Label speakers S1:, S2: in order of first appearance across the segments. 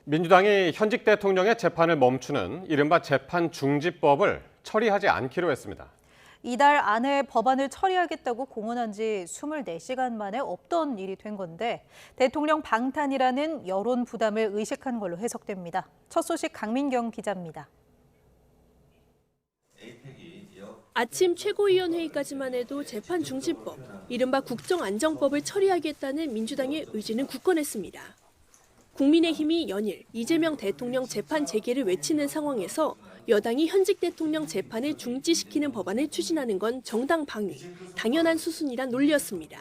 S1: 민주당이 현직 대통령의 재판을 멈추는 이른바 재판 중지법을 처리하지 않기로 했습니다.
S2: 이달 안에 법안을 처리하겠다고 공언한 지 24시간 만에 없던 일이 된 건데 대통령 방탄이라는 여론 부담을 의식한 걸로 해석됩니다. 첫 소식 강민경 기자입니다.
S3: 아침 최고위원회의까지만 해도 재판 중지법, 이른바 국정안정법을 처리하겠다는 민주당의 의지는 굳건했습니다. 국민의힘이 연일 이재명 대통령 재판 재개를 외치는 상황에서 여당이 현직 대통령 재판을 중지시키는 법안을 추진하는 건 정당 방위, 당연한 수순이란 논리였습니다.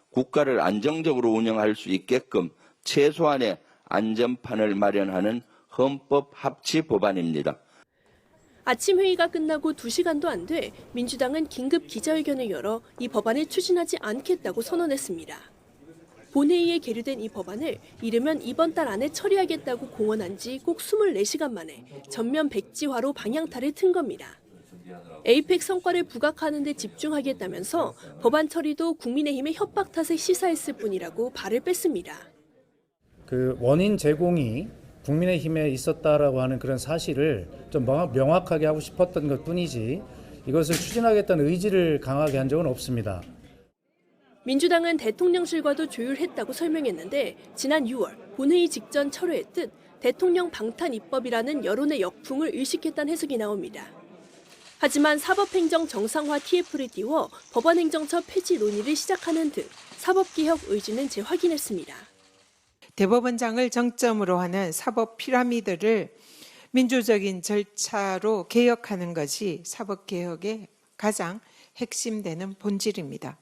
S4: 국가를 안정적으로 운영할 수 있게끔 최소한의 안전판을 마련하는 헌법 합치 법안입니다.
S3: 아침 회의가 끝나고 2시간도 안 돼 민주당은 긴급 기자회견을 열어 이 법안을 추진하지 않겠다고 선언했습니다. 본회의에 계류된 이 법안을 이르면 이번 달 안에 처리하겠다고 공언한 지 꼭 24시간 만에 전면 백지화로 방향타를 튼 겁니다. 에이펙 성과를 부각하는 데 집중하겠다면서 법안 처리도 국민의힘의 협박 탓에 시사했을 뿐이라고 발을 뺐습니다.
S5: 그 원인 제공이 국민의힘에 있었다라고 하는 그런 사실을 좀 명확하게 하고 싶었던 것뿐이지 이것을 추진하겠다는 의지를 강하게 한 적은 없습니다.
S3: 민주당은 대통령실과도 조율했다고 설명했는데 지난 6월 본회의 직전 철회했듯 대통령 방탄 입법이라는 여론의 역풍을 의식했다는 해석이 나옵니다. 하지만 사법행정 정상화 TF를 띄워 법원행정처 폐지 논의를 시작하는 등 사법개혁 의지는 재확인했습니다.
S6: 대법원장을 정점으로 하는 사법 피라미드를 민주적인 절차로 개혁하는 것이 사법개혁의 가장 핵심되는 본질입니다.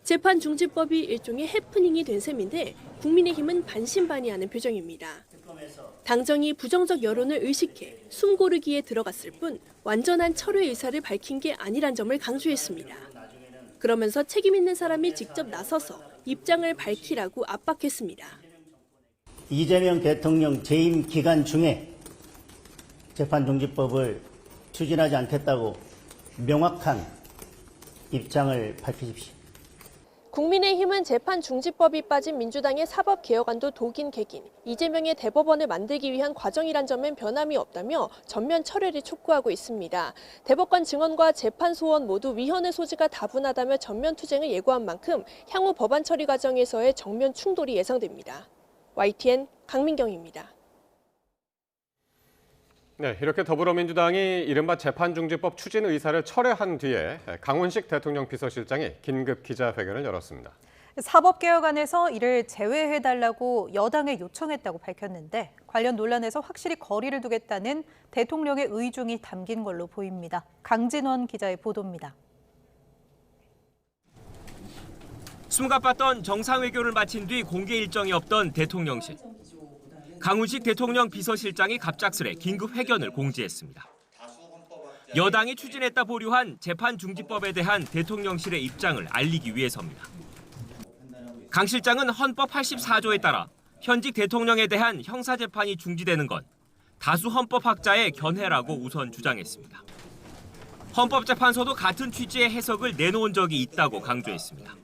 S3: 재판 중지법이 일종의 해프닝이 된 셈인데 국민의힘은 반신반의하는 표정입니다. 당정이 부정적 여론을 의식해 숨고르기에 들어갔을 뿐 완전한 철회 의사를 밝힌 게 아니란 점을 강조했습니다. 그러면서 책임 있는 사람이 직접 나서서 입장을 밝히라고 압박했습니다.
S7: 이재명 대통령 재임 기간 중에 재판 중지법을 추진하지 않겠다고 명확한 입장을 밝히십시오.
S3: 국민의힘은 재판 중지법이 빠진 민주당의 사법개혁안도 독인 객인 이재명의 대법원을 만들기 위한 과정이란 점엔 변함이 없다며 전면 철회를 촉구하고 있습니다. 대법관 증언과 재판 소원 모두 위헌의 소지가 다분하다며 전면 투쟁을 예고한 만큼 향후 법안 처리 과정에서의 정면 충돌이 예상됩니다. YTN 강민경입니다.
S1: 네, 이렇게 더불어민주당이 이른바 재판중지법 추진 의사를 철회한 뒤에 강훈식 대통령 비서실장이 긴급 기자회견을 열었습니다.
S2: 사법개혁안에서 이를 제외해달라고 여당에 요청했다고 밝혔는데 관련 논란에서 확실히 거리를 두겠다는 대통령의 의중이 담긴 걸로 보입니다. 강진원 기자의 보도입니다.
S8: 숨가빴던 정상회교를 마친 뒤 공개 일정이 없던 대통령실. 강훈식 대통령 비서실장이 갑작스레 긴급 회견을 공지했습니다. 여당이 추진했다 보류한 재판중지법에 대한 대통령실의 입장을 알리기 위해서입니다. 강 실장은 헌법 84조에 따라 현직 대통령에 대한 형사재판이 중지되는 건 다수 헌법학자의 견해라고 우선 주장했습니다. 헌법재판소도 같은 취지의 해석을 내놓은 적이 있다고 강조했습니다.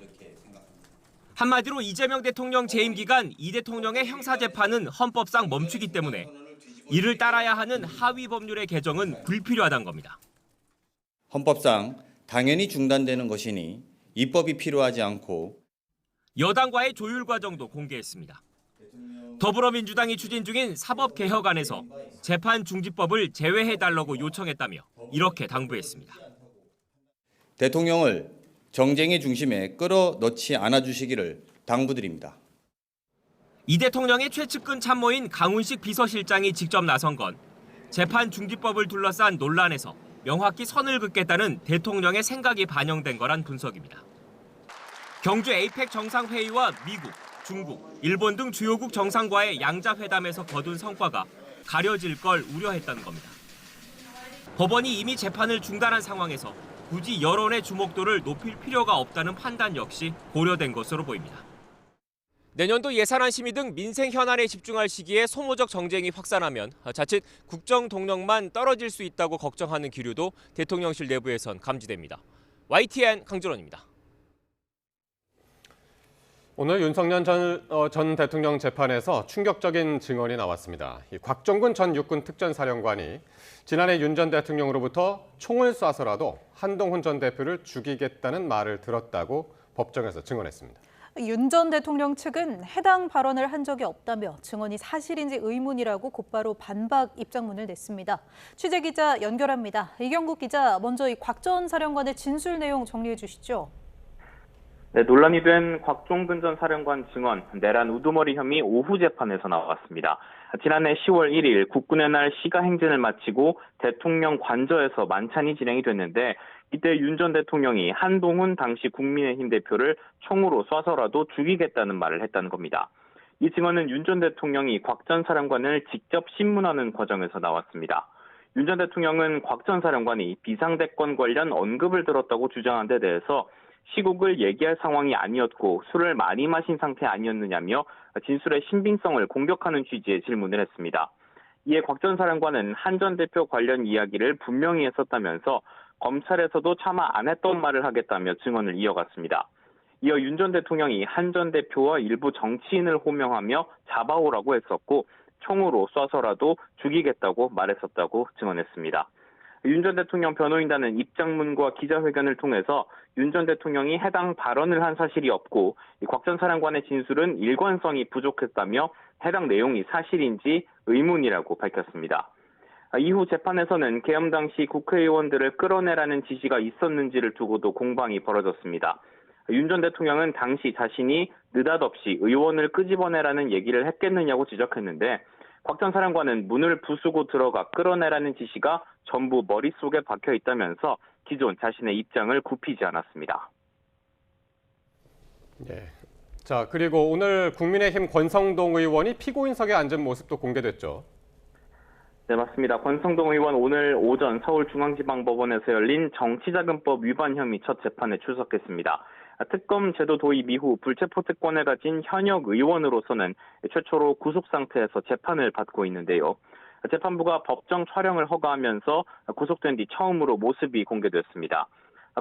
S8: 한마디로 이재명 대통령 재임 기간 이 대통령의 형사재판은 헌법상 멈추기 때문에 이를 따라야 하는 하위 법률의 개정은 불필요하다는 겁니다.
S9: 헌법상 당연히 중단되는 것이니 입법이 필요하지 않고
S8: 여당과의 조율 과정도 공개했습니다. 더불어민주당이 추진 중인 사법개혁안에서 재판중지법을 제외해달라고 요청했다며 이렇게 당부했습니다.
S9: 대통령을 정쟁의 중심에 끌어넣지 않아주시기를 당부드립니다.
S8: 이 대통령의 최측근 참모인 강훈식 비서실장이 직접 나선 건 재판중지법을 둘러싼 논란에서 명확히 선을 긋겠다는 대통령의 생각이 반영된 거란 분석입니다. 경주 에이펙 정상회의와 미국, 중국, 일본 등 주요국 정상과의 양자회담에서 거둔 성과가 가려질 걸 우려했다는 겁니다. 법원이 이미 재판을 중단한 상황에서 굳이 여론의 주목도를 높일 필요가 없다는 판단 역시 고려된 것으로 보입니다. 내년도 예산안 심의 등 민생 현안에 집중할 시기에 소모적 정쟁이 확산하면 자칫 국정 동력만 떨어질 수 있다고 걱정하는 기류도 대통령실 내부에선 감지됩니다. YTN 강준원입니다.
S1: 오늘 윤석열 전 대통령 재판에서 충격적인 증언이 나왔습니다. 이 곽종근 전 육군 특전사령관이 지난해 윤 전 대통령으로부터 총을 쏴서라도 한동훈 전 대표를 죽이겠다는 말을 들었다고 법정에서 증언했습니다.
S2: 윤 전 대통령 측은 해당 발언을 한 적이 없다며 증언이 사실인지 의문이라고 곧바로 반박 입장문을 냈습니다. 취재기자 연결합니다. 이경국 기자, 먼저 이 곽 전 사령관의 진술 내용 정리해 주시죠.
S10: 네, 논란이 된 곽종근 전 사령관 증언, 내란 우두머리 혐의 오후 재판에서 나왔습니다. 지난해 10월 1일 국군의 날 시가 행진을 마치고 대통령 관저에서 만찬이 진행이 됐는데 이때 윤 전 대통령이 한동훈 당시 국민의힘 대표를 총으로 쏴서라도 죽이겠다는 말을 했다는 겁니다. 이 증언은 윤 전 대통령이 곽 전 사령관을 직접 신문하는 과정에서 나왔습니다. 윤 전 대통령은 곽 전 사령관이 비상대권 관련 언급을 들었다고 주장한 데 대해서 시국을 얘기할 상황이 아니었고 술을 많이 마신 상태 아니었느냐며 진술의 신빙성을 공격하는 취지의 질문을 했습니다. 이에 곽 전 사령관은 한 전 대표 관련 이야기를 분명히 했었다면서 검찰에서도 차마 안 했던 말을 하겠다며 증언을 이어갔습니다. 이어 윤 전 대통령이 한 전 대표와 일부 정치인을 호명하며 잡아오라고 했었고 총으로 쏴서라도 죽이겠다고 말했었다고 증언했습니다. 윤 전 대통령 변호인단은 입장문과 기자회견을 통해서 윤 전 대통령이 해당 발언을 한 사실이 없고 곽 전 사령관의 진술은 일관성이 부족했다며 해당 내용이 사실인지 의문이라고 밝혔습니다. 이후 재판에서는 계엄 당시 국회의원들을 끌어내라는 지시가 있었는지를 두고도 공방이 벌어졌습니다. 윤 전 대통령은 당시 자신이 느닷없이 의원을 끄집어내라는 얘기를 했겠느냐고 지적했는데 곽 전 사령관은 문을 부수고 들어가 끌어내라는 지시가 전부 머릿속에 박혀 있다면서 기존 자신의 입장을 굽히지 않았습니다.
S1: 네. 자, 그리고 오늘 국민의힘 권성동 의원이 피고인석에 앉은 모습도 공개됐죠.
S10: 네, 맞습니다. 권성동 의원 오늘 오전 서울중앙지방법원에서 열린 정치자금법 위반 혐의 첫 재판에 출석했습니다. 특검 제도 도입 이후 불체포 특권을 가진 현역 의원으로서는 최초로 구속 상태에서 재판을 받고 있는데요. 재판부가 법정 촬영을 허가하면서 구속된 뒤 처음으로 모습이 공개됐습니다.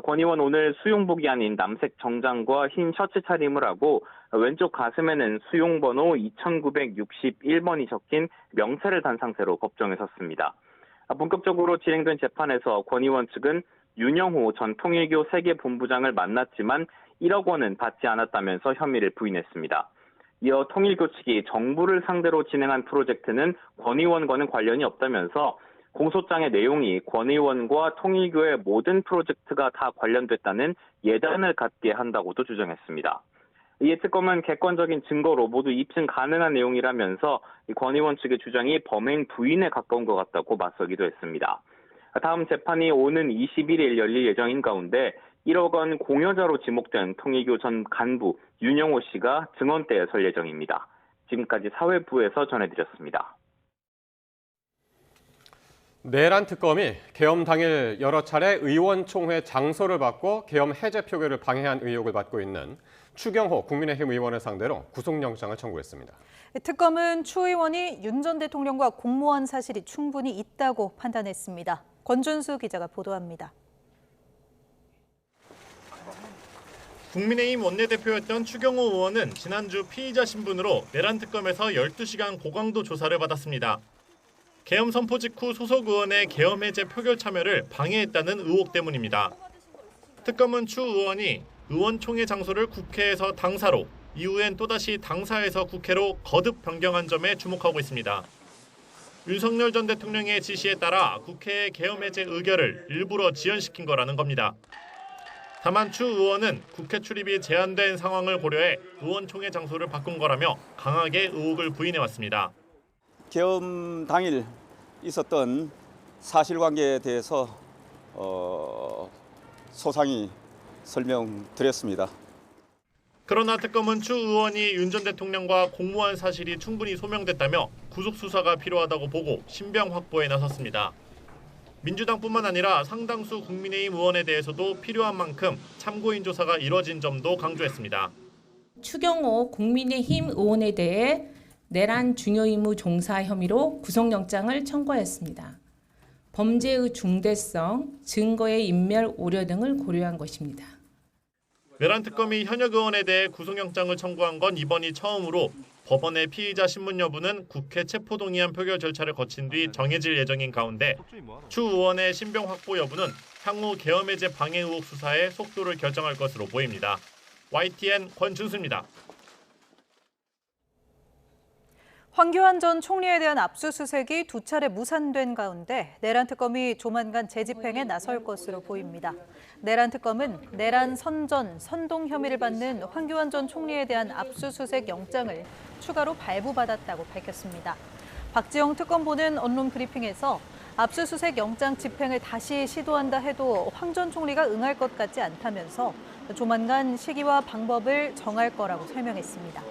S10: 권 의원 오늘 수용복이 아닌 남색 정장과 흰 셔츠 차림을 하고 왼쪽 가슴에는 수용번호 2961번이 적힌 명찰을 단 상태로 법정에 섰습니다. 본격적으로 진행된 재판에서 권 의원 측은 윤영호 전 통일교 세계본부장을 만났지만 1억 원은 받지 않았다면서 혐의를 부인했습니다. 이어 통일교 측이 정부를 상대로 진행한 프로젝트는 권 의원과는 관련이 없다면서 공소장의 내용이 권 의원과 통일교의 모든 프로젝트가 다 관련됐다는 예단을 갖게 한다고도 주장했습니다. 이에 특검은 객관적인 증거로 모두 입증 가능한 내용이라면서 권 의원 측의 주장이 범행 부인에 가까운 것 같다고 맞서기도 했습니다. 다음 재판이 오는 21일 열릴 예정인 가운데 1억 원 공여자로 지목된 통일교 전 간부 윤영호 씨가 증언대에 설 예정입니다. 지금까지 사회부에서 전해드렸습니다.
S1: 내란 특검이 계엄 당일 여러 차례 의원총회 장소를 바꿔 계엄 해제 표결을 방해한 의혹을 받고 있는 추경호 국민의힘 의원을 상대로 구속영장을 청구했습니다.
S2: 특검은 추 의원이 윤 전 대통령과 공모한 사실이 충분히 있다고 판단했습니다. 권준수 기자가 보도합니다.
S11: 국민의힘 원내대표였던 추경호 의원은 지난주 피의자 신분으로 내란 특검에서 12시간 고강도 조사를 받았습니다. 계엄 선포 직후 소속 의원의 계엄 해제 표결 참여를 방해했다는 의혹 때문입니다. 특검은 추 의원이 의원총회 장소를 국회에서 당사로, 이후엔 또다시 당사에서 국회로 거듭 변경한 점에 주목하고 있습니다. 윤석열 전 대통령의 지시에 따라 국회의 계엄 해제 의결을 일부러 지연시킨 거라는 겁니다. 다만 추 의원은 국회 출입이 제한된 상황을 고려해 의원총회 장소를 바꾼 거라며 강하게 의혹을 부인해왔습니다.
S12: 계엄 당일 있었던 사실관계에 대해서 소상히 설명드렸습니다.
S11: 그러나 특검은 추 의원이 윤 전 대통령과 공모한 사실이 충분히 소명됐다며 구속 수사가 필요하다고 보고 신병 확보에 나섰습니다. 민주당뿐만 아니라 상당수 국민의힘 의원에 대해서도 필요한 만큼 참고인 조사가 이뤄진 점도 강조했습니다.
S13: 추경호 국민의힘 의원에 대해 내란 중요임무 종사 혐의로 구속영장을 청구하였습니다. 범죄의 중대성, 증거의 인멸 우려 등을 고려한 것입니다.
S11: 내란 특검이 현역 의원에 대해 구속영장을 청구한 건 이번이 처음으로 법원의 피의자 신문 여부는 국회 체포동의안 표결 절차를 거친 뒤 정해질 예정인 가운데 추 의원의 신병 확보 여부는 향후 계엄해제 방해 의혹 수사의 속도를 결정할 것으로 보입니다. YTN 권준수입니다.
S2: 황교안 전 총리에 대한 압수수색이 2차례 무산된 가운데 내란 특검이 조만간 재집행에 나설 것으로 보입니다. 내란 특검은 내란 선전, 선동 혐의를 받는 황교안 전 총리에 대한 압수수색 영장을 추가로 발부받았다고 밝혔습니다. 박지영 특검보는 언론 브리핑에서 압수수색 영장 집행을 다시 시도한다 해도 황 전 총리가 응할 것 같지 않다면서 조만간 시기와 방법을 정할 거라고 설명했습니다.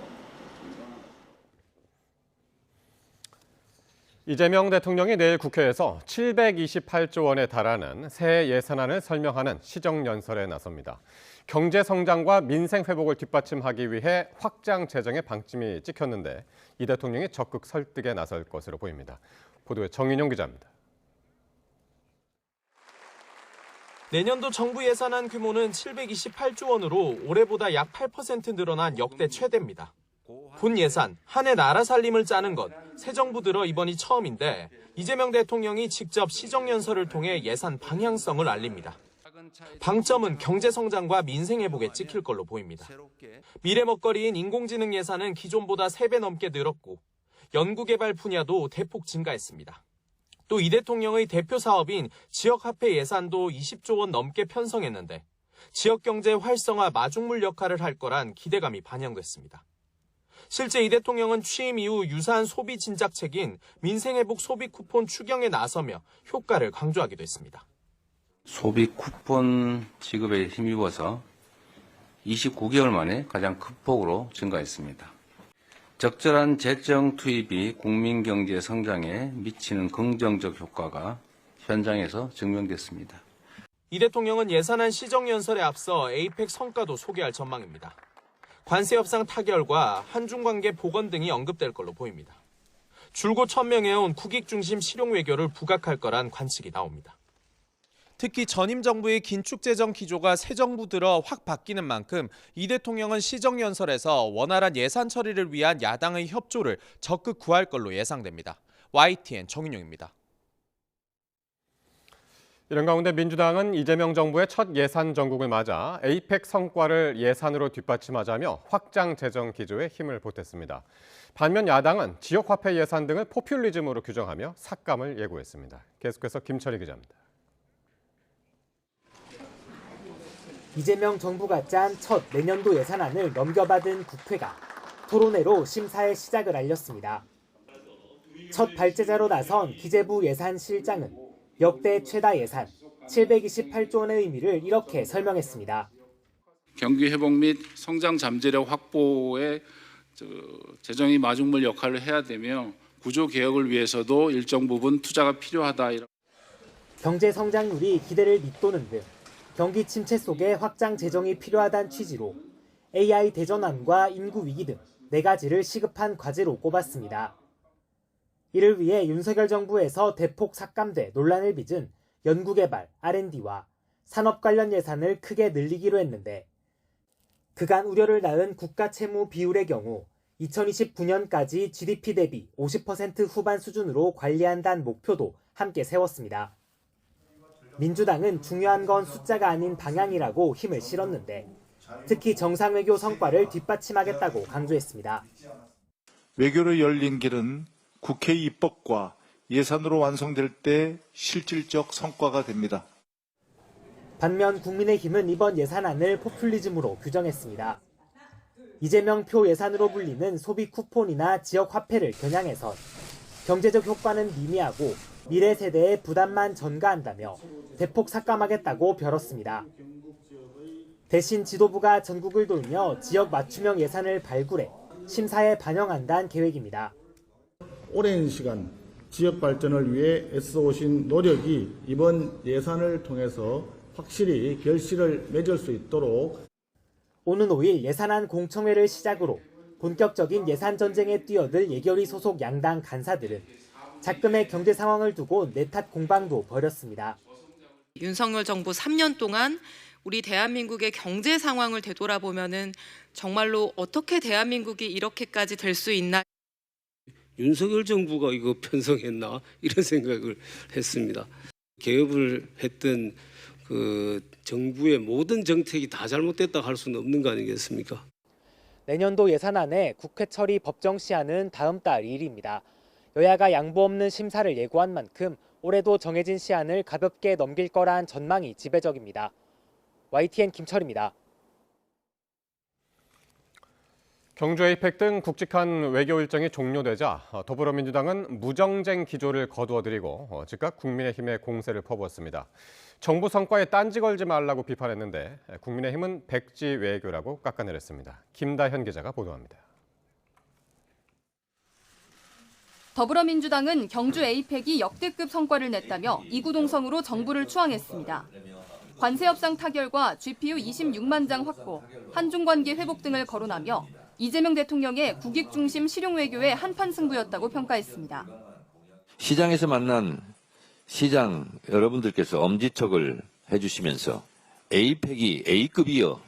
S1: 이재명 대통령이 내일 국회에서 728조 원에 달하는 새 예산안을 설명하는 시정연설에 나섭니다. 경제 성장과 민생 회복을 뒷받침하기 위해 확장 재정에 방침이 찍혔는데 이 대통령이 적극 설득에 나설 것으로 보입니다. 보도에 정인용 기자입니다.
S14: 내년도 정부 예산안 규모는 728조 원으로 올해보다 약 8% 늘어난 역대 최대입니다. 본 예산, 한 해 나라 살림을 짜는 것, 새 정부 들어 이번이 처음인데 이재명 대통령이 직접 시정연설을 통해 예산 방향성을 알립니다. 방점은 경제 성장과 민생 회복에 찍힐 걸로 보입니다. 미래 먹거리인 인공지능 예산은 기존보다 3배 넘게 늘었고 연구개발 분야도 대폭 증가했습니다. 또 이 대통령의 대표 사업인 지역화폐 예산도 20조 원 넘게 편성했는데 지역경제 활성화 마중물 역할을 할 거란 기대감이 반영됐습니다. 실제 이 대통령은 취임 이후 유사한 소비 진작책인 민생회복 소비 쿠폰 추경에 나서며 효과를 강조하기도 했습니다.
S15: 소비 쿠폰 지급에 힘입어서 29개월 만에 가장 큰 폭으로 증가했습니다. 적절한 재정 투입이 국민 경제 성장에 미치는 긍정적 효과가 현장에서 증명됐습니다.
S14: 이 대통령은 예산안 시정연설에 앞서 에이펙 성과도 소개할 전망입니다. 관세 협상 타결과 한중 관계 복원 등이 언급될 걸로 보입니다. 줄곧 천명해온 국익 중심 실용 외교를 부각할 거란 관측이 나옵니다. 특히 전임 정부의 긴축 재정 기조가 새 정부 들어 확 바뀌는 만큼 이 대통령은 시정연설에서 원활한 예산 처리를 위한 야당의 협조를 적극 구할 걸로 예상됩니다. YTN 정인용입니다.
S1: 이런 가운데 민주당은 이재명 정부의 첫 예산 정국을 맞아 에이펙 성과를 예산으로 뒷받침하자며 확장 재정 기조에 힘을 보탰습니다. 반면 야당은 지역화폐 예산 등을 포퓰리즘으로 규정하며 삭감을 예고했습니다. 계속해서 김철희 기자입니다.
S16: 이재명 정부가 짠 첫 내년도 예산안을 넘겨받은 국회가 토론회로 심사의 시작을 알렸습니다. 첫 발제자로 나선 기재부 예산실장은 역대 최다 예산 728조 원의 의미를 이렇게 설명했습니다.
S17: 경기 회복 및 성장 잠재력 확보에 재정이 마중물 역할을 해야 되며 구조 개혁을 위해서도 일정 부분 투자가 필요하다.
S16: 경제 성장률이 기대를 밑도는 등 경기 침체 속에 확장 재정이 필요하다는 취지로 AI 대전환과 인구 위기 등 4가지를 시급한 과제로 꼽았습니다. 이를 위해 윤석열 정부에서 대폭 삭감돼 논란을 빚은 연구개발, R&D와 산업 관련 예산을 크게 늘리기로 했는데 그간 우려를 낳은 국가 채무 비율의 경우 2029년까지 GDP 대비 50% 후반 수준으로 관리한다는 목표도 함께 세웠습니다. 민주당은 중요한 건 숫자가 아닌 방향이라고 힘을 실었는데 특히 정상외교 성과를 뒷받침하겠다고 강조했습니다.
S18: 외교로 열린 길은 국회 입법과 예산으로 완성될 때 실질적 성과가 됩니다.
S16: 반면 국민의힘은 이번 예산안을 포퓰리즘으로 규정했습니다. 이재명 표 예산으로 불리는 소비 쿠폰이나 지역 화폐를 겨냥해선 경제적 효과는 미미하고 미래 세대의 부담만 전가한다며 대폭 삭감하겠다고 벼렀습니다. 대신 지도부가 전국을 돌며 지역 맞춤형 예산을 발굴해 심사에 반영한다는 계획입니다.
S19: 오랜 시간 지역 발전을 위해 애써오신 노력이 이번 예산을 통해서 확실히 결실을 맺을 수 있도록
S16: 오는 5일 예산안 공청회를 시작으로 본격적인 예산 전쟁에 뛰어들 예결위 소속 양당 간사들은 작금의 경제 상황을 두고 내탓 공방도 벌였습니다.
S20: 윤석열 정부 3년 동안 우리 대한민국의 경제 상황을 되돌아보면은 정말로 어떻게 대한민국이 이렇게까지 될 수 있나.
S21: 윤석열 정부가 이거 편성했나 이런 생각을 했습니다. 개업을 했던 그 정부의 모든 정책이 다 잘못됐다 할 수는 없는 거 아니겠습니까?
S16: 내년도 예산안의 국회 처리 법정 시한은 다음 달 2일입니다. 여야가 양보 없는 심사를 예고한 만큼 올해도 정해진 시한을 가볍게 넘길 거란 전망이 지배적입니다. YTN 김철입니다.
S1: 경주 에이펙 등 굵직한 외교 일정이 종료되자 더불어민주당은 무정쟁 기조를 거두어들이고 즉각 국민의힘에 공세를 퍼부었습니다. 정부 성과에 딴지 걸지 말라고 비판했는데 국민의힘은 백지 외교라고 깎아내렸습니다. 김다현 기자가 보도합니다.
S22: 더불어민주당은 경주 에이펙이 역대급 성과를 냈다며 이구동성으로 정부를 추앙했습니다. 관세 협상 타결과 GPU 26만 장 확보, 한중 관계 회복 등을 거론하며 이재명 대통령의 국익 중심 실용 외교의 한판 승부였다고 평가했습니다.
S23: 시장에서 만난 시장 여러분들께서 엄지척을 해주시면서 에이펙이 A급이요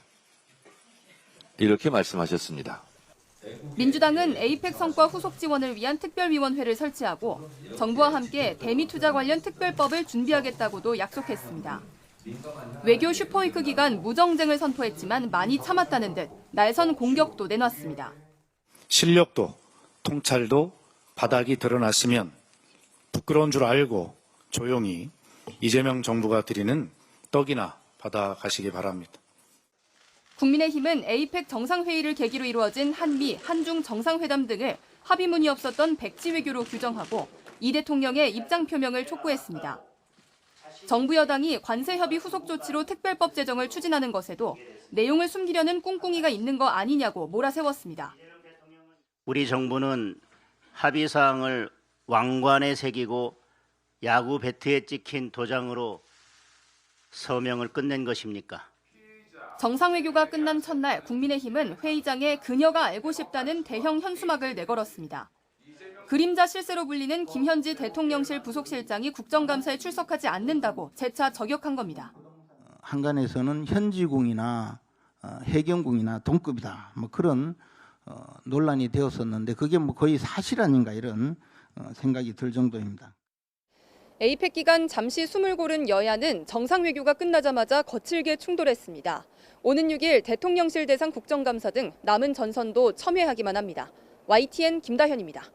S23: 이렇게 말씀하셨습니다.
S22: 민주당은 에이펙 성과 후속 지원을 위한 특별위원회를 설치하고 정부와 함께 대미 투자 관련 특별법을 준비하겠다고도 약속했습니다. 외교 슈퍼위크 기간 무정쟁을 선포했지만 많이 참았다는 듯 날선 공격도 내놨습니다.
S5: 실력도 통찰도 바닥이 드러났으면 부끄러운 줄 알고 조용히 이재명 정부가 드리는 떡이나 받아가시기 바랍니다.
S22: 국민의힘은 에이펙 정상회의를 계기로 이루어진 한미, 한중 정상회담 등을 합의문이 없었던 백지 외교로 규정하고 이 대통령의 입장 표명을 촉구했습니다. 정부 여당이 관세 협의 후속 조치로 특별법 제정을 추진하는 것에도 내용을 숨기려는 꿍꿍이가 있는 거 아니냐고 몰아세웠습니다.
S7: 우리 정부는 합의사항을 왕관에 새기고 야구 배트에 찍힌 도장으로 서명을 끝낸 것입니까?
S22: 정상외교가 끝난 첫날 국민의힘은 회의장에 그녀가 알고 싶다는 대형 현수막을 내걸었습니다. 그림자 실세로 불리는 김현지 대통령실 부속실장이 국정감사에 출석하지 않는다고 재차 저격한 겁니다.
S24: 한간에서는 현지궁이나 해경궁이나 동급이다. 뭐 그런 논란이 되었었는데 그게 뭐 거의 사실 아닌가 이런 생각이 들 정도입니다.
S22: 에이펙 기간 잠시 숨을 고른 여야는 정상외교가 끝나자마자 거칠게 충돌했습니다. 오는 6일 대통령실 대상 국정감사 등 남은 전선도 첨예하기만 합니다. YTN 김다현입니다.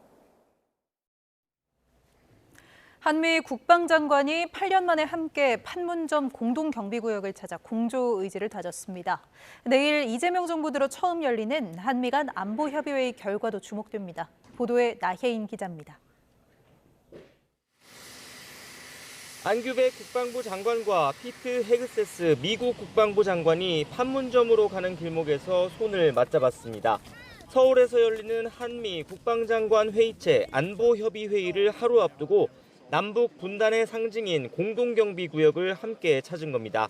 S22: 한미 국방장관이 8년 만에 함께 판문점 공동경비구역을 찾아 공조 의지를 다졌습니다. 내일 이재명 정부 들어 처음 열리는 한미 간 안보협의회의 결과도 주목됩니다. 보도에 나혜인 기자입니다.
S25: 안규배 국방부 장관과 피트 헤그세스 미국 국방부 장관이 판문점으로 가는 길목에서 손을 맞잡았습니다. 서울에서 열리는 한미 국방장관 회의체 안보협의회의를 하루 앞두고 남북 분단의 상징인 공동경비구역을 함께 찾은 겁니다.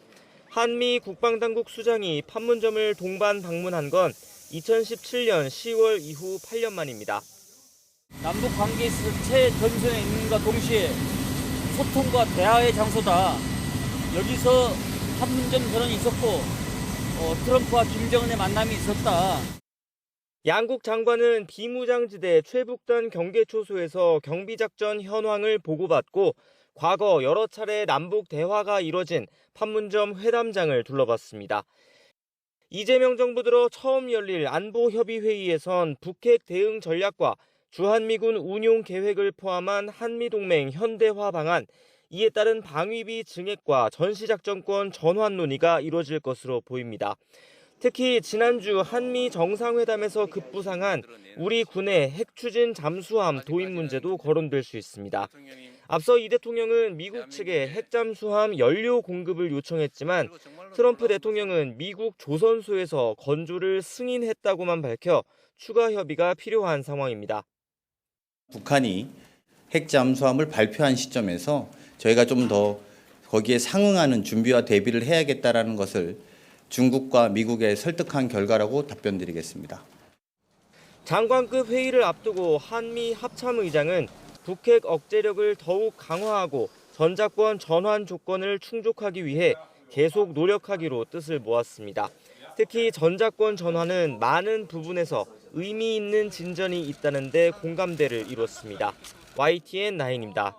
S25: 한미 국방당국 수장이 판문점을 동반 방문한 건 2017년 10월 이후 8년 만입니다.
S26: 남북 관계에 있어서 최전선에 있는과 동시에 소통과 대화의 장소다. 여기서 판문점 선언이 있었고 트럼프와 김정은의 만남이 있었다.
S25: 양국 장관은 비무장지대 최북단 경계초소에서 경비작전 현황을 보고받고 과거 여러 차례 남북 대화가 이뤄진 판문점 회담장을 둘러봤습니다. 이재명 정부 들어 처음 열릴 안보협의회의에선 북핵 대응 전략과 주한미군 운용 계획을 포함한 한미동맹 현대화 방안, 이에 따른 방위비 증액과 전시작전권 전환 논의가 이뤄질 것으로 보입니다. 특히 지난주 한미 정상회담에서 급부상한 우리 군의 핵추진 잠수함 도입 문제도 거론될 수 있습니다. 앞서 이 대통령은 미국 측에 핵잠수함 연료 공급을 요청했지만 트럼프 대통령은 미국 조선소에서 건조를 승인했다고만 밝혀 추가 협의가 필요한 상황입니다.
S9: 북한이 핵잠수함을 발표한 시점에서 저희가 좀 더 거기에 상응하는 준비와 대비를 해야겠다라는 것을 중국과 미국에 설득한 결과라고 답변드리겠습니다.
S25: 장관급 회의를 앞두고 한미 합참의장은 북핵 억제력을 더욱 강화하고 전작권 전환 조건을 충족하기 위해 계속 노력하기로 뜻을 모았습니다. 특히 전자권 전환은 많은 부분에서 의미 있는 진전이 있다는 데 공감대를 이뤘습니다. YTN9입니다.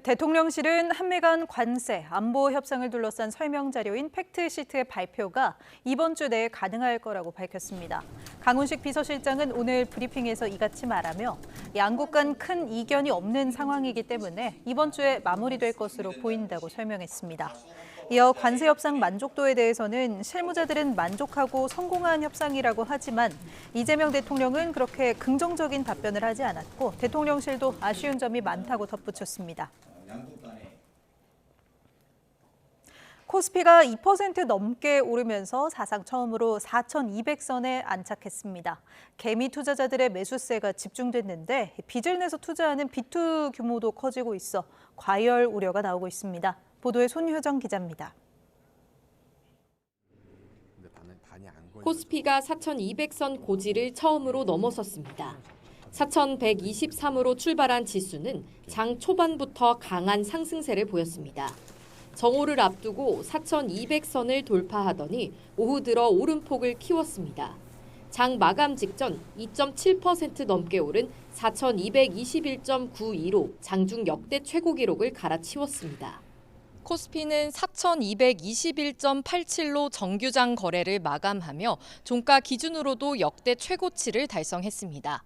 S2: 대통령실은 한미 간 관세, 안보 협상을 둘러싼 설명 자료인 팩트시트의 발표가 이번 주 내에 가능할 거라고 밝혔습니다. 강훈식 비서실장은 오늘 브리핑에서 이같이 말하며 양국 간 큰 이견이 없는 상황이기 때문에 이번 주에 마무리될 것으로 보인다고 설명했습니다. 이어 관세 협상 만족도에 대해서는 실무자들은 만족하고 성공한 협상이라고 하지만 이재명 대통령은 그렇게 긍정적인 답변을 하지 않았고 대통령실도 아쉬운 점이 많다고 덧붙였습니다. 코스피가 2% 넘게 오르면서 사상 처음으로 4,200선에 안착했습니다. 개미 투자자들의 매수세가 집중됐는데 빚을 내서 투자하는 비투 규모도 커지고 있어 과열 우려가 나오고 있습니다. 보도에 손효정 기자입니다.
S3: 코스피가 4,200선 고지를 처음으로 넘어섰습니다. 4,123으로 출발한 지수는 장 초반부터 강한 상승세를 보였습니다. 정오를 앞두고 4,200선을 돌파하더니 오후 들어 오름폭을 키웠습니다. 장 마감 직전 2.7% 넘게 오른 4,221.92로 장중 역대 최고 기록을 갈아치웠습니다. 코스피는 4,221.87로 정규장 거래를 마감하며 종가 기준으로도 역대 최고치를 달성했습니다.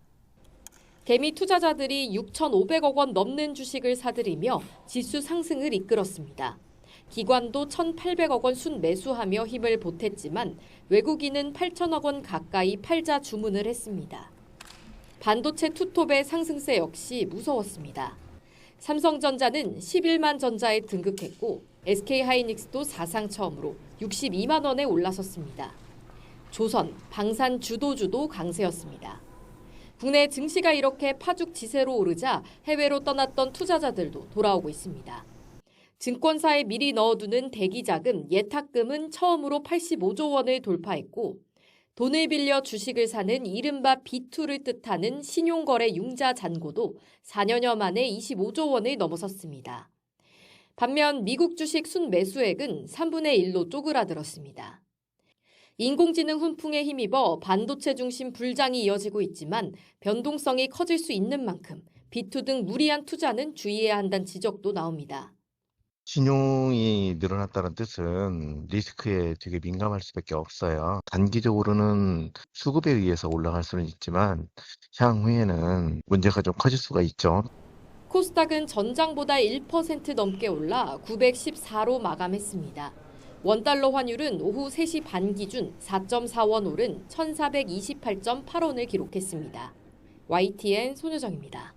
S3: 개미 투자자들이 6,500억 원 넘는 주식을 사들이며 지수 상승을 이끌었습니다. 기관도 1,800억 원 순매수하며 힘을 보탰지만 외국인은 8천억 원 가까이 팔자 주문을 했습니다. 반도체 투톱의 상승세 역시 무서웠습니다. 삼성전자는 11만 전자에 등극했고 SK하이닉스도 사상 처음으로 62만 원에 올라섰습니다. 조선, 방산 주도주도 강세였습니다. 국내 증시가 이렇게 파죽지세로 오르자 해외로 떠났던 투자자들도 돌아오고 있습니다. 증권사에 미리 넣어두는 대기자금, 예탁금은 처음으로 85조 원을 돌파했고 돈을 빌려 주식을 사는 이른바 B2를 뜻하는 신용거래 융자 잔고도 4년여 만에 25조 원을 넘어섰습니다. 반면 미국 주식 순매수액은 3분의 1로 쪼그라들었습니다. 인공지능 훈풍에 힘입어 반도체 중심 불장이 이어지고 있지만 변동성이 커질 수 있는 만큼 B2 등 무리한 투자는 주의해야 한다는 지적도 나옵니다.
S4: 신용이 늘어났다는 뜻은 리스크에 되게 민감할 수밖에 없어요. 단기적으로는 수급에 의해서 올라갈 수는 있지만 향후에는 문제가 좀 커질 수가 있죠.
S3: 코스닥은 전장보다 1% 넘게 올라 914로 마감했습니다. 원달러 환율은 오후 3시 반 기준 4.4원 오른 1,428.8원을 기록했습니다. YTN 손효정입니다.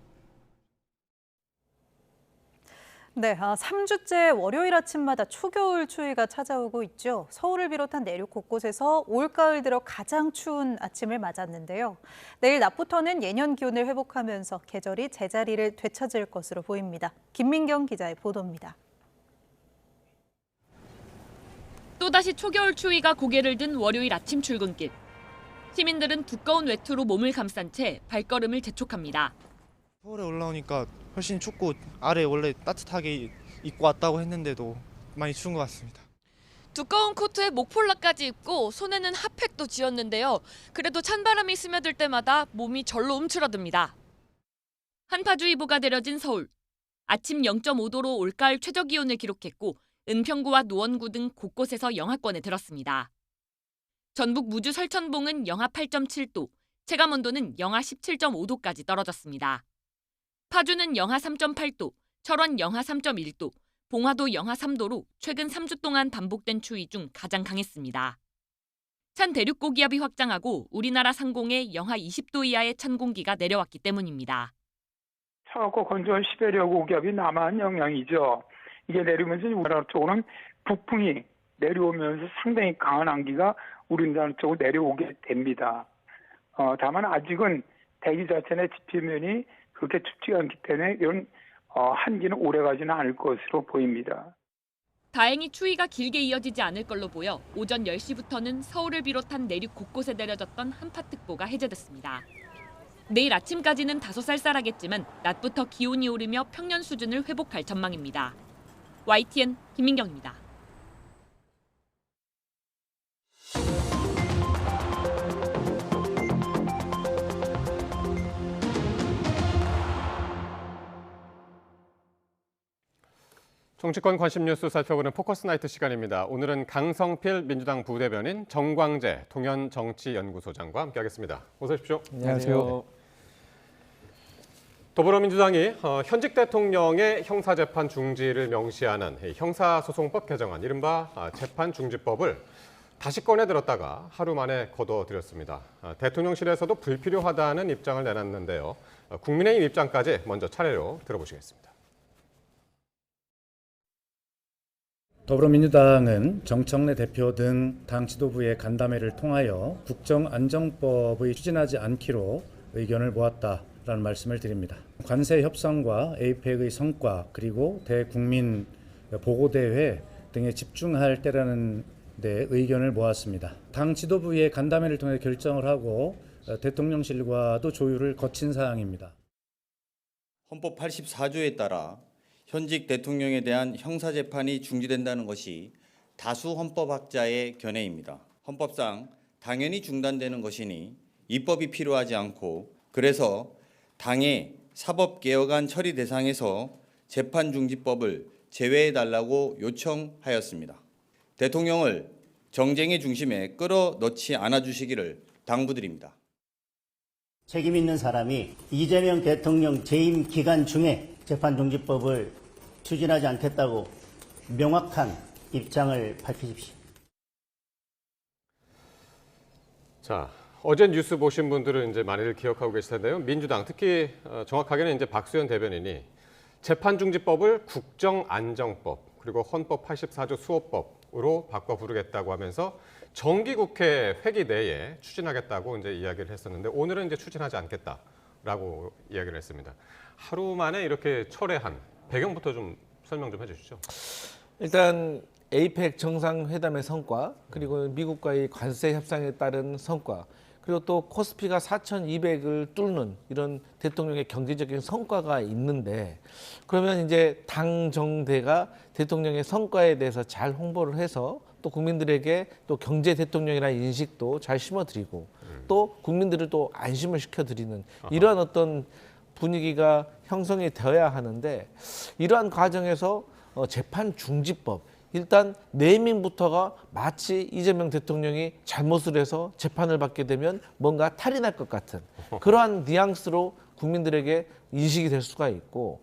S2: 네, 3주째 월요일 아침마다 초겨울 추위가 찾아오고 있죠. 서울을 비롯한 내륙 곳곳에서 올가을 들어 가장 추운 아침을 맞았는데요. 내일 낮부터는 예년 기온을 회복하면서 계절이 제자리를 되찾을 것으로 보입니다. 김민경 기자의 보도입니다.
S6: 또다시 초겨울 추위가 고개를 든 월요일 아침 출근길. 시민들은 두꺼운 외투로 몸을 감싼 채 발걸음을 재촉합니다.
S8: 서울에 올라오니까 훨씬 춥고 아래 원래 따뜻하게 입고 왔다고 했는데도 많이 추운 것 같습니다.
S6: 두꺼운 코트에 목폴라까지 입고 손에는 핫팩도 쥐었는데요. 그래도 찬바람이 스며들 때마다 몸이 절로 움츠러듭니다. 한파주의보가 내려진 서울. 아침 0.5도로 올가을 최저기온을 기록했고 은평구와 노원구 등 곳곳에서 영하권에 들었습니다. 전북 무주 설천봉은 영하 8.7도, 체감온도는 영하 17.5도까지 떨어졌습니다. 파주는 영하 3.8도, 철원 영하 3.1도, 봉화도 영하 3도로 최근 3주 동안 반복된 추위 중 가장 강했습니다. 찬 대륙 고기압이 확장하고 우리나라 상공에 영하 20도 이하의 찬 공기가 내려왔기 때문입니다.
S10: 차갑고 건조한 시베리아 고기압이 남한 영향이죠. 이게 내려오면서 우리나라 쪽으로는 북풍이 내려오면서 상당히 강한 안기가 우리나라 쪽으로 내려오게 됩니다. 다만 아직은 대기 자체의 지표면이 그렇게 춥지가 않기 때문에 이런 한기는 오래가지는 않을 것으로 보입니다.
S6: 다행히 추위가 길게 이어지지 않을 걸로 보여 오전 10시부터는 서울을 비롯한 내륙 곳곳에 내려졌던 한파특보가 해제됐습니다. 내일 아침까지는 다소 쌀쌀하겠지만 낮부터 기온이 오르며 평년 수준을 회복할 전망입니다. YTN 김민경입니다.
S1: 정치권 관심 뉴스 살펴보는 포커스 나이트 시간입니다. 오늘은 강성필 민주당 부대변인, 정광재 통연정치연구소장과 함께하겠습니다. 어서 오십시오.
S11: 안녕하세요.
S1: 더불어민주당이 현직 대통령의 형사재판 중지를 명시하는 형사소송법 개정안, 이른바 재판중지법을 다시 꺼내들었다가 하루 만에 거둬들였습니다. 대통령실에서도 불필요하다는 입장을 내놨는데요. 국민의힘 입장까지 먼저 차례로 들어보시겠습니다.
S5: 더불어민주당은 정청래 대표 등 당 지도부의 간담회를 통하여 국정안정법의 추진하지 않기로 의견을 모았다라는 말씀을 드립니다. 관세 협상과 에이펙의 성과 그리고 대국민 보고대회 등에 집중할 때라는 데 의견을 모았습니다. 당 지도부의 간담회를 통해 결정을 하고 대통령실과도 조율을 거친 사항입니다.
S9: 헌법 84조에 따라 현직 대통령에 대한 형사재판이 중지된다는 것이 다수 헌법학자의 견해입니다. 헌법상 당연히 중단되는 것이니 입법이 필요하지 않고, 그래서 당의 사법개혁안 처리 대상에서 재판중지법을 제외해달라고 요청하였습니다. 대통령을 정쟁의 중심에 끌어넣지 않아주시기를 당부드립니다.
S7: 책임 있는 사람이 이재명 대통령 재임 기간 중에 재판중지법을 추진하지 않겠다고 명확한 입장을 밝히십시오.
S1: 자, 어제 뉴스 보신 분들은 이제 많이들 기억하고 계실 텐데요. 민주당, 특히 정확하게는 이제 박수현 대변인이 재판중지법을 국정안정법 그리고 헌법 84조 수호법으로 바꿔 부르겠다고 하면서 정기국회 회기 내에 추진하겠다고 이제 이야기를 했었는데, 오늘은 이제 추진하지 않겠다라고 이야기를 했습니다. 하루 만에 이렇게 철회한 배경부터 좀 설명 좀 해주시죠.
S11: 일단 에이펙 정상회담의 성과, 그리고 미국과의 관세 협상에 따른 성과, 그리고 또 코스피가 4,200을 뚫는 이런 대통령의 경제적인 성과가 있는데, 그러면 이제 당 정대가 대통령의 성과에 대해서 잘 홍보를 해서 또 국민들에게 또 경제 대통령이라는 인식도 잘 심어드리고 또 국민들을 또 안심을 시켜드리는 이러한 어떤 분위기가 형성이 되어야 하는데, 이러한 과정에서 재판중지법, 일단 네이밍부터가 마치 이재명 대통령이 잘못을 해서 재판을 받게 되면 뭔가 탈이 날 것 같은 그러한 뉘앙스로 국민들에게 인식이 될 수가 있고,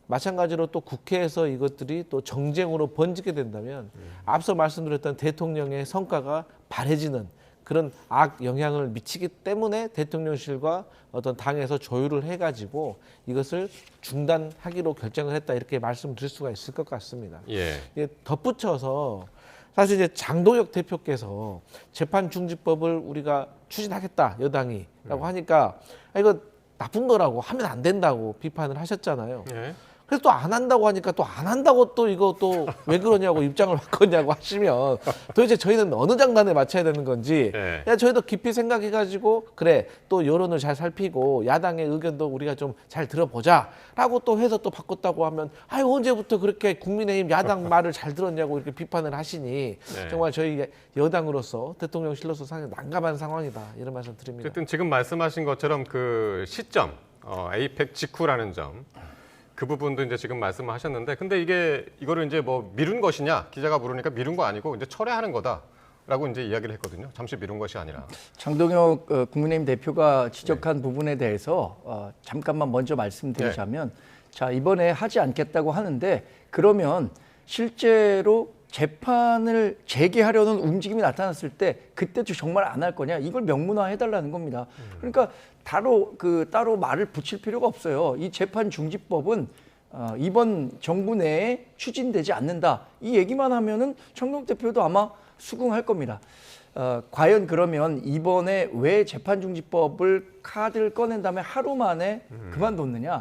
S11: 마찬가지로 또 국회에서 이것들이 또 정쟁으로 번지게 된다면 앞서 말씀드렸던 대통령의 성과가 바래지는 그런 악 영향을 미치기 때문에 대통령실과 어떤 당에서 조율을 해가지고 이것을 중단하기로 결정을 했다, 이렇게 말씀드릴 수가 있을 것 같습니다.
S1: 예.
S11: 덧붙여서 사실 이제 장동혁 대표께서 재판중지법을 우리가 추진하겠다 여당이라고 하니까 이거 나쁜 거라고, 하면 안 된다고 비판을 하셨잖아요.
S1: 예.
S11: 그래서 또 안 한다고 하니까 또 안 한다고 또 이거 또 왜 그러냐고 입장을 바꿨냐고 하시면 도대체 저희는 어느 장단에 맞춰야 되는 건지 그냥 저희도 깊이 생각해가지고 그래 또 여론을 잘 살피고 야당의 의견도 우리가 좀 잘 들어보자라고 또 해서 또 바꿨다고 하면 아유 언제부터 그렇게 국민의힘 야당 말을 잘 들었냐고 이렇게 비판을 하시니 정말 저희 여당으로서 대통령실로서 상당히 난감한 상황이다, 이런 말씀 드립니다.
S1: 어쨌든 지금 말씀하신 것처럼 그 시점, 에이펙 직후라는 점, 그 부분도 이제 지금 말씀하셨는데, 근데 이거를 이제 뭐 미룬 것이냐 기자가 물으니까 미룬 거 아니고 이제 철회하는 거다라고 이제 이야기를 했거든요. 잠시 미룬 것이 아니라.
S12: 장동혁 국민의힘 대표가 지적한 부분에 대해서 잠깐만 먼저 말씀드리자면, 자, 이번에 하지 않겠다고 하는데 그러면 실제로 재판을 재개하려는 움직임이 나타났을 때 그때도 정말 안 할 거냐, 이걸 명문화해달라는 겁니다. 그러니까 따로 말을 붙일 필요가 없어요. 이 재판중지법은 이번 정부 내에 추진되지 않는다, 이 얘기만 하면은 정동혁 대표도 아마 수긍할 겁니다. 과연 그러면 이번에 왜 재판중지법을 카드를 꺼낸 다음에 하루 만에 그만뒀느냐?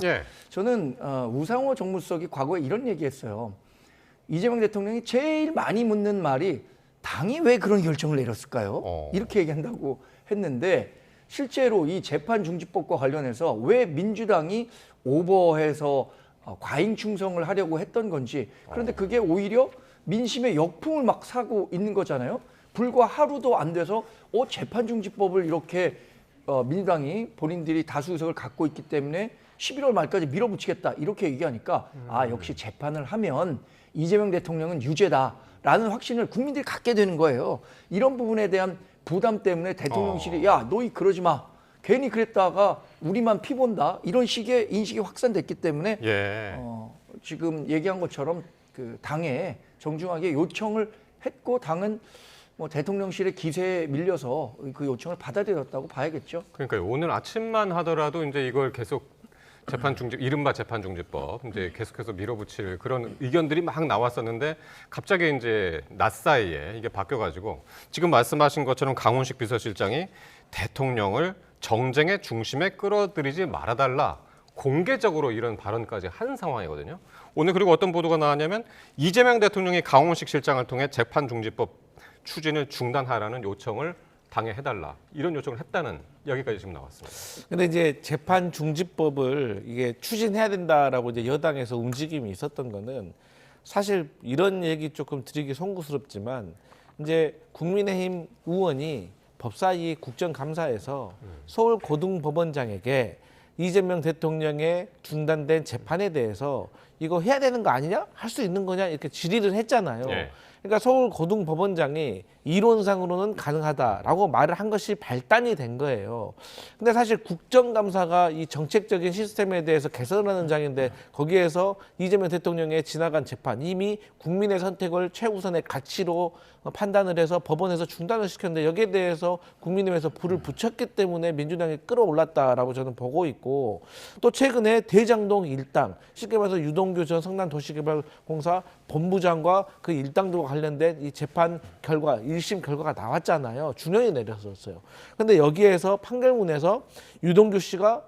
S12: 저는 우상호 정무수석이 과거에 이런 얘기했어요. 이재명 대통령이 제일 많이 묻는 말이 당이 왜 그런 결정을 내렸을까요? 이렇게 얘기한다고 했는데, 실제로 이 재판중지법과 관련해서 왜 민주당이 오버해서 과잉 충성을 하려고 했던 건지, 그런데 그게 오히려 민심의 역풍을 막 사고 있는 거잖아요. 불과 하루도 안 돼서 재판중지법을 이렇게 민주당이 본인들이 다수 의석을 갖고 있기 때문에 11월 말까지 밀어붙이겠다 이렇게 얘기하니까 역시 재판을 하면 이재명 대통령은 유죄다라는 확신을 국민들이 갖게 되는 거예요. 이런 부분에 대한 부담 때문에 대통령실이 야, 너희 그러지 마. 괜히 그랬다가 우리만 피본다. 이런 식의 인식이 확산됐기 때문에 지금 얘기한 것처럼 그 당에 정중하게 요청을 했고 당은 뭐 대통령실의 기세에 밀려서 그 요청을 받아들였다고 봐야겠죠.
S1: 그러니까요. 오늘 아침만 하더라도 이제 이걸 계속 이른바 재판중지법 이제 계속해서 밀어붙일 그런 의견들이 막 나왔었는데 갑자기 이제 낮 사이에 이게 바뀌어가지고 지금 말씀하신 것처럼 강훈식 비서실장이 대통령을 정쟁의 중심에 끌어들이지 말아달라 공개적으로 이런 발언까지 한 상황이거든요. 오늘 그리고 어떤 보도가 나왔냐면 이재명 대통령이 강훈식 실장을 통해 재판중지법 추진을 중단하라는 요청을 당에 해달라 이런 요청을 했다는 이야기까지 지금 나왔습니다.
S11: 근데 이제 재판중지법을 이게 추진해야 된다라고 이제 여당에서 움직임이 있었던 거는 사실 이런 얘기 조금 드리기 송구스럽지만 이제 국민의힘 의원이 법사위 국정감사에서 서울고등법원장에게 이재명 대통령의 중단된 재판에 대해서 이거 해야 되는 거 아니냐? 할 수 있는 거냐? 이렇게 질의를 했잖아요. 그러니까 서울고등법원장이 이론상으로는 가능하다라고 말을 한 것이 발단이 된 거예요. 근데 사실 국정감사가 이 정책적인 시스템에 대해서 개선하는 장인데 거기에서 이재명 대통령의 지나간 재판 이미 국민의 선택을 최우선의 가치로 판단을 해서 법원에서 중단을 시켰는데 여기에 대해서 국민의힘에서 불을 붙였기 때문에 민주당이 끌어올랐다라고 저는 보고 있고 또 최근에 대장동 일당 쉽게 말해서 유동규 전 성남도시개발공사 본부장과 그 일당들과 관련된 이 재판 결과 1심 결과가 나왔잖아요. 중형이 내렸었어요. 근데 여기에서 판결문에서 유동규 씨가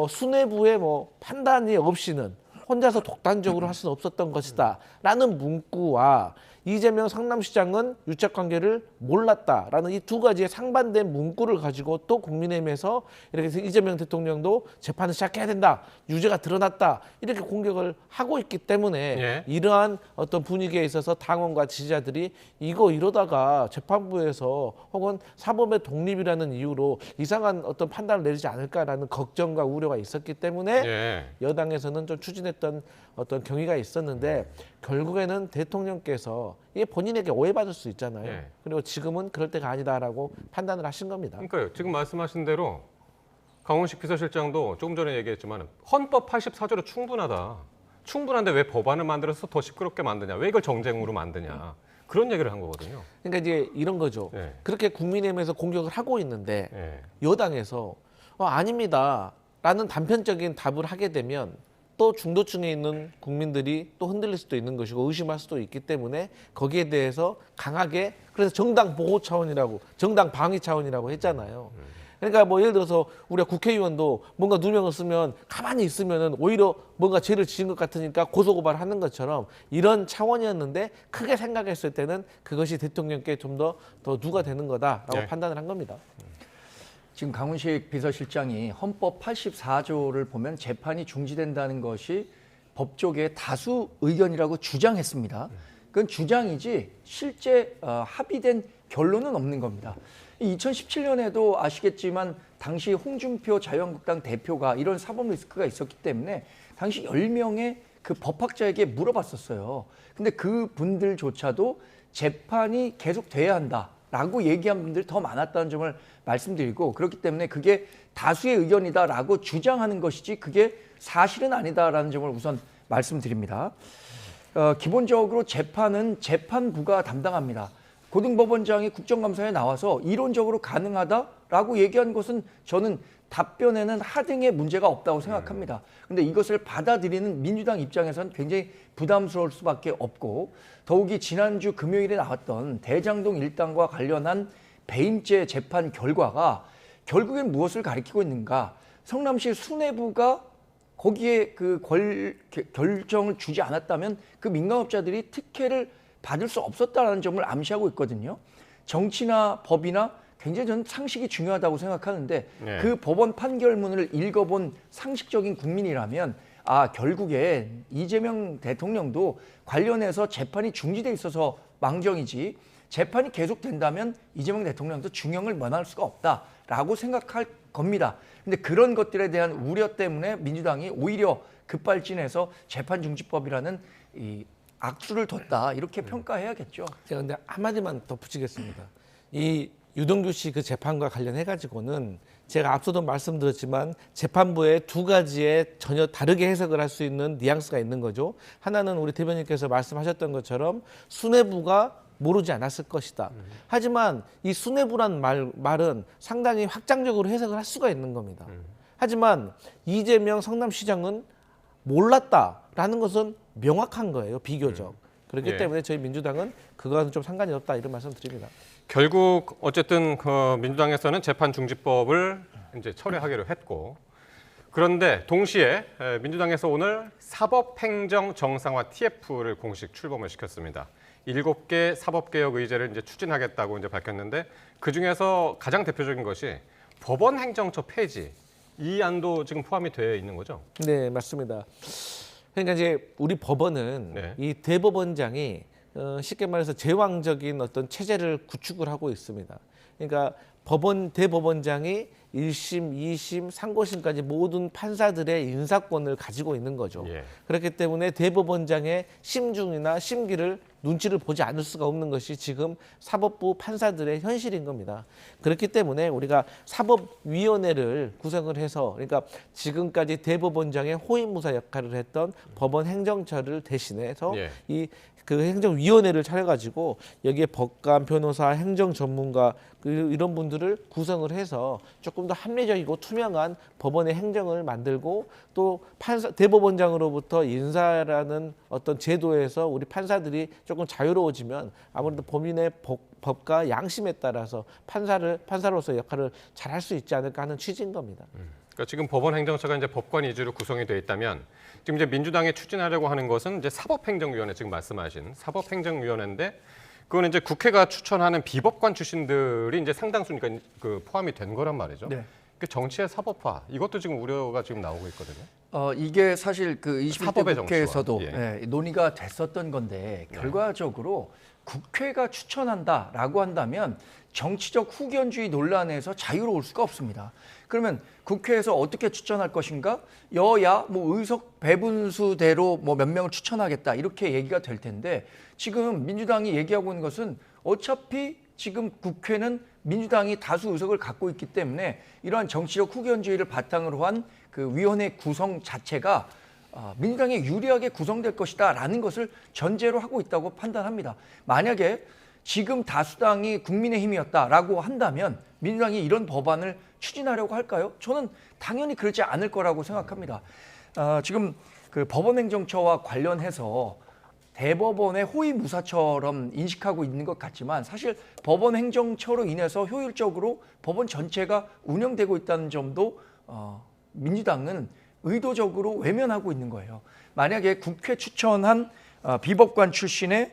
S11: 수뇌부의 뭐 판단이 없이는 혼자서 독단적으로 할 수는 없었던 것이다 라는 문구와 이재명 성남시장은 유착관계를 몰랐다라는 이 두 가지의 상반된 문구를 가지고 또 국민의힘에서 이렇게 해서 이재명 대통령도 재판을 시작해야 된다. 유죄가 드러났다. 이렇게 공격을 하고 있기 때문에 이러한 어떤 분위기에 있어서 당원과 지지자들이 이러다가 재판부에서 혹은 사법의 독립이라는 이유로 이상한 어떤 판단을 내리지 않을까라는 걱정과 우려가 있었기 때문에 여당에서는 좀 추진했던 어떤 경위가 있었는데 결국에는 대통령께서 이게 본인에게 오해받을 수 있잖아요. 그리고 지금은 그럴 때가 아니다라고 판단을 하신 겁니다.
S1: 그러니까요. 지금 말씀하신 대로 강훈식 비서실장도 조금 전에 얘기했지만 헌법 84조로 충분하다. 충분한데 왜 법안을 만들어서 더 시끄럽게 만드냐. 왜 이걸 정쟁으로 만드냐. 그런 얘기를 한 거거든요.
S11: 그러니까 이제 이런 거죠. 그렇게 국민의힘에서 공격을 하고 있는데 여당에서 아닙니다. 라는 단편적인 답을 하게 되면 또 중도층에 있는 국민들이 또 흔들릴 수도 있는 것이고 의심할 수도 있기 때문에 거기에 대해서 강하게 그래서 정당 보호 차원이라고 정당 방위 차원이라고 했잖아요. 그러니까 뭐 예를 들어서 우리가 국회의원도 뭔가 누명을 쓰면 가만히 있으면은 오히려 뭔가 죄를 지은 것 같으니까 고소고발하는 것처럼 이런 차원이었는데 크게 생각했을 때는 그것이 대통령께 좀 더 누가 되는 거다라고 판단을 한 겁니다.
S12: 지금 강훈식 비서실장이 헌법 84조를 보면 재판이 중지된다는 것이 법조계의 다수 의견이라고 주장했습니다. 그건 주장이지 실제 합의된 결론은 없는 겁니다. 2017년에도 아시겠지만 당시 홍준표 자유한국당 대표가 이런 사법 리스크가 있었기 때문에 당시 10명의 그 법학자에게 물어봤었어요. 근데 그 분들조차도 재판이 계속 돼야 한다라고 얘기한 분들이 더 많았다는 점을 말씀드리고 그렇기 때문에 그게 다수의 의견이다라고 주장하는 것이지 그게 사실은 아니다라는 점을 우선 말씀드립니다. 기본적으로 재판은 재판부가 담당합니다. 고등법원장이 국정감사에 나와서 이론적으로 가능하다라고 얘기한 것은 저는 답변에는 하등의 문제가 없다고 생각합니다. 그런데 이것을 받아들이는 민주당 입장에서는 굉장히 부담스러울 수밖에 없고 더욱이 지난주 금요일에 나왔던 대장동 일당과 관련한 배임죄 재판 결과가 결국엔 무엇을 가리키고 있는가? 성남시 수뇌부가 거기에 그 결정을 주지 않았다면 그 민간업자들이 특혜를 받을 수 없었다는 점을 암시하고 있거든요. 정치나 법이나 굉장히 저는 상식이 중요하다고 생각하는데 그 법원 판결문을 읽어본 상식적인 국민이라면 결국에 이재명 대통령도 관련해서 재판이 중지돼 있어서 망정이지 재판이 계속된다면 이재명 대통령도 중형을 면할 수가 없다라고 생각할 겁니다. 근데 그런 것들에 대한 우려 때문에 민주당이 오히려 급발진해서 재판중지법이라는 이 악수를 뒀다 이렇게 평가해야겠죠.
S11: 제가 근데 한마디만 덧붙이겠습니다. 이 유동규 씨 그 재판과 관련해 가지고는 제가 앞서도 말씀드렸지만 재판부에 두 가지의 전혀 다르게 해석을 할 수 있는 뉘앙스가 있는 거죠. 하나는 우리 대변인께서 말씀하셨던 것처럼 수뇌부가 모르지 않았을 것이다. 하지만 이 수뇌부란 말은 상당히 확장적으로 해석을 할 수가 있는 겁니다. 하지만 이재명 성남시장은 몰랐다라는 것은 명확한 거예요. 비교적. 그렇기
S1: 예.
S11: 때문에 저희 민주당은 그거와는 좀 상관이 없다 이런 말씀 드립니다.
S1: 결국 어쨌든 그 민주당에서는 재판 중지법을 이제 철회하기로 했고, 그런데 동시에 민주당에서 오늘 사법행정 정상화 TF를 공식 출범을 시켰습니다. 7개 사법개혁 의제를 이제 추진하겠다고 이제 밝혔는데, 그 중에서 가장 대표적인 것이 법원 행정처 폐지. 이 안도 지금 포함이 되어 있는 거죠?
S11: 네, 맞습니다. 그러니까 이제 우리 법원은 이 대법원장이 쉽게 말해서 제왕적인 어떤 체제를 구축을 하고 있습니다. 그러니까 대법원장이 1심, 2심, 상고심까지 모든 판사들의 인사권을 가지고 있는 거죠. 그렇기 때문에 대법원장의 심중이나 심기를 눈치를 보지 않을 수가 없는 것이 지금 사법부 판사들의 현실인 겁니다. 그렇기 때문에 우리가 사법위원회를 구성을 해서, 그러니까 지금까지 대법원장의 호위무사 역할을 했던 법원 행정처를 대신해서 그 행정위원회를 차려가지고 여기에 법관, 변호사, 행정전문가 이런 분들을 구성을 해서 조금 더 합리적이고 투명한 법원의 행정을 만들고, 또 대법원장으로부터 인사라는 어떤 제도에서 우리 판사들이 조금 자유로워지면 아무래도 범인의 법과 양심에 따라서 판사로서 역할을 잘 할 수 있지 않을까 하는 취지인 겁니다.
S1: 그러니까 지금 법원 행정처가 이제 법관 위주로 구성이 돼 있다면, 지금 이제 민주당이 추진하려고 하는 것은 이제 사법행정위원회, 지금 말씀하신 사법행정위원회인데, 그거는 이제 국회가 추천하는 비법관 출신들이 이제 상당수니까 그 포함이 된 거란 말이죠. 그 정치의 사법화, 이것도 지금 우려가 지금 나오고 있거든요.
S12: 이게 사실 그 21대 국회에서도
S1: 정치화.
S12: 논의가 됐었던 건데, 결과적으로 국회가 추천한다라고 한다면 정치적 후견주의 논란에서 자유로울 수가 없습니다. 그러면 국회에서 어떻게 추천할 것인가? 여야 의석 배분수대로 몇 명을 추천하겠다 이렇게 얘기가 될 텐데, 지금 민주당이 얘기하고 있는 것은 어차피 지금 국회는 민주당이 다수 의석을 갖고 있기 때문에 이러한 정치적 후견주의를 바탕으로 한 그 위원회 구성 자체가 민주당에 유리하게 구성될 것이다라는 것을 전제로 하고 있다고 판단합니다. 만약에 지금 다수당이 국민의힘이었다라고 한다면 민주당이 이런 법안을 추진하려고 할까요? 저는 당연히 그렇지 않을 거라고 생각합니다. 지금 그 법원행정처와 관련해서 대법원의 호위무사처럼 인식하고 있는 것 같지만, 사실 법원행정처로 인해서 효율적으로 법원 전체가 운영되고 있다는 점도 민주당은 의도적으로 외면하고 있는 거예요. 만약에 국회 추천한 비법관 출신의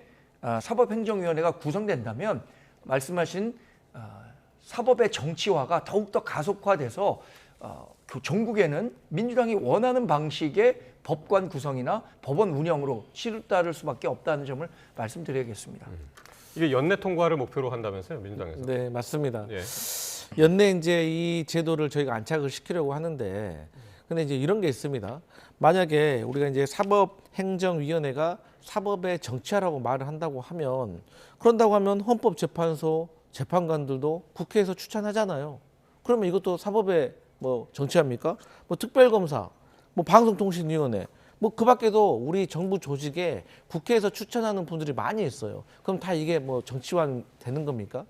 S12: 사법행정위원회가 구성된다면 말씀하신 사법의 정치화가 더욱더 가속화돼서 전국에는 민주당이 원하는 방식의 법관 구성이나 법원 운영으로 치르따를 수밖에 없다는 점을 말씀드려야겠습니다.
S1: 이게 연내 통과를 목표로 한다면서요, 민주당에서?
S11: 네, 맞습니다. 연내 이제 이 제도를 저희가 안착을 시키려고 하는데, 근데 이제 이런 게 있습니다. 만약에 우리가 이제 사법행정위원회가 사법의 정치화라고 말을 한다고 하면, 그런다고 하면 헌법재판소 재판관들도 국회에서 추천하잖아요. 그러면 이것도 사법의 정치합니까? 특별검사, 방송통신위원회, 그 밖에도 우리 정부 조직에 국회에서 추천하는 분들이 많이 있어요. 그럼 다 이게 정치화 되는 겁니까?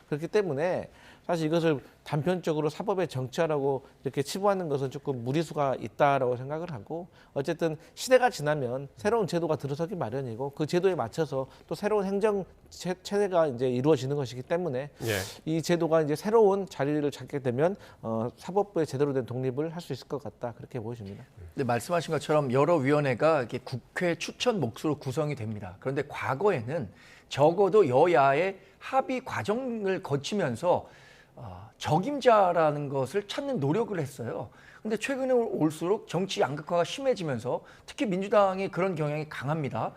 S11: 그렇기 때문에 사실 이것을 단편적으로 사법의 정치화라고 이렇게 치부하는 것은 조금 무리수가 있다라고 생각을 하고, 어쨌든 시대가 지나면 새로운 제도가 들어서기 마련이고, 그 제도에 맞춰서 또 새로운 행정 체제가 이제 이루어지는 것이기 때문에 이 제도가 이제 새로운 자리를 찾게 되면 사법부의 제대로 된 독립을 할 수 있을 것 같다, 그렇게 보여집니다.
S12: 네, 말씀하신 것처럼 여러 위원회가 이렇게 국회 추천 몫으로 구성이 됩니다. 그런데 과거에는 적어도 여야의 합의 과정을 거치면서 적임자라는 것을 찾는 노력을 했어요. 근데 최근에 올수록 정치 양극화가 심해지면서 특히 민주당이 그런 경향이 강합니다.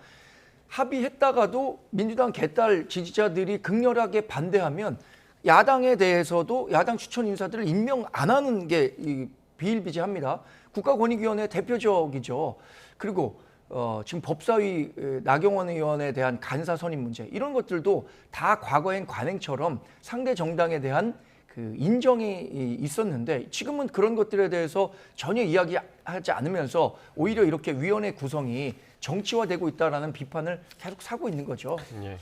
S12: 합의했다가도 민주당 개딸 지지자들이 극렬하게 반대하면 야당에 대해서도 야당 추천 인사들을 임명 안 하는 게 비일비재합니다. 국가권익위원회 대표적이죠. 그리고 지금 법사위 나경원 의원에 대한 간사 선임 문제 이런 것들도 다 과거엔 관행처럼 상대 정당에 대한 그 인정이 있었는데 지금은 그런 것들에 대해서 전혀 이야기하지 않으면서 오히려 이렇게 위원회 구성이 정치화되고 있다라는 비판을 계속 사고 있는 거죠.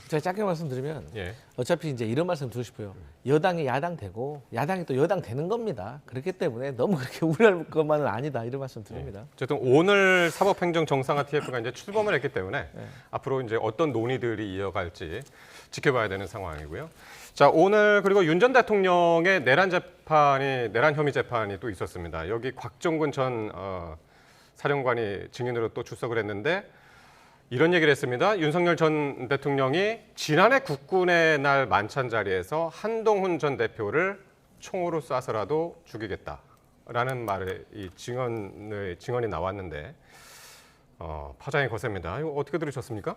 S11: 제가 짧게 말씀드리면 어차피 이제 이런 말씀 드리고 싶어요. 여당이 야당 되고 야당이 또 여당 되는 겁니다. 그렇기 때문에 너무 그렇게 우려할 것만은 아니다 이런 말씀 드립니다.
S1: 어쨌든 오늘 사법행정정상화 TF가 이제 출범을 했기 때문에 앞으로 이제 어떤 논의들이 이어갈지 지켜봐야 되는 상황이고요. 자, 오늘 그리고 윤 전 대통령의 내란 혐의 재판이 또 있었습니다. 여기 곽정근 전 사령관이 증인으로 또 출석을 했는데 이런 얘기를 했습니다. 윤석열 전 대통령이 지난해 국군의 날 만찬 자리에서 한동훈 전 대표를 총으로 쏴서라도 죽이겠다라는 말에 이 증언이 나왔는데 파장이 거셉니다. 이거 어떻게 들으셨습니까?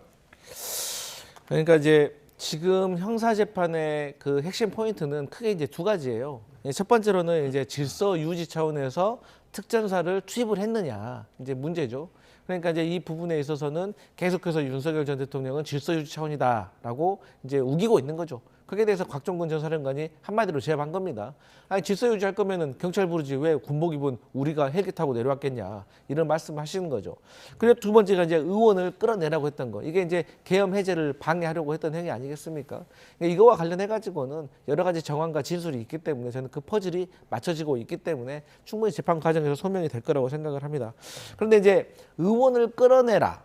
S11: 그러니까 이제 지금 형사 재판의 그 핵심 포인트는 크게 이제 두 가지예요. 첫 번째로는 이제 질서 유지 차원에서 특전사를 투입을 했느냐 이제 문제죠. 그러니까 이제 이 부분에 있어서는 계속해서 윤석열 전 대통령은 질서 유지 차원이다라고 이제 우기고 있는 거죠. 거기에 대해서 곽정근 전 사령관이 한마디로 제압한 겁니다. 아니 질서 유지할 거면은 경찰 부르지 왜 군복 입은 우리가 헬기 타고 내려왔겠냐 이런 말씀하시는 거죠. 그리고 두 번째가 이제 의원을 끌어내라고 했던 거. 이게 이제 계엄 해제를 방해하려고 했던 행위 아니겠습니까? 이거와 관련해 가지고는 여러 가지 정황과 진술이 있기 때문에 저는 그 퍼즐이 맞춰지고 있기 때문에 충분히 재판 과정에서 소명이 될 거라고 생각을 합니다. 그런데 이제 의원을 끌어내라와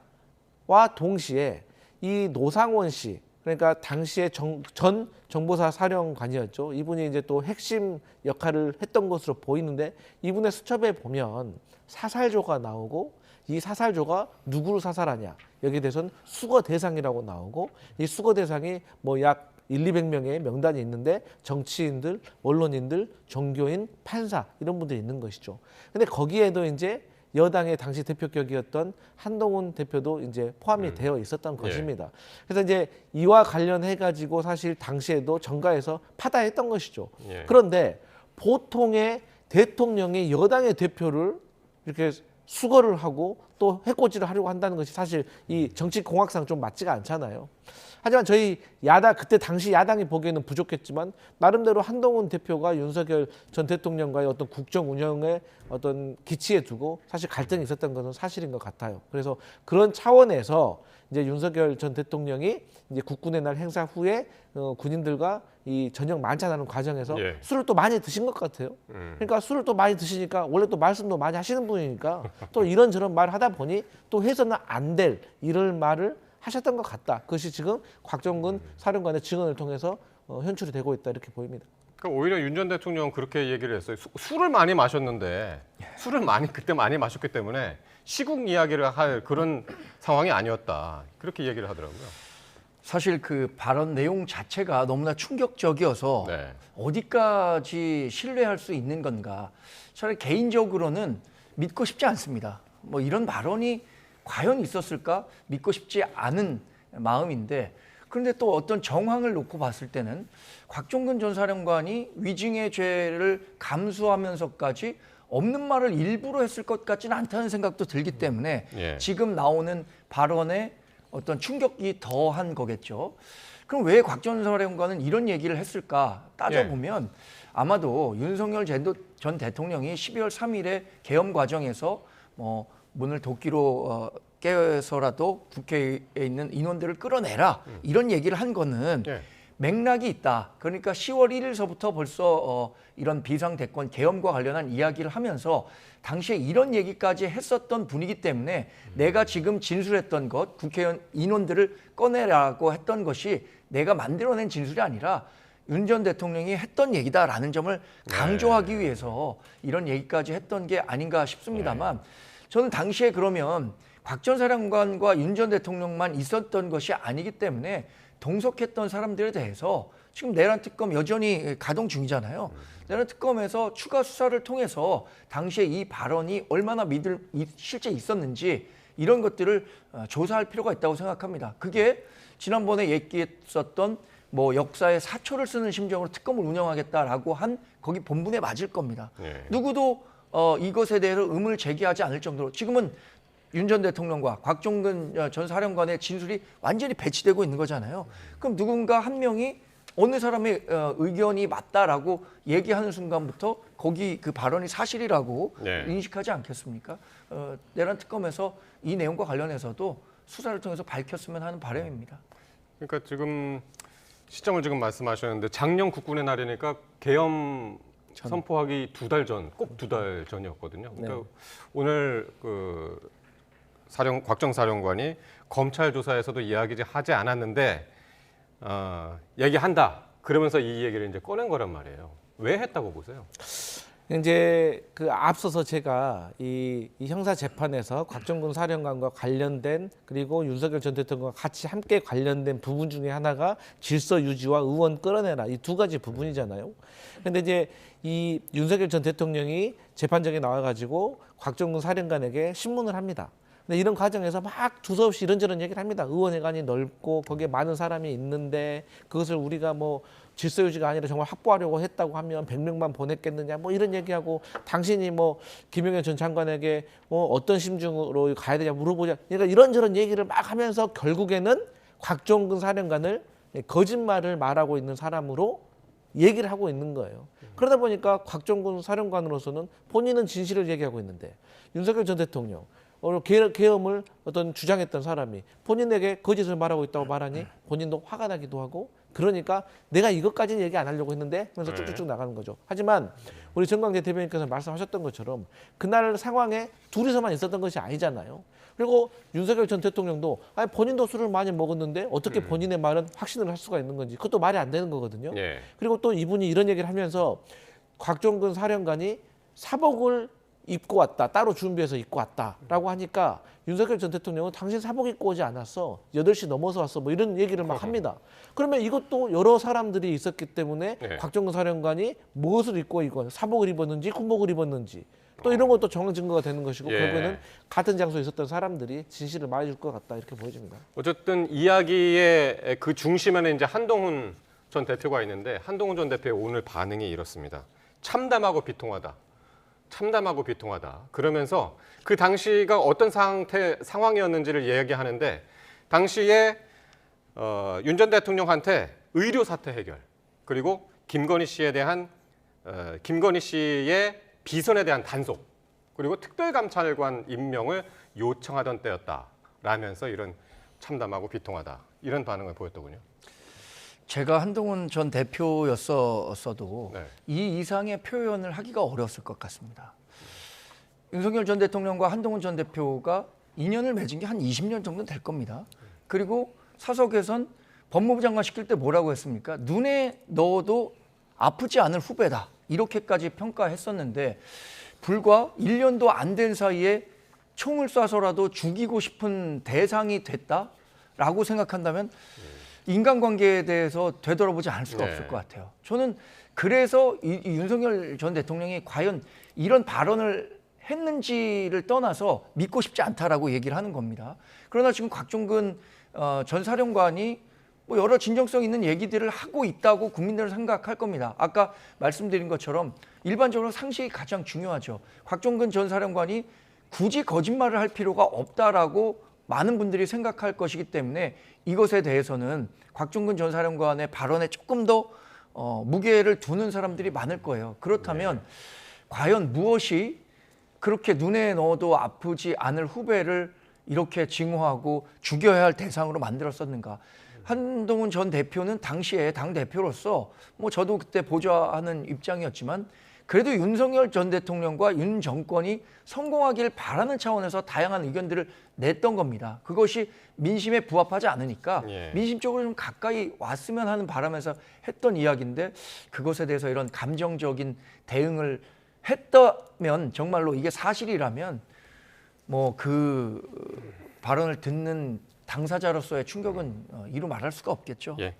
S11: 동시에 이 노상원 씨 그러니까 당시에 전 정보사 사령관이었죠. 이분이 이제 또 핵심 역할을 했던 것으로 보이는데 이분의 수첩에 보면 사살조가 나오고 이 사살조가 누구를 사살하냐 여기에 대해서는 수거 대상이라고 나오고 이 수거 대상이 뭐 약 200명의 명단이 있는데 정치인들, 언론인들, 종교인, 판사 이런 분들이 있는 것이죠. 근데 거기에도 이제 여당의 당시 대표격이었던 한동훈 대표도 이제 포함이 되어 있었던 것입니다. 그래서 이제 이와 관련해 가지고 사실 당시에도 정가에서 파다했던 것이죠. 그런데 보통의 대통령이 여당의 대표를 이렇게 수거를 하고 또 해코지를 하려고 한다는 것이 사실 이 정치 공학상 좀 맞지가 않잖아요. 하지만 저희 그때 당시 야당이 보기에는 부족했지만 나름대로 한동훈 대표가 윤석열 전 대통령과의 어떤 국정 운영의 어떤 기치에 두고 사실 갈등이 있었던 것은 사실인 것 같아요. 그래서 그런 차원에서 이제 윤석열 전 대통령이 이제 국군의 날 행사 후에 군인들과 이 저녁 만찬하는 과정에서 술을 또 많이 드신 것 같아요. 그러니까 술을 또 많이 드시니까 원래 또 말씀도 많이 하시는 분이니까 또 이런저런 말을 하다 보니 또 해서는 안 될 이런 말을 하셨던 것 같다. 그것이 지금 곽정근 사령관의 증언을 통해서 현출이 되고 있다 이렇게 보입니다.
S1: 그러니까 오히려 윤 전 대통령은 그렇게 얘기를 했어요. 술을 많이 마셨는데 술을 그때 많이 마셨기 때문에 시국 이야기를 할 그런 상황이 아니었다. 그렇게 얘기를 하더라고요.
S12: 사실 그 발언 내용 자체가 너무나 충격적이어서 어디까지 신뢰할 수 있는 건가. 저는 개인적으로는 믿고 싶지 않습니다. 뭐 이런 발언이 과연 있었을까 믿고 싶지 않은 마음인데 그런데 또 어떤 정황을 놓고 봤을 때는 곽종근 전 사령관이 위증의 죄를 감수하면서까지 없는 말을 일부러 했을 것 같지는 않다는 생각도 들기 때문에 지금 나오는 발언에 어떤 충격이 더한 거겠죠. 그럼 왜 곽 전 사령관은 이런 얘기를 했을까 따져보면 아마도 윤석열 전 대통령이 12월 3일에 계엄 과정에서 문을 도끼로 깨서라도 국회에 있는 인원들을 끌어내라 이런 얘기를 한 거는 맥락이 있다. 그러니까 10월 1일서부터 벌써 이런 비상대권 계엄과 관련한 이야기를 하면서 당시에 이런 얘기까지 했었던 분이기 때문에 내가 지금 진술했던 것, 국회의원 인원들을 꺼내라고 했던 것이 내가 만들어낸 진술이 아니라 윤 전 대통령이 했던 얘기다라는 점을 강조하기 위해서 이런 얘기까지 했던 게 아닌가 싶습니다만 저는 당시에 그러면 곽 전 사령관과 윤 전 대통령만 있었던 것이 아니기 때문에 동석했던 사람들에 대해서 지금 내란 특검 여전히 가동 중이잖아요. 내란 특검에서 추가 수사를 통해서 당시에 이 발언이 얼마나 실제 있었는지 이런 것들을 조사할 필요가 있다고 생각합니다. 그게 지난번에 얘기했었던 뭐 역사의 사초를 쓰는 심정으로 특검을 운영하겠다라고 한 거기 본분에 맞을 겁니다.
S1: 네.
S12: 누구도 이것에 대해서 의문을 제기하지 않을 정도로 지금은 윤 전 대통령과 곽종근 전 사령관의 진술이 완전히 배치되고 있는 거잖아요. 그럼 누군가 한 명이 어느 사람의 의견이 맞다라고 얘기하는 순간부터 거기 그 발언이 사실이라고
S1: 네.
S12: 인식하지 않겠습니까? 내란 특검에서 이 내용과 관련해서도 수사를 통해서 밝혔으면 하는 바람입니다.
S1: 그러니까 지금 시점을 지금 말씀하셨는데 작년 국군의 날이니까 계엄 선포하기 2달 전, 꼭 2달 전이었거든요. 그러니까
S12: 네.
S1: 오늘 그 곽정 사령관이 검찰 조사에서도 이야기하지 않았는데 얘기한다. 그러면서 이 얘기를 이제 꺼낸 거란 말이에요. 왜 했다고 보세요?
S11: 이제 그 앞서서 제가 이 형사 재판에서 곽정근 사령관과 관련된 그리고 윤석열 전 대통령과 같이 함께 관련된 부분 중에 하나가 질서 유지와 의원 끌어내라 이 두 가지 부분이잖아요. 근데 이제 이 윤석열 전 대통령이 재판장에 나와가지고 곽정근 사령관에게 신문을 합니다. 근데 이런 과정에서 막 두서없이 이런저런 얘기를 합니다. 의원회관이 넓고 거기에 많은 사람이 있는데 그것을 우리가 뭐 질서유지가 아니라 정말 확보하려고 했다고 하면 100명만 보냈겠느냐 뭐 이런 얘기하고 당신이 뭐 김용현 전 장관에게 뭐 어떤 심중으로 가야 되냐 물어보자. 그러니까 이런저런 얘기를 막 하면서 결국에는 곽종근 사령관을 거짓말을 말하고 있는 사람으로 얘기를 하고 있는 거예요. 그러다 보니까 곽종근 사령관으로서는 본인은 진실을 얘기하고 있는데 윤석열 전 대통령 계엄을 어떤 주장했던 사람이 본인에게 거짓을 말하고 있다고 말하니 본인도 화가 나기도 하고 그러니까 내가 이것까지는 얘기 안 하려고 했는데 하면서 쭉쭉쭉 나가는 거죠. 하지만 우리 정광재 대변인께서 말씀하셨던 것처럼 그날 상황에 둘이서만 있었던 것이 아니잖아요. 그리고 윤석열 전 대통령도 아니 본인도 술을 많이 먹었는데 어떻게 본인의 말은 확신을 할 수가 있는 건지 그것도 말이 안 되는 거거든요.
S1: 예.
S11: 그리고 또 이분이 이런 얘기를 하면서 곽종근 사령관이 사복을 입고 왔다. 따로 준비해서 입고 왔다라고 하니까 윤석열 전 대통령은 당신 사복 입고 오지 않았어. 8시 넘어서 왔어. 뭐 이런 얘기를 막 합니다. 그러면 이것도 여러 사람들이 있었기 때문에
S1: 네.
S11: 곽종근 사령관이 무엇을 입고 사복을 입었는지 군복을 입었는지 또 이런 것도 정황 증거가 되는 것이고
S1: 예.
S11: 결국에는 같은 장소에 있었던 사람들이 진실을 말해줄 것 같다 이렇게 보여집니다.
S1: 어쨌든 이야기의 그 중심에는 이제 한동훈 전 대표가 있는데 한동훈 전 대표의 오늘 반응이 이렇습니다. 참담하고 비통하다. 참담하고 비통하다. 그러면서 그 당시가 어떤 상황이었는지를 이야기하는데 당시에 윤 전 대통령한테 의료 사태 해결 그리고 김건희 씨에 대한 김건희 씨의 비선에 대한 단속 그리고 특별감찰관 임명을 요청하던 때였다라면서 이런 참담하고 비통하다 이런 반응을 보였더군요.
S12: 제가 한동훈 전 대표였어도
S1: 네.
S12: 이 이상의 표현을 하기가 어려웠을 것 같습니다. 윤석열 전 대통령과 한동훈 전 대표가 인연을 맺은 게 한 20년 정도 될 겁니다. 그리고 사석에선 법무부 장관 시킬 때 뭐라고 했습니까? 눈에 넣어도 아프지 않을 후배다. 이렇게까지 평가했었는데 불과 1년도 안 된 사이에 총을 쏴서라도 죽이고 싶은 대상이 됐다라고 생각한다면 인간관계에 대해서 되돌아보지 않을 수가 없을 것 같아요. 저는 그래서 이 윤석열 전 대통령이 과연 이런 발언을 했는지를 떠나서 믿고 싶지 않다라고 얘기를 하는 겁니다. 그러나 지금 곽종근 전 사령관이 뭐 여러 진정성 있는 얘기들을 하고 있다고 국민들은 생각할 겁니다. 아까 말씀드린 것처럼 일반적으로 상식이 가장 중요하죠. 곽종근 전 사령관이 굳이 거짓말을 할 필요가 없다라고 많은 분들이 생각할 것이기 때문에 이것에 대해서는 곽종근 전 사령관의 발언에 조금 더 무게를 두는 사람들이 많을 거예요. 그렇다면 과연 무엇이 그렇게 눈에 넣어도 아프지 않을 후배를 이렇게 징후하고 죽여야 할 대상으로 만들었었는가. 한동훈 전 대표는 당시에 당대표로서 뭐 저도 그때 보좌하는 입장이었지만 그래도 윤석열 전 대통령과 윤 정권이 성공하길 바라는 차원에서 다양한 의견들을 냈던 겁니다. 그것이 민심에 부합하지 않으니까 민심 쪽으로 좀 가까이 왔으면 하는 바람에서 했던 이야기인데 그것에 대해서 이런 감정적인 대응을 했다면 정말로 이게 사실이라면 뭐 그 발언을 듣는 당사자로서의 충격은 이루 말할 수가 없겠죠.
S1: 예.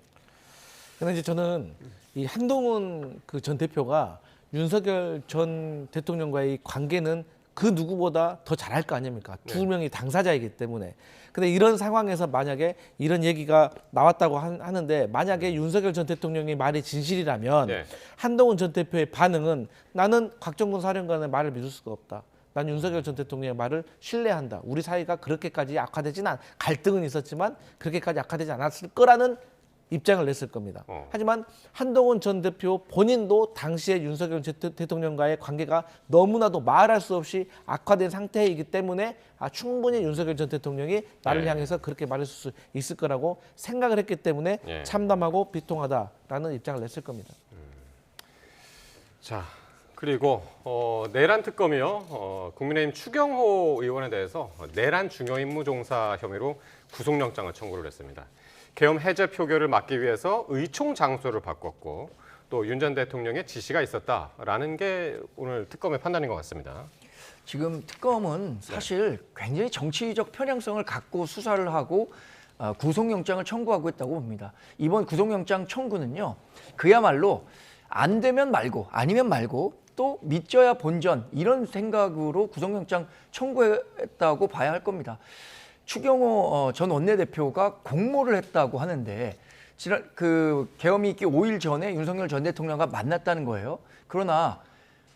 S11: 근데 이제 저는 이 한동훈 그 전 대표가 윤석열 전 대통령과의 관계는 그 누구보다 더 잘할 거 아닙니까? 두 명이 당사자이기 때문에. 근데 이런 상황에서 만약에 이런 얘기가 나왔다고 하는데 만약에 윤석열 전 대통령의 말이 진실이라면 한동훈 전 대표의 반응은 나는 곽정근 사령관의 말을 믿을 수가 없다. 난 윤석열 전 대통령의 말을 신뢰한다. 우리 사이가 그렇게까지 악화되지는 갈등은 있었지만 그렇게까지 악화되지 않았을 거라는 입장을 냈을 겁니다. 하지만 한동훈 전 대표 본인도 당시에 윤석열 대통령과의 관계가 너무나도 말할 수 없이 악화된 상태이기 때문에 충분히 윤석열 전 대통령이 나를 향해서 그렇게 말했을 수 있을 거라고 생각을 했기 때문에 참담하고 비통하다라는 입장을 냈을 겁니다.
S1: 자, 그리고 내란 특검이요. 국민의힘 추경호 의원에 대해서 내란 중요임무 종사 혐의로 구속영장을 청구를 했습니다. 계엄 해제 표결을 막기 위해서 의총 장소를 바꿨고 또 윤 전 대통령의 지시가 있었다라는 게 오늘 특검의 판단인 것 같습니다.
S12: 지금 특검은 사실 굉장히 정치적 편향성을 갖고 수사를 하고 구속영장을 청구하고 있다고 봅니다. 이번 구속영장 청구는요. 그야말로 안 되면 말고 아니면 말고 또 믿져야 본전 이런 생각으로 구속영장 청구했다고 봐야 할 겁니다. 추경호 전 원내대표가 공모를 했다고 하는데 그 계엄이 있기 5일 전에 윤석열 전 대통령과 만났다는 거예요. 그러나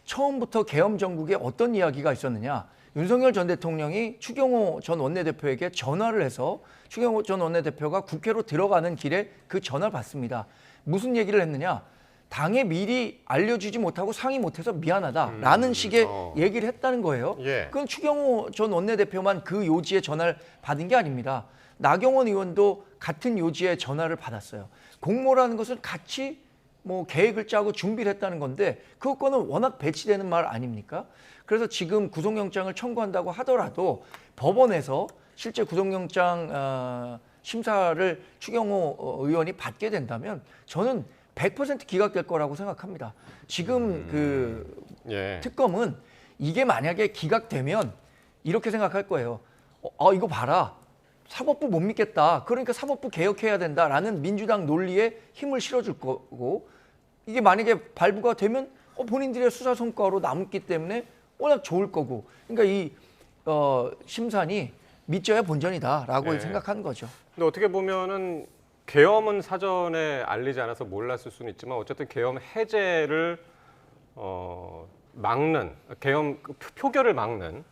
S12: 처음부터 계엄 정국에 어떤 이야기가 있었느냐. 윤석열 전 대통령이 추경호 전 원내대표에게 전화를 해서 추경호 전 원내대표가 국회로 들어가는 길에 그 전화를 받습니다. 무슨 얘기를 했느냐. 당에 미리 알려주지 못하고 상의 못해서 미안하다라는 식의 얘기를 했다는 거예요. 그건 추경호 전 원내대표만 그 요지에 전화를 받은 게 아닙니다. 나경원 의원도 같은 요지에 전화를 받았어요. 공모라는 것은 같이 뭐 계획을 짜고 준비를 했다는 건데 그것과는 워낙 배치되는 말 아닙니까? 그래서 지금 구속영장을 청구한다고 하더라도 법원에서 실제 구속영장 심사를 추경호 의원이 받게 된다면 저는 100% 기각될 거라고 생각합니다. 지금 특검은 이게 만약에 기각되면 이렇게 생각할 거예요. 이거 봐라. 사법부 못 믿겠다. 그러니까 사법부 개혁해야 된다라는 민주당 논리에 힘을 실어줄 거고 이게 만약에 발부가 되면 본인들의 수사 성과로 남기 때문에 워낙 좋을 거고 그러니까 이 심산이 믿져야 본전이다라고 생각하는 거죠.
S1: 근데 어떻게 보면은 계엄은 사전에 알리지 않아서 몰랐을 수는 있지만 어쨌든 계엄 해제를 막는 계엄 표결을 막는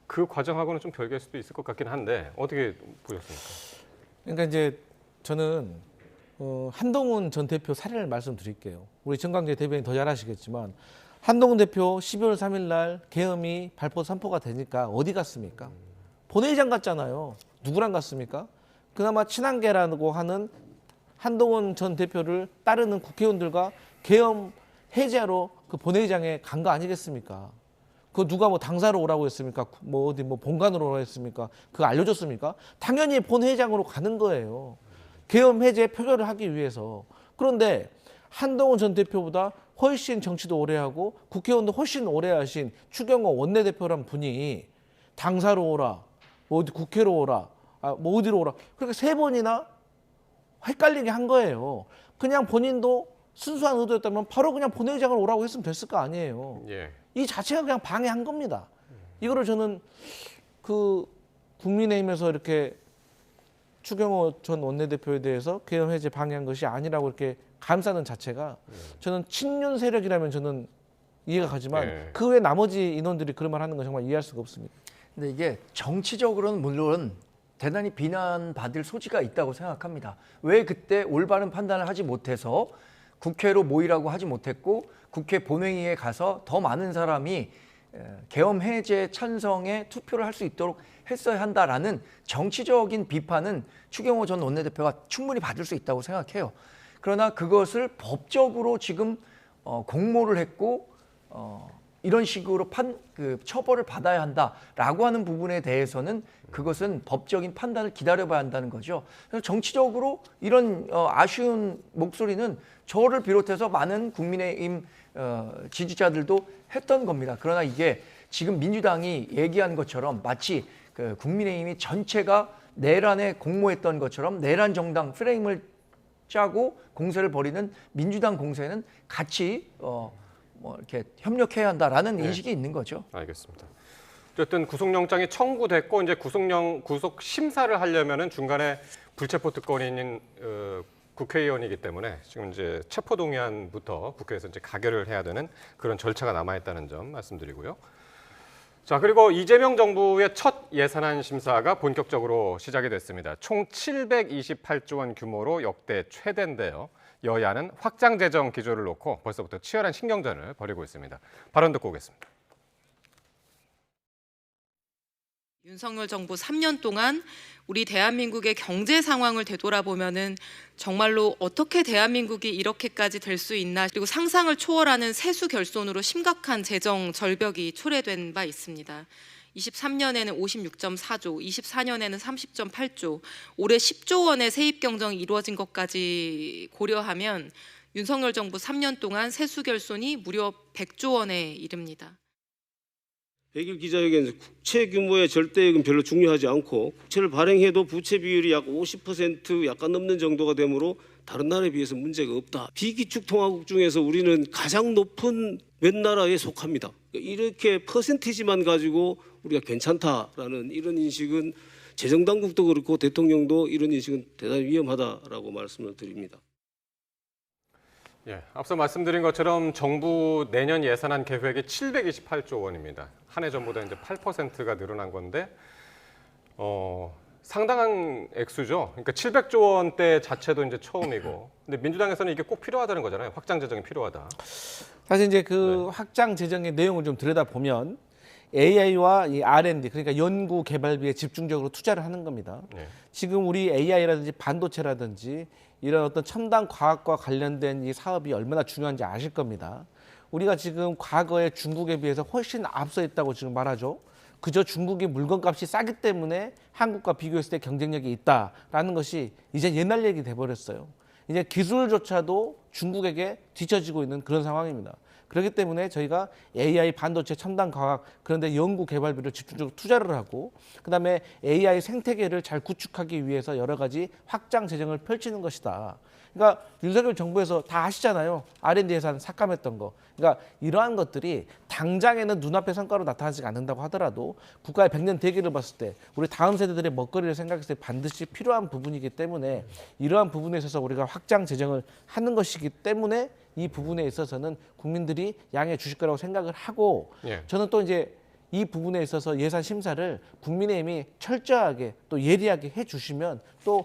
S1: 그 과정하고는 좀 별개일 수도 있을 것 같긴 한데 어떻게 보셨습니까?
S11: 그러니까 이제 저는 한동훈 전 대표 사례를 말씀드릴게요. 우리 정광재 대변인 더 잘 아시겠지만 한동훈 대표 12월 3일 날 계엄이 선포가 되니까 어디 갔습니까? 본회의장 갔잖아요. 누구랑 갔습니까? 그나마 친한계라고 하는 한동훈 전 대표를 따르는 국회의원들과 계엄 해제하러 그 본회의장에 간 거 아니겠습니까? 그 누가 뭐 당사로 오라고 했습니까? 뭐 어디 뭐 본관으로 오라고 했습니까? 그거 알려줬습니까? 당연히 본회의장으로 가는 거예요. 계엄 해제 표결을 하기 위해서. 그런데 한동훈 전 대표보다 훨씬 정치도 오래 하고 국회의원도 훨씬 오래 하신 추경호 원내대표란 분이 당사로 오라, 뭐 어디 국회로 오라, 뭐 어디로 오라. 그렇게 3번이나 헷갈리게 한 거예요. 그냥 본인도 순수한 의도였다면 바로 그냥 본회의장을 오라고 했으면 됐을 거 아니에요. 이 자체가 그냥 방해한 겁니다. 이거를 저는 그 국민의힘에서 이렇게 추경호 전 원내대표에 대해서 계엄 해제 방해한 것이 아니라고 이렇게 감싸는 자체가 저는 친윤 세력이라면 저는 이해가 가지만 그 외 나머지 인원들이 그런 말 하는 건 정말 이해할 수가 없습니다.
S12: 근데 이게 정치적으로는 물론 대단히 비난받을 소지가 있다고 생각합니다. 왜 그때 올바른 판단을 하지 못해서 국회로 모이라고 하지 못했고 국회 본회의에 가서 더 많은 사람이 계엄 해제 찬성에 투표를 할 수 있도록 했어야 한다라는 정치적인 비판은 추경호 전 원내대표가 충분히 받을 수 있다고 생각해요. 그러나 그것을 법적으로 지금 공모를 했고 이런 식으로 처벌을 받아야 한다라고 하는 부분에 대해서는 그것은 법적인 판단을 기다려봐야 한다는 거죠. 그래서 정치적으로 이런 아쉬운 목소리는 저를 비롯해서 많은 국민의힘 지지자들도 했던 겁니다. 그러나 이게 지금 민주당이 얘기한 것처럼 마치 그 국민의힘이 전체가 내란에 공모했던 것처럼 내란 정당 프레임을 짜고 공세를 벌이는 민주당 공세는 같이 뭐 이렇게 협력해야 한다라는 인식이 있는 거죠.
S1: 알겠습니다. 어쨌든 구속영장이 청구됐고 이제 구속 심사를 하려면은 중간에 불체포 특권이 있는 국회의원이기 때문에 지금 이제 체포 동의안부터 국회에서 이제 가결을 해야 되는 그런 절차가 남아 있다는 점 말씀드리고요. 자, 그리고 이재명 정부의 첫 예산안 심사가 본격적으로 시작이 됐습니다. 총 728조 원 규모로 역대 최대인데요. 여야는 확장 재정 기조를 놓고 벌써부터 치열한 신경전을 벌이고 있습니다. 발언 듣고 오겠습니다.
S20: 윤석열 정부 3년 동안 우리 대한민국의 경제 상황을 되돌아보면은 정말로 어떻게 대한민국이 이렇게까지 될 수 있나, 그리고 상상을 초월하는 세수 결손으로 심각한 재정 절벽이 초래된 바 있습니다. 23년에는 56.4조, 24년에는 30.8조, 올해 10조 원의 세입 경정이 이루어진 것까지 고려하면 윤석열 정부 3년 동안 세수 결손이 무려 100조 원에 이릅니다.
S21: 100일 기자회견에서 국채 규모의 절대액은 별로 중요하지 않고 국채를 발행해도 부채 비율이 약 50% 약간 넘는 정도가 되므로 다른 나라에 비해서 문제가 없다. 비기축 통화국 중에서 우리는 가장 높은 몇 나라에 속합니다. 이렇게 퍼센티지만 가지고 우리가 괜찮다라는 이런 인식은 재정당국도 그렇고 대통령도 이런 인식은 대단히 위험하다라고 말씀을 드립니다.
S1: 예, 앞서 말씀드린 것처럼 정부 내년 예산안 계획이 728조 원입니다. 한 해 전보다 이제 8%가 늘어난 건데 상당한 액수죠. 그러니까 700조 원대 자체도 이제 처음이고, 근데 민주당에서는 이게 꼭 필요하다는 거잖아요. 확장 재정이 필요하다.
S11: 사실 이제 그 확장 재정의 내용을 좀 들여다보면 AI와 이 R&D, 그러니까 연구 개발비에 집중적으로 투자를 하는 겁니다. 지금 우리 AI라든지 반도체라든지 이런 어떤 첨단 과학과 관련된 이 사업이 얼마나 중요한지 아실 겁니다. 우리가 지금 과거에 중국에 비해서 훨씬 앞서 있다고 지금 말하죠. 그저 중국이 물건값이 싸기 때문에 한국과 비교했을 때 경쟁력이 있다라는 것이 이제 옛날 얘기 돼버렸어요. 이제 기술조차도 중국에게 뒤처지고 있는 그런 상황입니다. 그렇기 때문에 저희가 AI, 반도체, 첨단 과학, 그런데 연구 개발비를 집중적으로 투자를 하고, 그다음에 AI 생태계를 잘 구축하기 위해서 여러 가지 확장 재정을 펼치는 것이다. 그러니까 윤석열 정부에서 다 아시잖아요. R&D 예산 삭감했던 거. 그러니까 이러한 것들이 당장에는 눈앞의 성과로 나타나지 않는다고 하더라도 국가의 100년 대계를 봤을 때 우리 다음 세대들의 먹거리를 생각했을 때 반드시 필요한 부분이기 때문에 이러한 부분에 있어서 우리가 확장 재정을 하는 것이기 때문에 이 부분에 있어서는 국민들이 양해해 주실 거라고 생각을 하고, 저는 또 이제 이 부분에 있어서 예산 심사를 국민의힘이 철저하게 또 예리하게 해주시면 또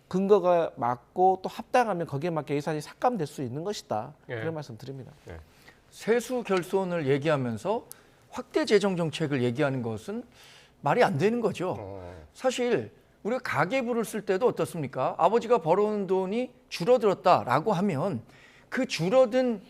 S11: 근거가 맞고 또 합당하면 거기에 맞게 예산이 삭감될 수 있는 것이다. 그런 말씀 드립니다.
S12: 세수 결손을 얘기하면서 확대 재정 정책을 얘기하는 것은 말이 안 되는 거죠. 사실 우리가 가계부를 쓸 때도 어떻습니까? 아버지가 벌어오는 돈이 줄어들었다라고 하면 그 줄어든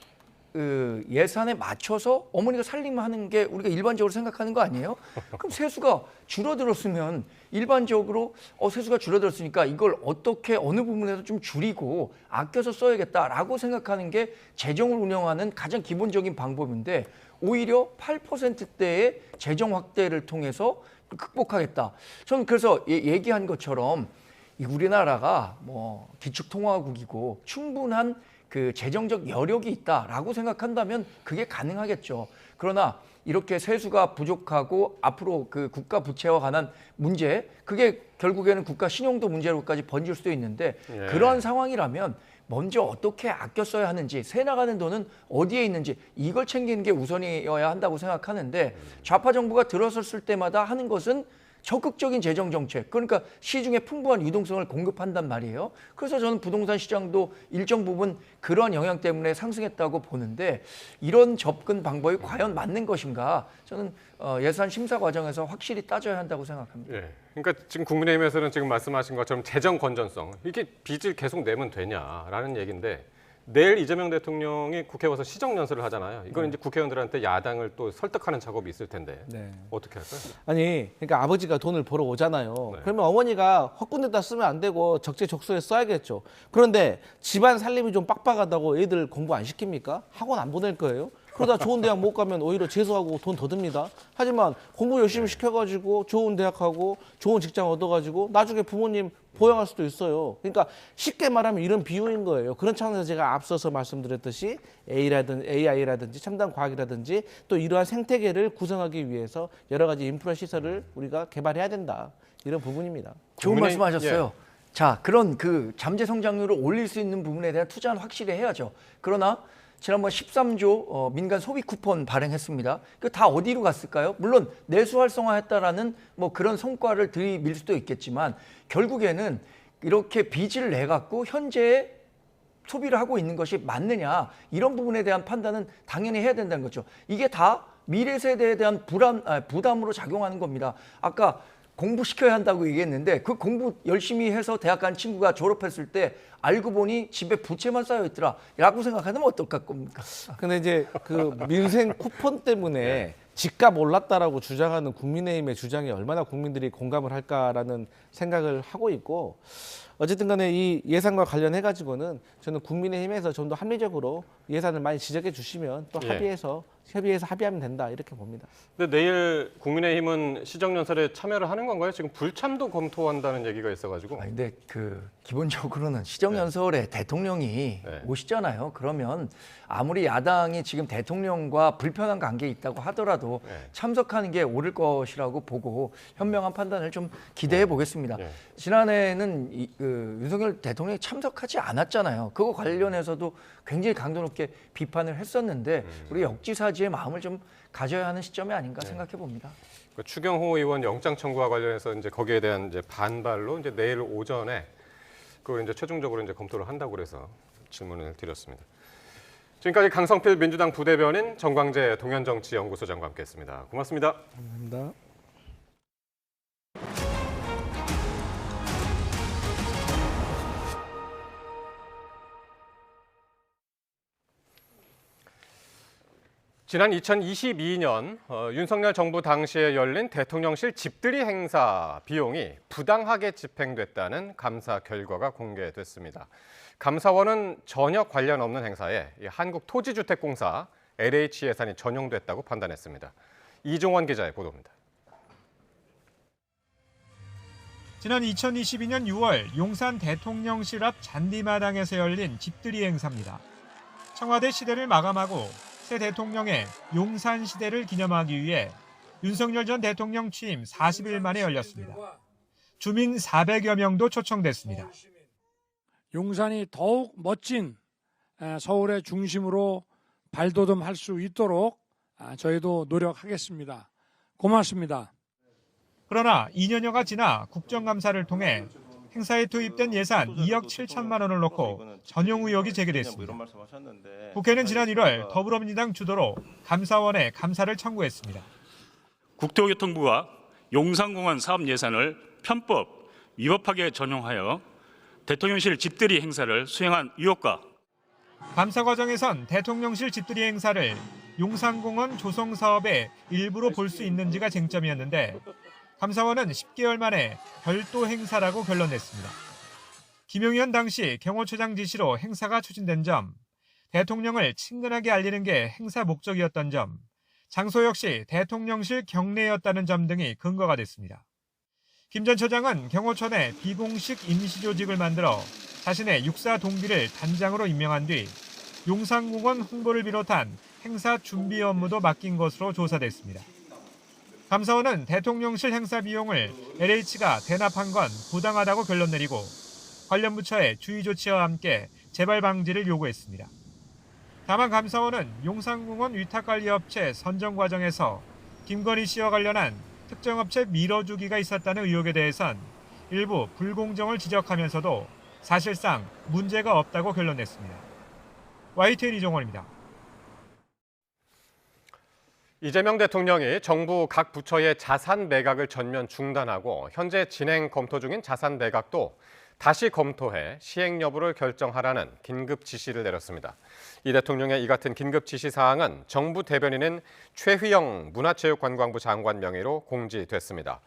S12: 예산에 맞춰서 어머니가 살림하는 게 우리가 일반적으로 생각하는 거 아니에요? 그럼 세수가 줄어들었으면 일반적으로 세수가 줄어들었으니까 이걸 어떻게 어느 부분에서 좀 줄이고 아껴서 써야겠다라고 생각하는 게 재정을 운영하는 가장 기본적인 방법인데, 오히려 8%대의 재정 확대를 통해서 극복하겠다. 저는 그래서 얘기한 것처럼 우리나라가 뭐 기축통화국이고 충분한 그 재정적 여력이 있다라고 생각한다면 그게 가능하겠죠. 그러나 이렇게 세수가 부족하고 앞으로 그 국가 부채와 관한 문제, 그게 결국에는 국가 신용도 문제로까지 번질 수도 있는데, 그러한 상황이라면 먼저 어떻게 아껴 써야 하는지, 새 나가는 돈은 어디에 있는지 이걸 챙기는 게 우선이어야 한다고 생각하는데, 좌파 정부가 들어섰을 때마다 하는 것은 적극적인 재정 정책, 그러니까 시중에 풍부한 유동성을 공급한단 말이에요. 그래서 저는 부동산 시장도 일정 부분 그런 영향 때문에 상승했다고 보는데, 이런 접근 방법이 과연 맞는 것인가, 저는 예산 심사 과정에서 확실히 따져야 한다고 생각합니다.
S1: 그러니까 지금 국민의힘에서는 지금 말씀하신 것처럼 재정 건전성, 이게 빚을 계속 내면 되냐라는 얘기인데, 내일 이재명 대통령이 국회에 와서 시정연설을 하잖아요. 이건 이제 국회의원들한테 야당을 또 설득하는 작업이 있을 텐데 어떻게 할까요?
S11: 아니, 그러니까 아버지가 돈을 벌어 오잖아요. 그러면 어머니가 헛군데다 쓰면 안 되고 적재적소에 써야겠죠. 그런데 집안 살림이 좀 빡빡하다고 애들 공부 안 시킵니까? 학원 안 보낼 거예요? 그러다 좋은 대학 못 가면 오히려 재수하고 돈 더 듭니다. 하지만 공부 열심히 시켜가지고 좋은 대학하고 좋은 직장 얻어가지고 나중에 부모님 보양할 수도 있어요. 그러니까 쉽게 말하면 이런 비유인 거예요. 그런 차원에서 제가 앞서서 말씀드렸듯이 AI라든지 첨단 과학이라든지 또 이러한 생태계를 구성하기 위해서 여러 가지 인프라 시설을 우리가 개발해야 된다. 이런 부분입니다.
S12: 좋은 말씀하셨어요. 자, 그런 그 잠재 성장률을 올릴 수 있는 부분에 대한 투자는 확실히 해야죠. 그러나 지난번 13조 민간 소비 쿠폰 발행했습니다. 그 다 어디로 갔을까요? 물론 내수 활성화했다라는 뭐 그런 성과를 들이밀 수도 있겠지만 결국에는 이렇게 빚을 내 갖고 현재 소비를 하고 있는 것이 맞느냐 이런 부분에 대한 판단은 당연히 해야 된다는 거죠. 이게 다 미래 세대에 대한 부담으로 작용하는 겁니다. 아까 공부시켜야 한다고 얘기했는데 그 공부 열심히 해서 대학 간 친구가 졸업했을 때 알고 보니 집에 부채만 쌓여 있더라 라고 생각하면 어떨까 겁니까?
S11: 근데 이제 그 민생 쿠폰 때문에 집값 올랐다라고 주장하는 국민의힘의 주장에 얼마나 국민들이 공감을 할까라는 생각을 하고 있고, 어쨌든 간에 이 예산과 관련해 가지고는 저는 국민의힘에서 좀 더 합리적으로 예산을 많이 지적해 주시면 또 협의해서 합의하면 된다 이렇게 봅니다.
S1: 근데 내일 국민의힘은 시정연설에 참여를 하는 건가요? 지금 불참도 검토한다는 얘기가 있어가지고.
S12: 근데 그 기본적으로는 시정연설에 대통령이 오시잖아요. 그러면 아무리 야당이 지금 대통령과 불편한 관계에 있다고 하더라도 참석하는 게 옳을 것이라고 보고 현명한 판단을 좀 기대해 보겠습니다. 지난해에는 윤석열 대통령이 참석하지 않았잖아요. 그거 관련해서도 굉장히 강도 높게 비판을 했었는데 우리 역지사지의 마음을 좀 가져야 하는 시점이 아닌가 생각해 봅니다.
S1: 추경호 의원 영장 청구와 관련해서 이제 거기에 대한 이제 반발로 이제 내일 오전에 그 이제 최종적으로 이제 검토를 한다고 그래서 질문을 드렸습니다. 지금까지 강성필 민주당 부대변인, 정광재 동현정치연구소장과 함께했습니다. 고맙습니다.
S11: 감사합니다.
S1: 지난 2022년 윤석열 정부 당시에 열린 대통령실 집들이 행사 비용이 부당하게 집행됐다는 감사 결과가 공개됐습니다. 감사원은 전혀 관련 없는 행사에 한국토지주택공사 LH 예산이 전용됐다고 판단했습니다. 이종원 기자의 보도입니다.
S13: 지난 2022년 6월 용산 대통령실 앞 잔디마당에서 열린 집들이 행사입니다. 청와대 시대를 마감하고 새 대통령의 용산 시대를 기념하기 위해 윤석열 전 대통령 취임 40일 만에 열렸습니다. 주민 400여 명도 초청됐습니다.
S14: 용산이 더욱 멋진 서울의 중심으로 발돋움할 수 있도록 저희도 노력하겠습니다. 고맙습니다.
S13: 그러나 2년여가 지나 국정감사를 통해 행사에 투입된 예산 2억 7천만 원을 놓고 전용 의혹이 제기됐습니다. 국회는 지난 1월 더불어민주당 주도로 감사원에 감사를 청구했습니다.
S15: 국토교통부가 용산공원 사업 예산을 편법, 위법하게 전용하여 대통령실 집들이 행사를 수행한 의혹과
S13: 감사 과정에선 대통령실 집들이 행사를 용산공원 조성 사업의 일부로 볼 수 있는지가 쟁점이었는데 감사원은 10개월 만에 별도 행사라고 결론냈습니다. 김용현 당시 경호처장 지시로 행사가 추진된 점, 대통령을 친근하게 알리는 게 행사 목적이었던 점, 장소 역시 대통령실 경내였다는 점 등이 근거가 됐습니다. 김 전 처장은 경호처 내 비공식 임시조직을 만들어 자신의 육사 동기를 단장으로 임명한 뒤 용산공원 홍보를 비롯한 행사 준비 업무도 맡긴 것으로 조사됐습니다. 감사원은 대통령실 행사 비용을 LH가 대납한 건 부당하다고 결론 내리고 관련 부처의 주의 조치와 함께 재발 방지를 요구했습니다. 다만 감사원은 용산공원 위탁관리업체 선정 과정에서 김건희 씨와 관련한 특정 업체 밀어주기가 있었다는 의혹에 대해선 일부 불공정을 지적하면서도 사실상 문제가 없다고 결론냈습니다. YTN 이종원입니다.
S1: 이재명 대통령이 정부 각 부처의 자산 매각을 전면 중단하고 현재 진행 검토 중인 자산 매각도 다시 검토해 시행 여부를 결정하라는 긴급 지시를 내렸습니다. 이 대통령의 이 같은 긴급 지시 사항은 정부 대변인인 최휘영 문화체육관광부 장관 명의로 공지됐습니다.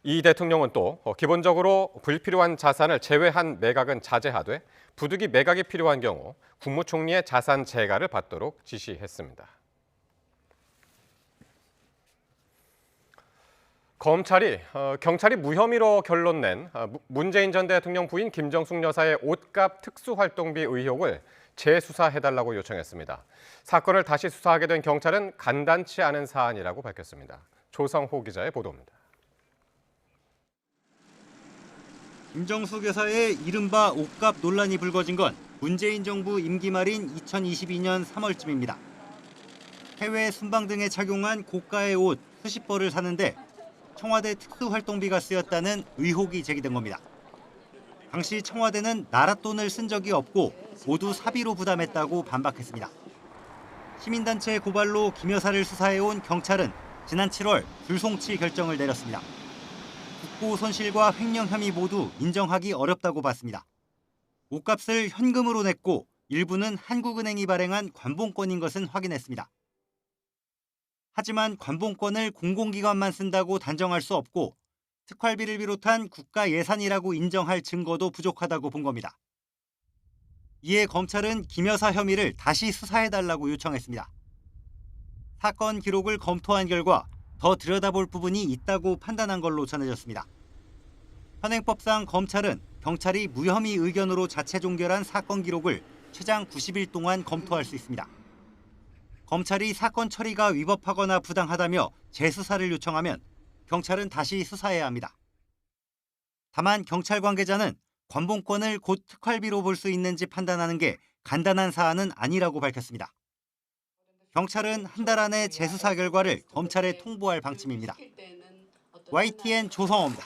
S1: 이 대통령은 또 기본적으로 불필요한 자산을 제외한 매각은 자제하되 부득이 매각이 필요한 경우 국무총리의 자산 재가를 받도록 지시했습니다. 경찰이 무혐의로 결론 낸 문재인 전 대통령 부인 김정숙 여사의 옷값 특수활동비 의혹을 재수사해달라고 요청했습니다. 사건을 다시 수사하게 된 경찰은 간단치 않은 사안이라고 밝혔습니다. 조성호 기자의 보도입니다.
S16: 김정숙 여사의 이른바 옷값 논란이 불거진 건 문재인 정부 임기 말인 2022년 3월쯤입니다. 해외 순방 등에 착용한 고가의 옷 수십 벌을 사는데 청와대 특수활동비가 쓰였다는 의혹이 제기된 겁니다. 당시 청와대는 나라 돈을 쓴 적이 없고 모두 사비로 부담했다고 반박했습니다. 시민단체의 고발로 김 여사를 수사해온 경찰은 지난 7월 불송치 결정을 내렸습니다. 국고 손실과 횡령 혐의 모두 인정하기 어렵다고 봤습니다. 옷값을 현금으로 냈고 일부는 한국은행이 발행한 관봉권인 것은 확인했습니다. 하지만 관봉권을 공공기관만 쓴다고 단정할 수 없고 특활비를 비롯한 국가 예산이라고 인정할 증거도 부족하다고 본 겁니다. 이에 검찰은 김 여사 혐의를 다시 수사해달라고 요청했습니다. 사건 기록을 검토한 결과 더 들여다볼 부분이 있다고 판단한 걸로 전해졌습니다. 현행법상 검찰은 경찰이 무혐의 의견으로 자체 종결한 사건 기록을 최장 90일 동안 검토할 수 있습니다. 검찰이 사건 처리가 위법하거나 부당하다며 재수사를 요청하면 경찰은 다시 수사해야 합니다. 다만 경찰 관계자는 관봉권을 곧 특활비로 볼 수 있는지 판단하는 게 간단한 사안은 아니라고 밝혔습니다. 경찰은 한 달 안에 재수사 결과를 검찰에 통보할 방침입니다. YTN 조성호입니다.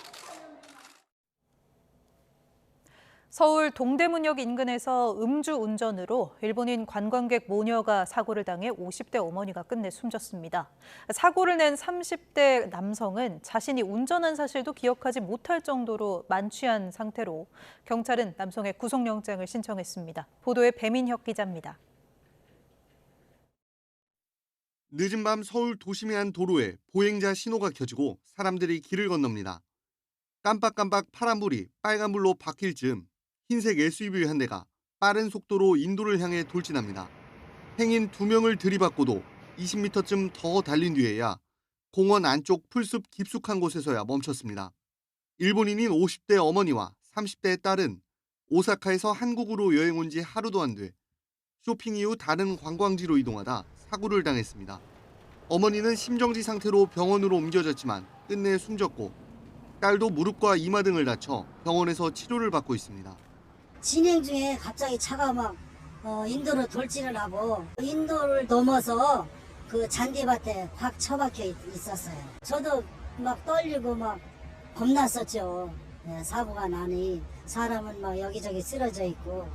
S2: 서울 동대문역 인근에서 음주운전으로 일본인 관광객 모녀가 사고를 당해 50대 어머니가 끝내 숨졌습니다. 사고를 낸 30대 남성은 자신이 운전한 사실도 기억하지 못할 정도로 만취한 상태로 경찰은 남성의 구속영장을 신청했습니다. 보도에 배민혁 기자입니다.
S17: 늦은 밤 서울 도심의 한 도로에 보행자 신호가 켜지고 사람들이 길을 건넙니다. 깜빡깜빡 파란불이 빨간불로 바뀔 즈음 흰색 SUV 한 대가 빠른 속도로 인도를 향해 돌진합니다. 행인 2명을 들이받고도 20m쯤 더 달린 뒤에야 공원 안쪽 풀숲 깊숙한 곳에서야 멈췄습니다. 일본인인 50대 어머니와 30대 딸은 오사카에서 한국으로 여행 온 지 하루도 안 돼 쇼핑 이후 다른 관광지로 이동하다 사고를 당했습니다. 어머니는 심정지 상태로 병원으로 옮겨졌지만 끝내 숨졌고 딸도 무릎과 이마 등을 다쳐 병원에서 치료를 받고 있습니다.
S18: 진행 중에 갑자기 차가 막 인도로 돌진을 하고 인도를 넘어서 그 잔디밭에 확 처박혀 있었어요. 저도 막 떨리고 막 겁났었죠. 사고가 나니 사람은 막 여기저기 쓰러져 있고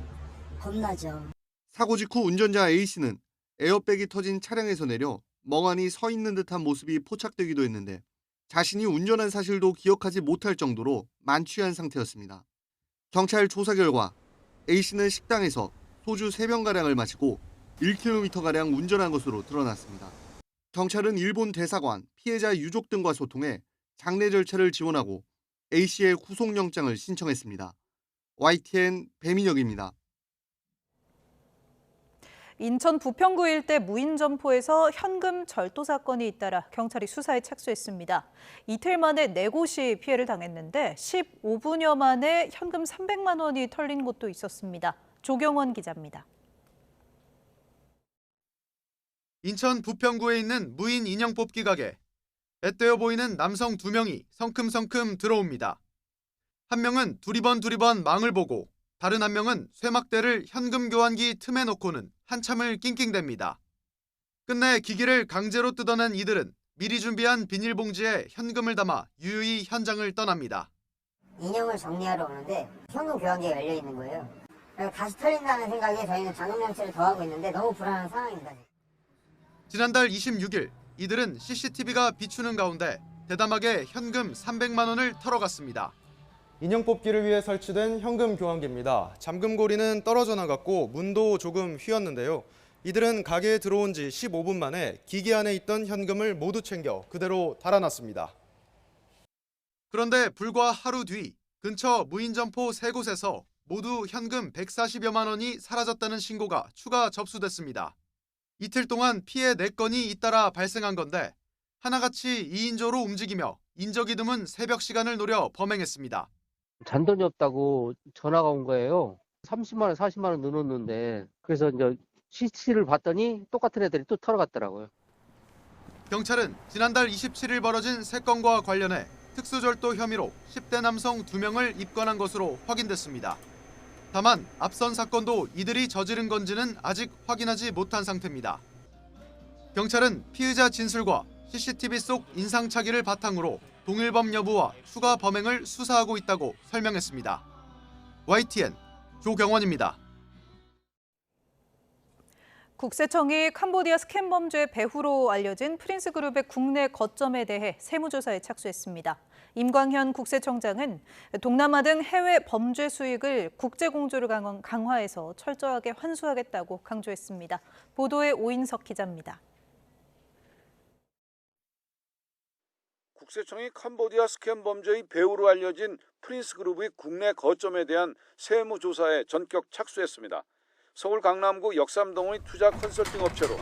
S18: 겁나죠.
S17: 사고 직후 운전자 A씨는 에어백이 터진 차량에서 내려 멍하니 서 있는 듯한 모습이 포착되기도 했는데 자신이 운전한 사실도 기억하지 못할 정도로 만취한 상태였습니다. 경찰 조사 결과 A씨는 식당에서 소주 3병가량을 마시고 1km가량 운전한 것으로 드러났습니다. 경찰은 일본 대사관, 피해자 유족 등과 소통해 장례 절차를 지원하고 A씨의 구속영장을 신청했습니다. YTN 배민혁입니다.
S2: 인천 부평구 일대 무인점포에서 현금 절도 사건이 잇따라 경찰이 수사에 착수했습니다. 이틀 만에 4곳이 피해를 당했는데 15분여 만에 현금 300만 원이 털린 곳도 있었습니다. 조경원 기자입니다.
S19: 인천 부평구에 있는 무인 인형 뽑기 가게. 앳되어 보이는 남성 2명이 성큼성큼 들어옵니다. 한 명은 두리번 망을 보고 다른 한 명은 쇠막대를 현금 교환기 틈에 놓고는 한참을 낑낑댑니다. 끝내 기기를 강제로 뜯어낸 이들은 미리 준비한 비닐봉지에 현금을 담아 유유히 현장을 떠납니다.
S18: 인형을 정리하러 오는데 현금 교환기가 열려 있는 거예요. 다시 털린다는 생각에 저희는 잠금장치를 더하고 있는데 너무 불안한 상황입니다.
S19: 지난달 26일 이들은 CCTV가 비추는 가운데 대담하게 현금 300만 원을 털어갔습니다.
S23: 인형 뽑기를 위해 설치된 현금 교환기입니다. 잠금고리는 떨어져 나갔고 문도 조금 휘었는데요. 이들은 가게에 들어온 지 15분 만에 기기 안에 있던 현금을 모두 챙겨 그대로 달아났습니다.
S19: 그런데 불과 하루 뒤 근처 무인점포 3곳에서 모두 현금 140여만 원이 사라졌다는 신고가 추가 접수됐습니다. 이틀 동안 피해 4건이 잇따라 발생한 건데 하나같이 2인조로 움직이며 인적이 드문 새벽 시간을 노려 범행했습니다.
S3: 잔돈이 없다고 전화가 온 거예요. 30만 원, 40만 원 넣어놓는데 그래서 이제 CCTV를 봤더니 똑같은 애들이 또 털어갔더라고요.
S19: 경찰은 지난달 27일 벌어진 세 건과 관련해 특수절도 혐의로 10대 남성 2명을 입건한 것으로 확인됐습니다. 다만 앞선 사건도 이들이 저지른 건지는 아직 확인하지 못한 상태입니다. 경찰은 피의자 진술과 CCTV 속 인상착의를 바탕으로 동일범 여부와 추가 범행을 수사하고 있다고 설명했습니다. YTN 조경원입니다.
S2: 국세청이 캄보디아 스캠 범죄의 배후로 알려진 프린스그룹의 국내 거점에 대해 세무조사에 착수했습니다. 임광현 국세청장은 동남아 등 해외 범죄 수익을 국제공조를 강화해서 철저하게 환수하겠다고 강조했습니다. 보도에 오인석 기자입니다.
S4: 국세청이 캄보디아 스캠 범죄의 배후로 알려진 프린스그룹의 국내 거점에 대한 세무조사에 전격 착수했습니다. 서울 강남구 역삼동의 투자 컨설팅 업체로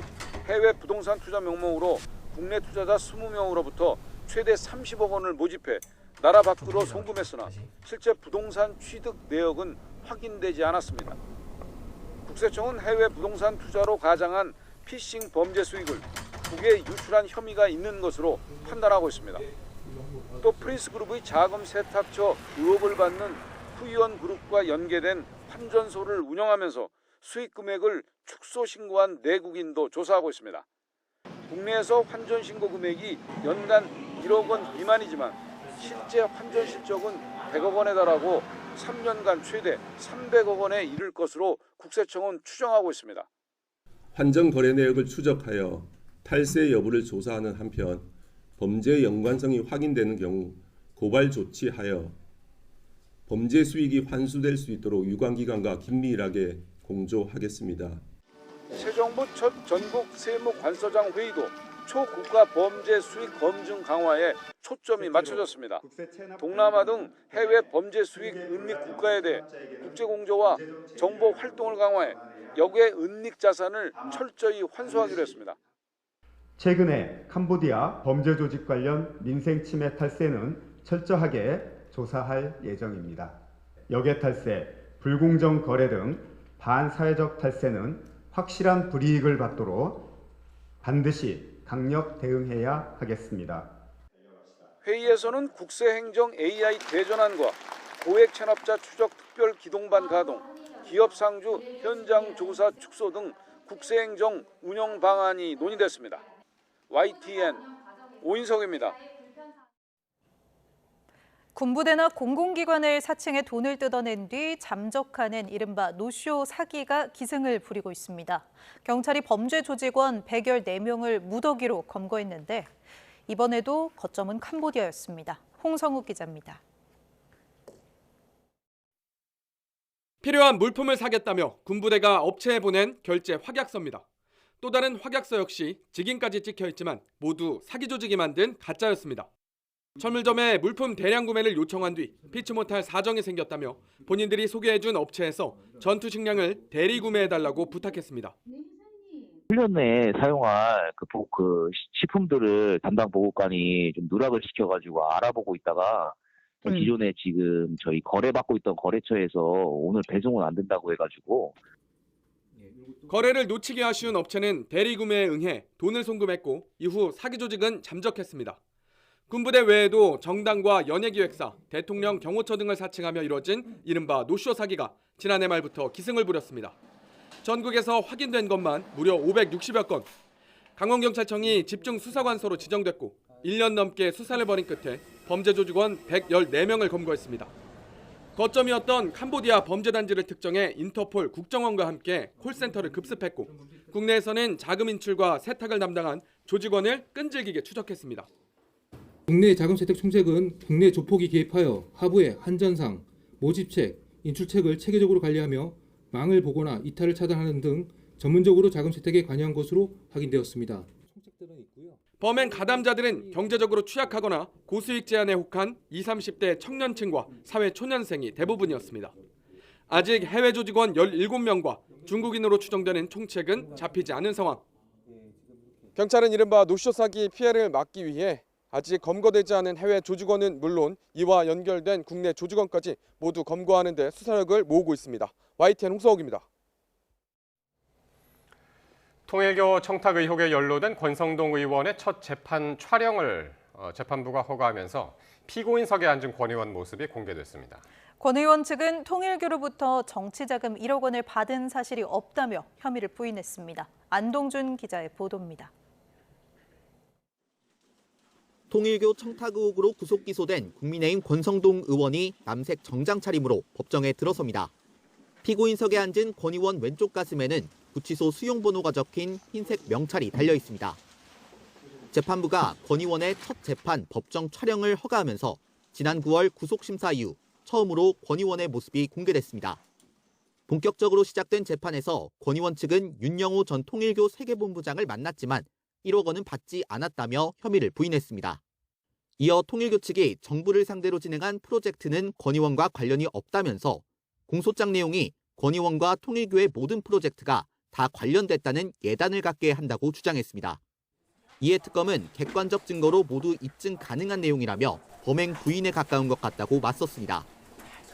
S4: 해외 부동산 투자 명목으로 국내 투자자 20명으로부터 최대 30억 원을 모집해 나라 밖으로 송금했으나 실제 부동산 취득 내역은 확인되지 않았습니다. 국세청은 해외 부동산 투자로 가장한 피싱 범죄 수익을 국외에 유출한 혐의가 있는 것으로 판단하고 있습니다. 또 프린스그룹의 자금 세탁처 의혹을 받는 후이원 그룹과 연계된 환전소를 운영하면서 수익 금액을 축소 신고한 내국인도 조사하고 있습니다. 국내에서 환전 신고 금액이 연간 1억 원 미만이지만 실제 환전 실적은 100억 원에 달하고 3년간 최대 300억 원에 이를 것으로 국세청은 추정하고 있습니다.
S22: 환전 거래 내역을 추적하여 탈세 여부를 조사하는 한편 범죄 연관성이 확인되는 경우 고발 조치하여 범죄 수익이 환수될 수 있도록 유관기관과 긴밀하게 공조하겠습니다.
S4: 새 정부 첫 전국 세무관서장 회의도 초국가 범죄 수익 검증 강화에 초점이 맞춰졌습니다. 동남아 등 해외 범죄 수익 은닉 국가에 대해 국제공조와 정보 활동을 강화해 역외 은닉 자산을 철저히 환수하기로 했습니다.
S24: 최근에 캄보디아 범죄 조직 관련 민생 침해 탈세는 철저하게 조사할 예정입니다. 역외 탈세, 불공정 거래 등 반사회적 탈세는 확실한 불이익을 받도록 반드시 강력 대응해야 하겠습니다.
S4: 회의에서는 국세행정 AI 대전환과 고액 체납자 추적 특별 기동반 가동, 기업 상주 현장 조사 축소 등 국세행정 운영 방안이 논의됐습니다. YTN 오인석입니다.
S2: 군부대나 공공기관을 사칭해 돈을 뜯어낸 뒤 잠적하는 이른바 노쇼 사기가 기승을 부리고 있습니다. 경찰이 범죄 조직원 114명을 무더기로 검거했는데 이번에도 거점은 캄보디아였습니다. 홍성욱 기자입니다.
S25: 필요한 물품을 사겠다며 군부대가 업체에 보낸 결제 확약서입니다. 또 다른 확약서 역시 직인까지 찍혀있지만 모두 사기 조직이 만든 가짜였습니다. 철물점에 물품 대량 구매를 요청한 뒤 피치 못할 사정이 생겼다며 본인들이 소개해준 업체에서 전투 식량을 대리 구매해달라고 부탁했습니다.
S26: 훈련 내에 사용할 그 식품들을 담당 보고관이 좀 누락을 시켜가지고 알아보고 있다가 기존에 지금 저희 거래받고 있던 거래처에서 오늘 배송은 안 된다고 해가지고
S25: 거래를 놓치기 아쉬운 업체는 대리 구매에 응해 돈을 송금했고 이후 사기 조직은 잠적했습니다. 군부대 외에도 정당과 연예기획사, 대통령 경호처 등을 사칭하며 이뤄진 이른바 노쇼 사기가 지난해 말부터 기승을 부렸습니다. 전국에서 확인된 것만 무려 560여 건. 강원경찰청이 집중수사관서로 지정됐고 1년 넘게 수사를 벌인 끝에 범죄 조직원 114명을 검거했습니다. 거점이었던 캄보디아 범죄단지를 특정해 인터폴 국정원과 함께 콜센터를 급습했고 국내에서는 자금 인출과 세탁을 담당한 조직원을 끈질기게 추적했습니다.
S27: 국내 자금 세탁 총책은 국내 조폭이 개입하여 하부의 한전상, 모집책, 인출책을 체계적으로 관리하며 망을 보거나 이탈을 차단하는 등 전문적으로 자금 세탁에 관여한 것으로 확인되었습니다.
S25: 범행 가담자들은 경제적으로 취약하거나 고수익 제한에 혹한 20, 30대 청년층과 사회 초년생이 대부분이었습니다. 아직 해외 조직원 17명과 중국인으로 추정되는 총책은 잡히지 않은 상황. 경찰은 이른바 노쇼 사기 피해를 막기 위해 아직 검거되지 않은 해외 조직원은 물론 이와 연결된 국내 조직원까지 모두 검거하는 데 수사력을 모으고 있습니다. YTN 홍서욱입니다.
S1: 통일교 청탁 의혹에 연루된 권성동 의원의 첫 재판 촬영을 재판부가 허가하면서 피고인석에 앉은 권 의원 모습이 공개됐습니다.
S2: 권 의원 측은 통일교로부터 정치자금 1억 원을 받은 사실이 없다며 혐의를 부인했습니다. 안동준 기자의 보도입니다.
S5: 통일교 청탁 의혹으로 구속 기소된 국민의힘 권성동 의원이 남색 정장 차림으로 법정에 들어섭니다. 피고인석에 앉은 권 의원 왼쪽 가슴에는 구치소 수용번호가 적힌 흰색 명찰이 달려 있습니다. 재판부가 권 의원의 첫 재판 법정 촬영을 허가하면서 지난 9월 구속심사 이후 처음으로 권 의원의 모습이 공개됐습니다. 본격적으로 시작된 재판에서 권 의원 측은 윤영호 전 통일교 세계본부장을 만났지만 1억 원은 받지 않았다며 혐의를 부인했습니다. 이어 통일교 측이 정부를 상대로 진행한 프로젝트는 권 의원과 관련이 없다면서 공소장 내용이 권 의원과 통일교의 모든 프로젝트가 다 관련됐다는 예단을 갖게 한다고 주장했습니다. 이에 특검은 객관적 증거로 모두 입증 가능한 내용이라며 범행 부인에 가까운 것 같다고 맞섰습니다.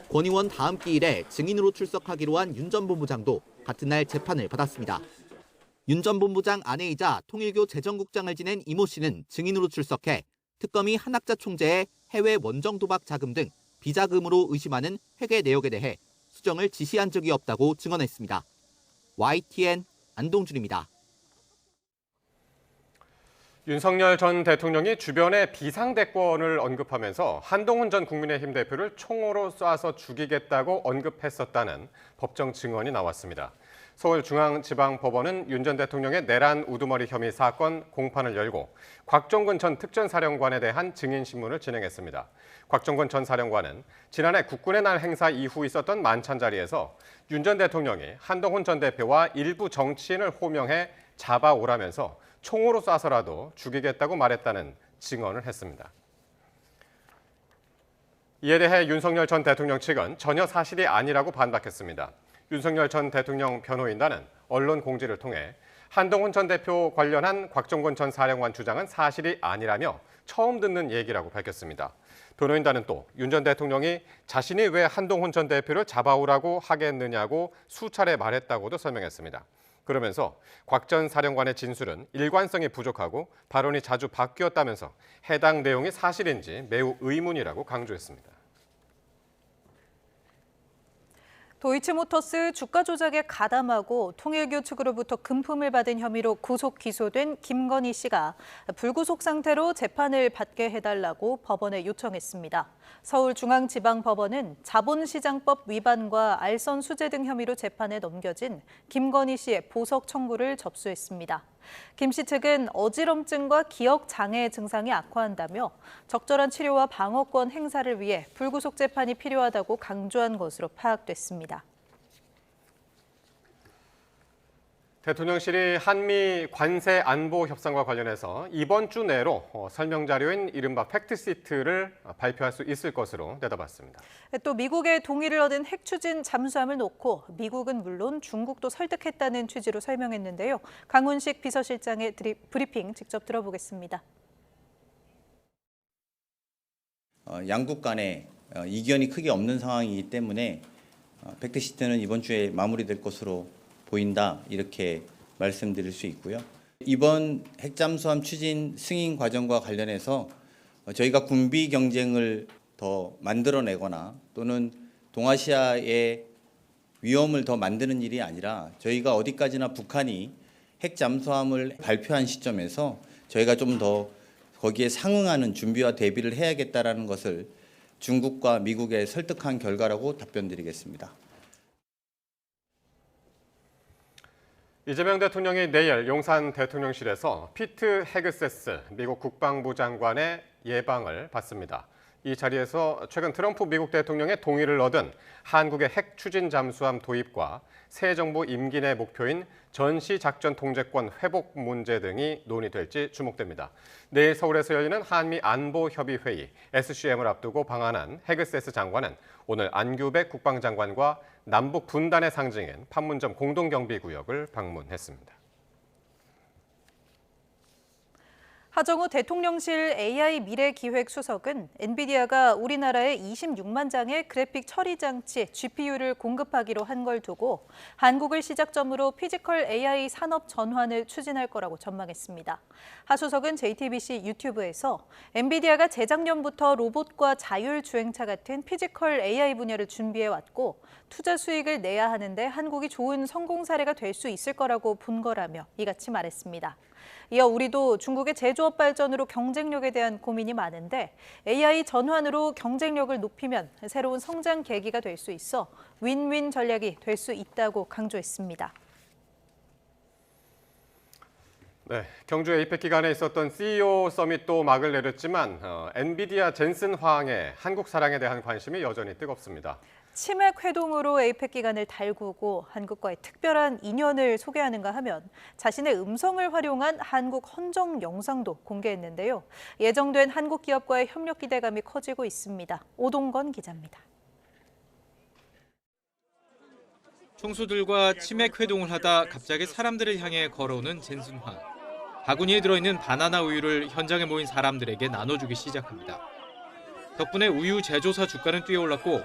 S5: 권 의원 다음 기일에 증인으로 출석하기로 한 윤 전 본부장도 같은 날 재판을 받았습니다. 윤 전 본부장 아내이자 통일교 재정국장을 지낸 이모 씨는 증인으로 출석해 특검이 한학자 총재의 해외 원정 도박 자금 등 비자금으로 의심하는 회계 내역에 대해 수정을 지시한 적이 없다고 증언했습니다. YTN 안동준입니다.
S1: 윤석열 전 대통령이 주변의 비상대권을 언급하면서 한동훈 전 국민의힘 대표를 총으로 쏴서 죽이겠다고 언급했었다는 법정 증언이 나왔습니다. 서울중앙지방법원은 윤 전 대통령의 내란 우두머리 혐의 사건 공판을 열고 곽종근 전 특전사령관에 대한 증인신문을 진행했습니다. 곽종근 전 사령관은 지난해 국군의 날 행사 이후 있었던 만찬 자리에서 윤 전 대통령이 한동훈 전 대표와 일부 정치인을 호명해 잡아오라면서 총으로 쏴서라도 죽이겠다고 말했다는 증언을 했습니다. 이에 대해 윤석열 전 대통령 측은 전혀 사실이 아니라고 반박했습니다. 윤석열 전 대통령 변호인단은 언론 공지를 통해 한동훈 전 대표 관련한 곽종근 전 사령관 주장은 사실이 아니라며 처음 듣는 얘기라고 밝혔습니다. 변호인단은 또 윤 전 대통령이 자신이 왜 한동훈 전 대표를 잡아오라고 하겠느냐고 수차례 말했다고도 설명했습니다. 그러면서 곽 전 사령관의 진술은 일관성이 부족하고 발언이 자주 바뀌었다면서 해당 내용이 사실인지 매우 의문이라고 강조했습니다.
S2: 도이치모터스 주가 조작에 가담하고 통일교 측으로부터 금품을 받은 혐의로 구속 기소된 김건희 씨가 불구속 상태로 재판을 받게 해달라고 법원에 요청했습니다. 서울중앙지방법원은 자본시장법 위반과 알선 수재 등 혐의로 재판에 넘겨진 김건희 씨의 보석 청구를 접수했습니다. 김 씨 측은 어지럼증과 기억 장애 증상이 악화한다며 적절한 치료와 방어권 행사를 위해 불구속 재판이 필요하다고 강조한 것으로 파악됐습니다.
S1: 대통령실이 한미 관세 안보 협상과 관련해서 이번 주 내로 설명 자료인 이른바 팩트시트를 발표할 수 있을 것으로 내다봤습니다.
S2: 또 미국의 동의를 얻은 핵 추진 잠수함을 놓고 미국은 물론 중국도 설득했다는 취지로 설명했는데요. 강훈식 비서실장의 브리핑 직접 들어보겠습니다.
S6: 양국 간에 이견이 크게 없는 상황이기 때문에 팩트시트는 이번 주에 마무리될 것으로 보인다, 이렇게 말씀드릴 수 있고요. 이번 핵잠수함 추진 승인 과정과 관련해서 저희가 군비 경쟁을 더 만들어내거나 또는 동아시아의 위험을 더 만드는 일이 아니라 저희가 어디까지나 북한이 핵잠수함을 발표한 시점에서 저희가 좀 더 거기에 상응하는 준비와 대비를 해야겠다라는 것을 중국과 미국에 설득한 결과라고 답변드리겠습니다.
S1: 이재명 대통령이 내일 용산 대통령실에서 피트 헤그세스 미국 국방부 장관의 예방을 받습니다. 이 자리에서 최근 트럼프 미국 대통령의 동의를 얻은 한국의 핵 추진 잠수함 도입과 새 정부 임기 내 목표인 전시 작전 통제권 회복 문제 등이 논의될지 주목됩니다. 내일 서울에서 열리는 한미 안보협의회의 SCM을 앞두고 방한한 헤그세스 장관은 오늘 안규백 국방장관과 남북 분단의 상징인 판문점 공동경비구역을 방문했습니다.
S2: 하정우 대통령실 AI 미래기획수석은 엔비디아가 우리나라에 26만 장의 그래픽 처리 장치 GPU를 공급하기로 한 걸 두고 한국을 시작점으로 피지컬 AI 산업 전환을 추진할 거라고 전망했습니다. 하 수석은 JTBC 유튜브에서 엔비디아가 재작년부터 로봇과 자율주행차 같은 피지컬 AI 분야를 준비해왔고 투자 수익을 내야 하는데 한국이 좋은 성공 사례가 될 수 있을 거라고 본 거라며 이같이 말했습니다. 이어 우리도 중국의 제조업 발전으로 경쟁력에 대한 고민이 많은데 AI 전환으로 경쟁력을 높이면 새로운 성장 계기가 될 수 있어 윈윈 전략이 될 수 있다고 강조했습니다.
S1: 네, 경주 에이펙 기간에 있었던 CEO 서밋도 막을 내렸지만 엔비디아 젠슨 화항의 한국 사랑에 대한 관심이 여전히 뜨겁습니다.
S2: 치맥 회동으로 에이펙 기간을 달구고 한국과의 특별한 인연을 소개하는가 하면 자신의 음성을 활용한 한국 헌정 영상도 공개했는데요. 예정된 한국 기업과의 협력 기대감이 커지고 있습니다. 오동건 기자입니다.
S7: 총수들과 치맥 회동을 하다 갑자기 사람들을 향해 걸어오는 젠슨 황. 바구니에 들어있는 바나나 우유를 현장에 모인 사람들에게 나눠주기 시작합니다. 덕분에 우유 제조사 주가는 뛰어올랐고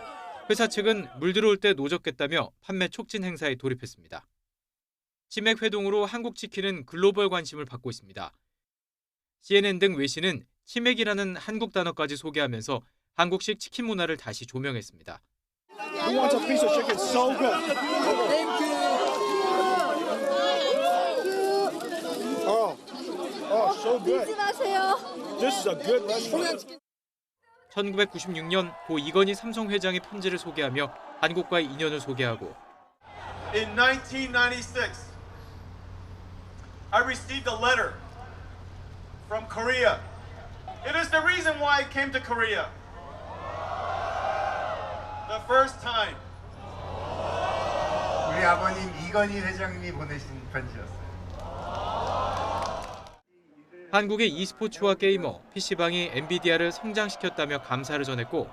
S7: 회사 측은 물 들어올 때 노젓겠다며 판매 촉진 행사에 돌입했습니다. 치맥 회동으로 한국 치킨은 글로벌 관심을 받고 있습니다. CNN 등 외신은 치맥이라는 한국 단어까지 소개하면서 한국식 치킨 문화를 다시 조명했습니다.
S8: Who wants a piece of chicken so good? Thank you. Oh, so good. This is a good restaurant.
S7: 1996년 고 이건희 삼성 회장의 편지를 소개하며 한국과의 인연을 소개하고
S8: In 1996, I received a letter from Korea. It is the reason why I came to Korea. The first time.
S9: 우리 아버님 이건희 회장님이 보내신 편지였어요.
S7: 한국의 e스포츠와 게이머, PC방이 엔비디아를 성장시켰다며 감사를 전했고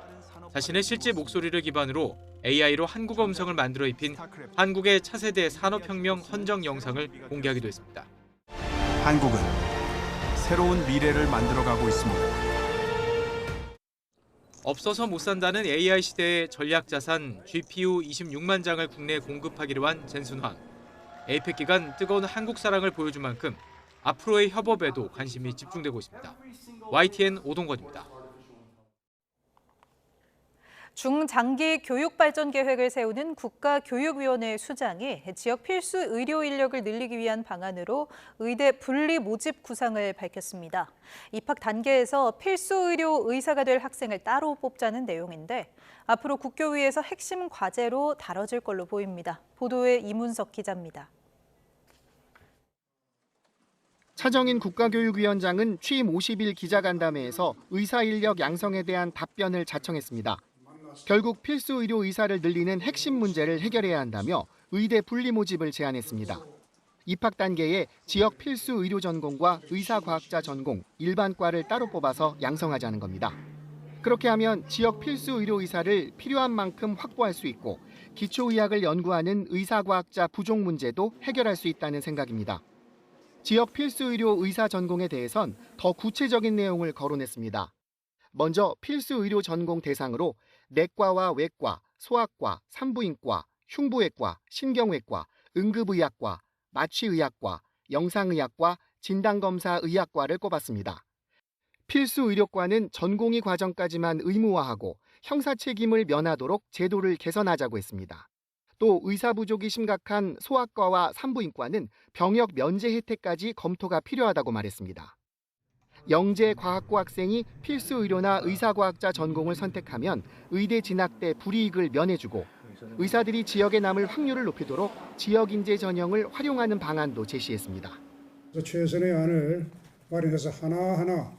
S7: 자신의 실제 목소리를 기반으로 AI로 한국어 음성을 만들어 입힌 한국의 차세대 산업혁명 헌정 영상을 공개하기도 했습니다.
S10: 한국은 새로운 미래를 만들어가고 있습니다.
S7: 없어서 못 산다는 AI 시대의 전략 자산 GPU 26만 장을 국내에 공급하기로 한 젠슨 황. 에이펙 기간 뜨거운 한국 사랑을 보여준 만큼 앞으로의 협업에도 관심이 집중되고 있습니다. YTN 오동건입니다.
S2: 중장기 교육 발전 계획을 세우는 국가교육위원회 수장이 지역 필수 의료 인력을 늘리기 위한 방안으로 의대 분리 모집 구상을 밝혔습니다. 입학 단계에서 필수 의료 의사가 될 학생을 따로 뽑자는 내용인데 앞으로 국교위에서 핵심 과제로 다뤄질 걸로 보입니다. 보도에 이문석 기자입니다.
S12: 차정인 국가교육위원장은 취임 50일 기자간담회에서 의사 인력 양성에 대한 답변을 자청했습니다. 결국 필수 의료 의사를 늘리는 핵심 문제를 해결해야 한다며 의대 분리 모집을 제안했습니다. 입학 단계에 지역 필수 의료 전공과 의사과학자 전공, 일반과를 따로 뽑아서 양성하자는 겁니다. 그렇게 하면 지역 필수 의료 의사를 필요한 만큼 확보할 수 있고 기초의학을 연구하는 의사과학자 부족 문제도 해결할 수 있다는 생각입니다. 지역 필수 의료 의사 전공에 대해선 더 구체적인 내용을 거론했습니다. 먼저 필수 의료 전공 대상으로 내과와 외과, 소아과, 산부인과, 흉부외과, 신경외과, 응급의학과, 마취의학과, 영상의학과, 진단검사의학과를 꼽았습니다. 필수 의료과는 전공의 과정까지만 의무화하고 형사 책임을 면하도록 제도를 개선하자고 했습니다. 또 의사 부족이 심각한 소아과와 산부인과는 병역 면제 혜택까지 검토가 필요하다고 말했습니다. 영재 과학고 학생이 필수 의료나 의사과학자 전공을 선택하면 의대 진학 때 불이익을 면해주고 의사들이 지역에 남을 확률을 높이도록 지역 인재 전형을 활용하는 방안도 제시했습니다.
S20: 최선의 안을 마련해서 하나하나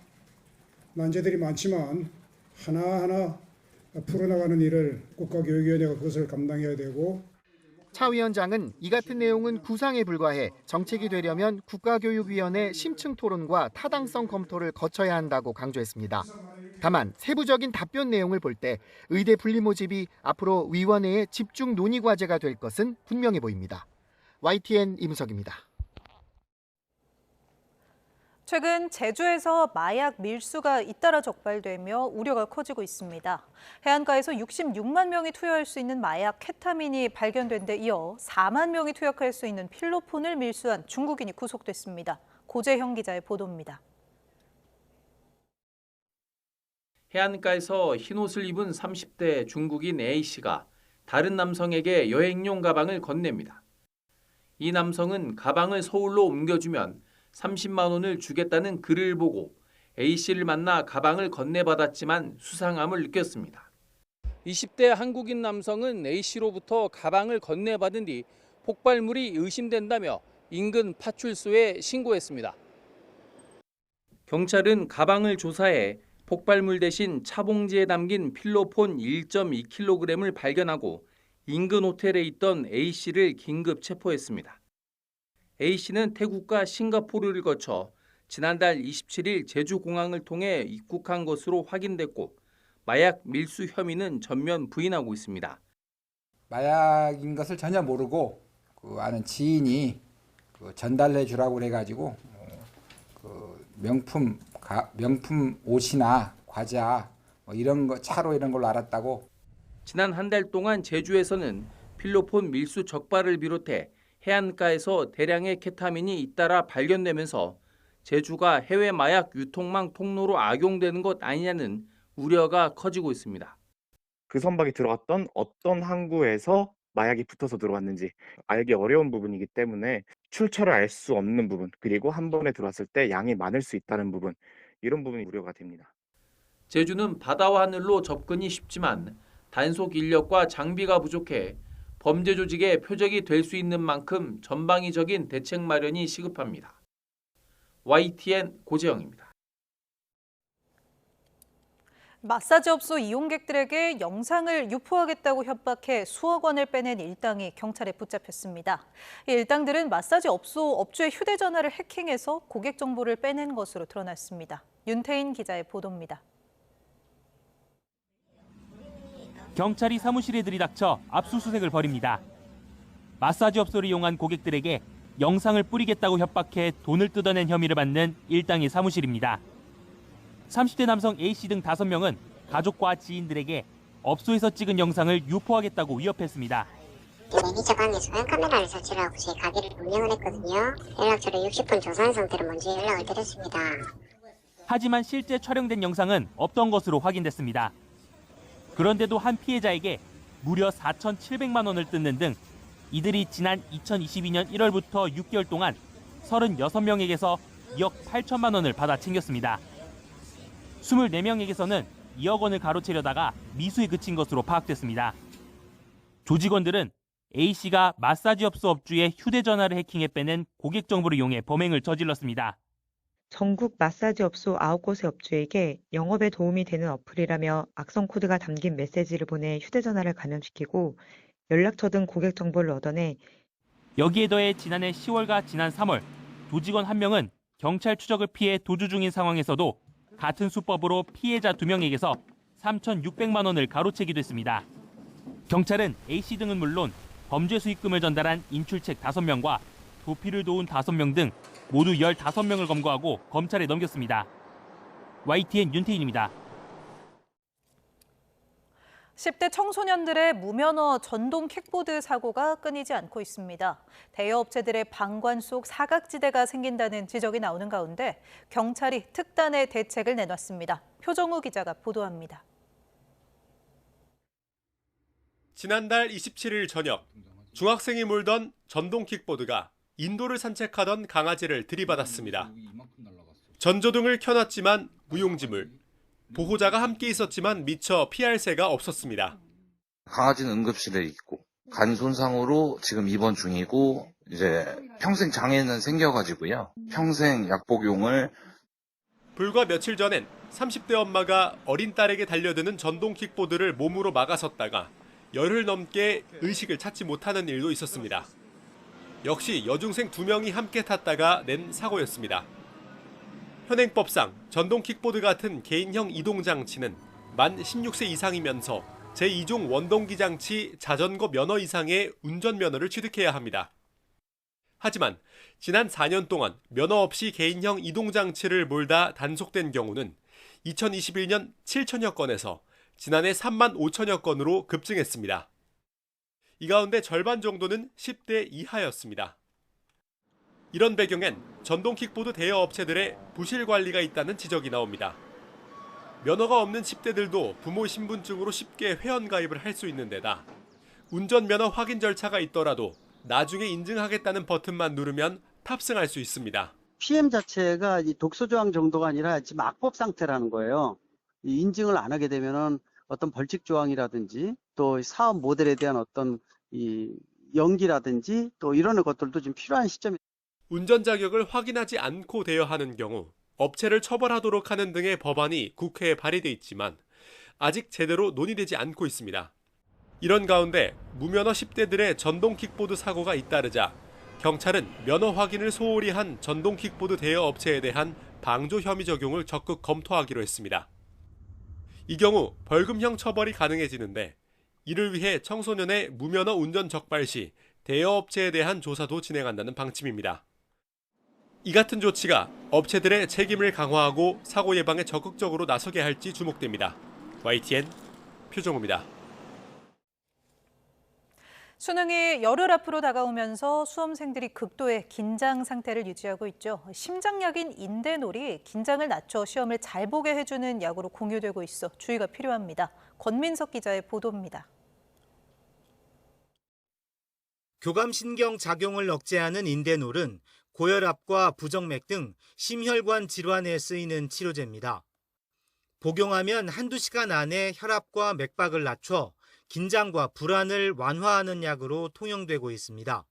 S20: 난제들이 많지만 하나하나 풀어나가는 일을 국가교육위원회가 그것을 감당해야 되고
S12: 차 위원장은 이 같은 내용은 구상에 불과해 정책이 되려면 국가교육위원회 심층 토론과 타당성 검토를 거쳐야 한다고 강조했습니다. 다만 세부적인 답변 내용을 볼 때 의대 분리 모집이 앞으로 위원회의 집중 논의 과제가 될 것은 분명해 보입니다. YTN 이문석입니다.
S2: 최근 제주에서 마약 밀수가 잇따라 적발되며 우려가 커지고 있습니다. 해안가에서 66만 명이 투여할 수 있는 마약 케타민이 발견된 데 이어 4만 명이 투약할 수 있는 필로폰을 밀수한 중국인이 구속됐습니다. 고재형 기자의 보도입니다.
S11: 해안가에서 흰옷을 입은 30대 중국인 A씨가 다른 남성에게 여행용 가방을 건넵니다. 이 남성은 가방을 서울로 옮겨주면 30만 원을 주겠다는 글을 보고 A씨를 만나 가방을 건네받았지만 수상함을 느꼈습니다. 20대 한국인 남성은 A씨로부터 가방을 건네받은 뒤 폭발물이 의심된다며 인근 파출소에 신고했습니다. 경찰은 가방을 조사해 폭발물 대신 차봉지에 담긴 필로폰 1.2kg을 발견하고 인근 호텔에 있던 A씨를 긴급 체포했습니다. A씨는 태국과 싱가포르를 거쳐 지난달 27일 제주공항을 통해 입국한 것으로 확인됐고 마약 밀수 혐의는 전면 부인하고 있습니다.
S13: 마약인 것을 전혀 모르고 아는 지인이 전달해 주라고 그래가지고 명품 옷이나 과자 이런 거 차로 이런 걸로 알았다고.
S11: 지난 한 달 동안 제주에서는 필로폰 밀수 적발을 비롯해 해안가에서 대량의 케타민이 잇따라 발견되면서 제주가 해외 마약 유통망 통로로 악용되는 것 아니냐는 우려가 커지고 있습니다.
S14: 그 선박이 들어갔던 어떤 항구에서 마약이 붙어서 들어왔는지 알기 어려운 부분이기 때문에 출처를 알 수 없는 부분, 그리고 한 번에 들어왔을 때 양이 많을 수 있다는 부분, 이런 부분이 우려가 됩니다.
S11: 제주는 바다와 하늘로 접근이 쉽지만 단속 인력과 장비가 부족해 범죄 조직의 표적이 될 수 있는 만큼 전방위적인 대책 마련이 시급합니다. YTN 고재영입니다.
S2: 마사지 업소 이용객들에게 영상을 유포하겠다고 협박해 수억 원을 빼낸 일당이 경찰에 붙잡혔습니다. 이 일당들은 마사지 업소 업주의 휴대전화를 해킹해서 고객 정보를 빼낸 것으로 드러났습니다. 윤태인 기자의 보도입니다.
S15: 경찰이 사무실에 들이닥쳐 압수수색을 벌입니다. 마사지 업소를 이용한 고객들에게 영상을 뿌리겠다고 협박해 돈을 뜯어낸 혐의를 받는 일당의 사무실입니다. 30대 남성 A씨 등 5명은 가족과 지인들에게 업소에서 찍은 영상을 유포하겠다고 위협했습니다.
S16: 매니저 방에서 카메라를 설치를 하고 제 가게를 운영을 했거든요. 연락처를 60분 조사한 상태로 먼저 연락을 드렸습니다.
S15: 하지만 실제 촬영된 영상은 없던 것으로 확인됐습니다. 그런데도 한 피해자에게 무려 4,700만 원을 뜯는 등 이들이 지난 2022년 1월부터 6개월 동안 36명에게서 2억 8천만 원을 받아 챙겼습니다. 24명에게서는 2억 원을 가로채려다가 미수에 그친 것으로 파악됐습니다. 조직원들은 A씨가 마사지 업소 업주의 휴대전화를 해킹해 빼낸 고객 정보를 이용해 범행을 저질렀습니다.
S17: 전국 마사지 업소 9곳의 업주에게 영업에 도움이 되는 어플이라며 악성 코드가 담긴 메시지를 보내 휴대전화를 감염시키고 연락처 등 고객 정보를 얻어내
S15: 여기에 더해 지난해 10월과 지난 3월 조직원 1명은 경찰 추적을 피해 도주 중인 상황에서도 같은 수법으로 피해자 2명에게서 3,600만 원을 가로채기도 했습니다. 경찰은 A씨 등은 물론 범죄 수익금을 전달한 인출책 5명과 도피를 도운 5명 등 모두 15명을 검거하고 검찰에 넘겼습니다. YTN 윤태인입니다.
S2: 10대 청소년들의 무면허 전동 킥보드 사고가 끊이지 않고 있습니다. 대여업체들의 방관 속 사각지대가 생긴다는 지적이 나오는 가운데 경찰이 특단의 대책을 내놨습니다. 표정우 기자가 보도합니다.
S21: 지난달 27일 저녁, 중학생이 몰던 전동 킥보드가 인도를 산책하던 강아지를 들이받았습니다. 전조등을 켜놨지만 무용지물, 보호자가 함께 있었지만 미처 피할 새가 없었습니다.
S28: 강아지는 응급실에 있고 간 손상으로 지금 입원 중이고 이제 평생 장애는 생겨가지고요. 평생 약복용을.
S21: 불과 며칠 전엔 30대 엄마가 어린 딸에게 달려드는 전동 킥보드를 몸으로 막아섰다가 열흘 넘게 의식을 찾지 못하는 일도 있었습니다. 역시 여중생 2명이 함께 탔다가 낸 사고였습니다. 현행법상 전동 킥보드 같은 개인형 이동장치는 만 16세 이상이면서 제2종 원동기 장치 자전거 면허 이상의 운전면허를 취득해야 합니다. 하지만 지난 4년 동안 면허 없이 개인형 이동장치를 몰다 단속된 경우는 2021년 7천여 건에서 지난해 3만 5천여 건으로 급증했습니다. 이 가운데 절반 정도는 10대 이하였습니다. 이런 배경엔 전동 킥보드 대여 업체들의 부실 관리가 있다는 지적이 나옵니다. 면허가 없는 10대들도 부모 신분증으로 쉽게 회원가입을 할 수 있는 데다 운전면허 확인 절차가 있더라도 나중에 인증하겠다는 버튼만 누르면 탑승할 수 있습니다.
S3: PM 자체가 독소 조항 정도가 아니라 지금 악법 상태라는 거예요. 인증을 안 하게 되면은 어떤 벌칙 조항이라든지 또 사업 모델에 대한 어떤 연기라든지 또 이런 것들도 좀 필요한 시점에
S21: 운전 자격을 확인하지 않고 대여하는 경우 업체를 처벌하도록 하는 등의 법안이 국회에 발의돼 있지만 아직 제대로 논의되지 않고 있습니다. 이런 가운데 무면허 10대들의 전동 킥보드 사고가 잇따르자 경찰은 면허 확인을 소홀히 한 전동 킥보드 대여 업체에 대한 방조 혐의 적용을 적극 검토하기로 했습니다. 이 경우 벌금형 처벌이 가능해지는데 이를 위해 청소년의 무면허 운전 적발 시 대여 업체에 대한 조사도 진행한다는 방침입니다. 이 같은 조치가 업체들의 책임을 강화하고 사고 예방에 적극적으로 나서게 할지 주목됩니다. YTN 표정우입니다.
S2: 수능이 열흘 앞으로 다가오면서 수험생들이 극도의 긴장 상태를 유지하고 있죠. 심장약인 인대놀이 긴장을 낮춰 시험을 잘 보게 해주는 약으로 공유되고 있어 주의가 필요합니다. 권민석 기자의 보도입니다.
S4: 교감신경 작용을 억제하는 인대놀은 고혈압과 부정맥 등 심혈관 질환에 쓰이는 치료제입니다. 복용하면 한두 시간 안에 혈압과 맥박을 낮춰 긴장과 불안을 완화하는 약으로 통용되고 있습니다.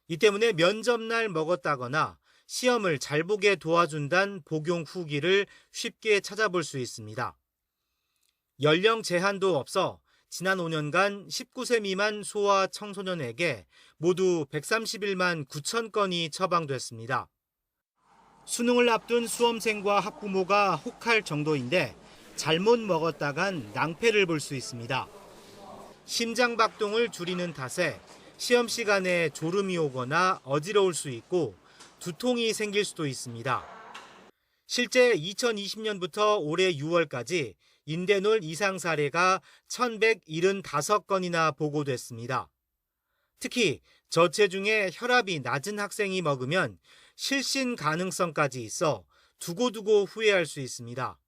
S4: 이 때문에 면접날 먹었다거나 시험을 잘 보게 도와준다는 복용 후기를 쉽게 찾아볼 수 있습니다. 연령 제한도 없어 지난 5년간 19세 미만 소아 청소년에게 모두 131만 9천 건이 처방됐습니다. 수능을 앞둔 수험생과 학부모가 혹할 정도인데 잘못 먹었다간 낭패를 볼 수 있습니다. 심장 박동을 줄이는 탓에 시험 시간에 졸음이 오거나 어지러울 수 있고 두통이 생길 수도 있습니다. 실제 2020년부터 올해 6월까지 인대놀 이상 사례가 1,175건이나 보고됐습니다. 특히 저체중에 혈압이 낮은 학생이 먹으면 실신 가능성까지 있어 두고두고 후회할 수 있습니다.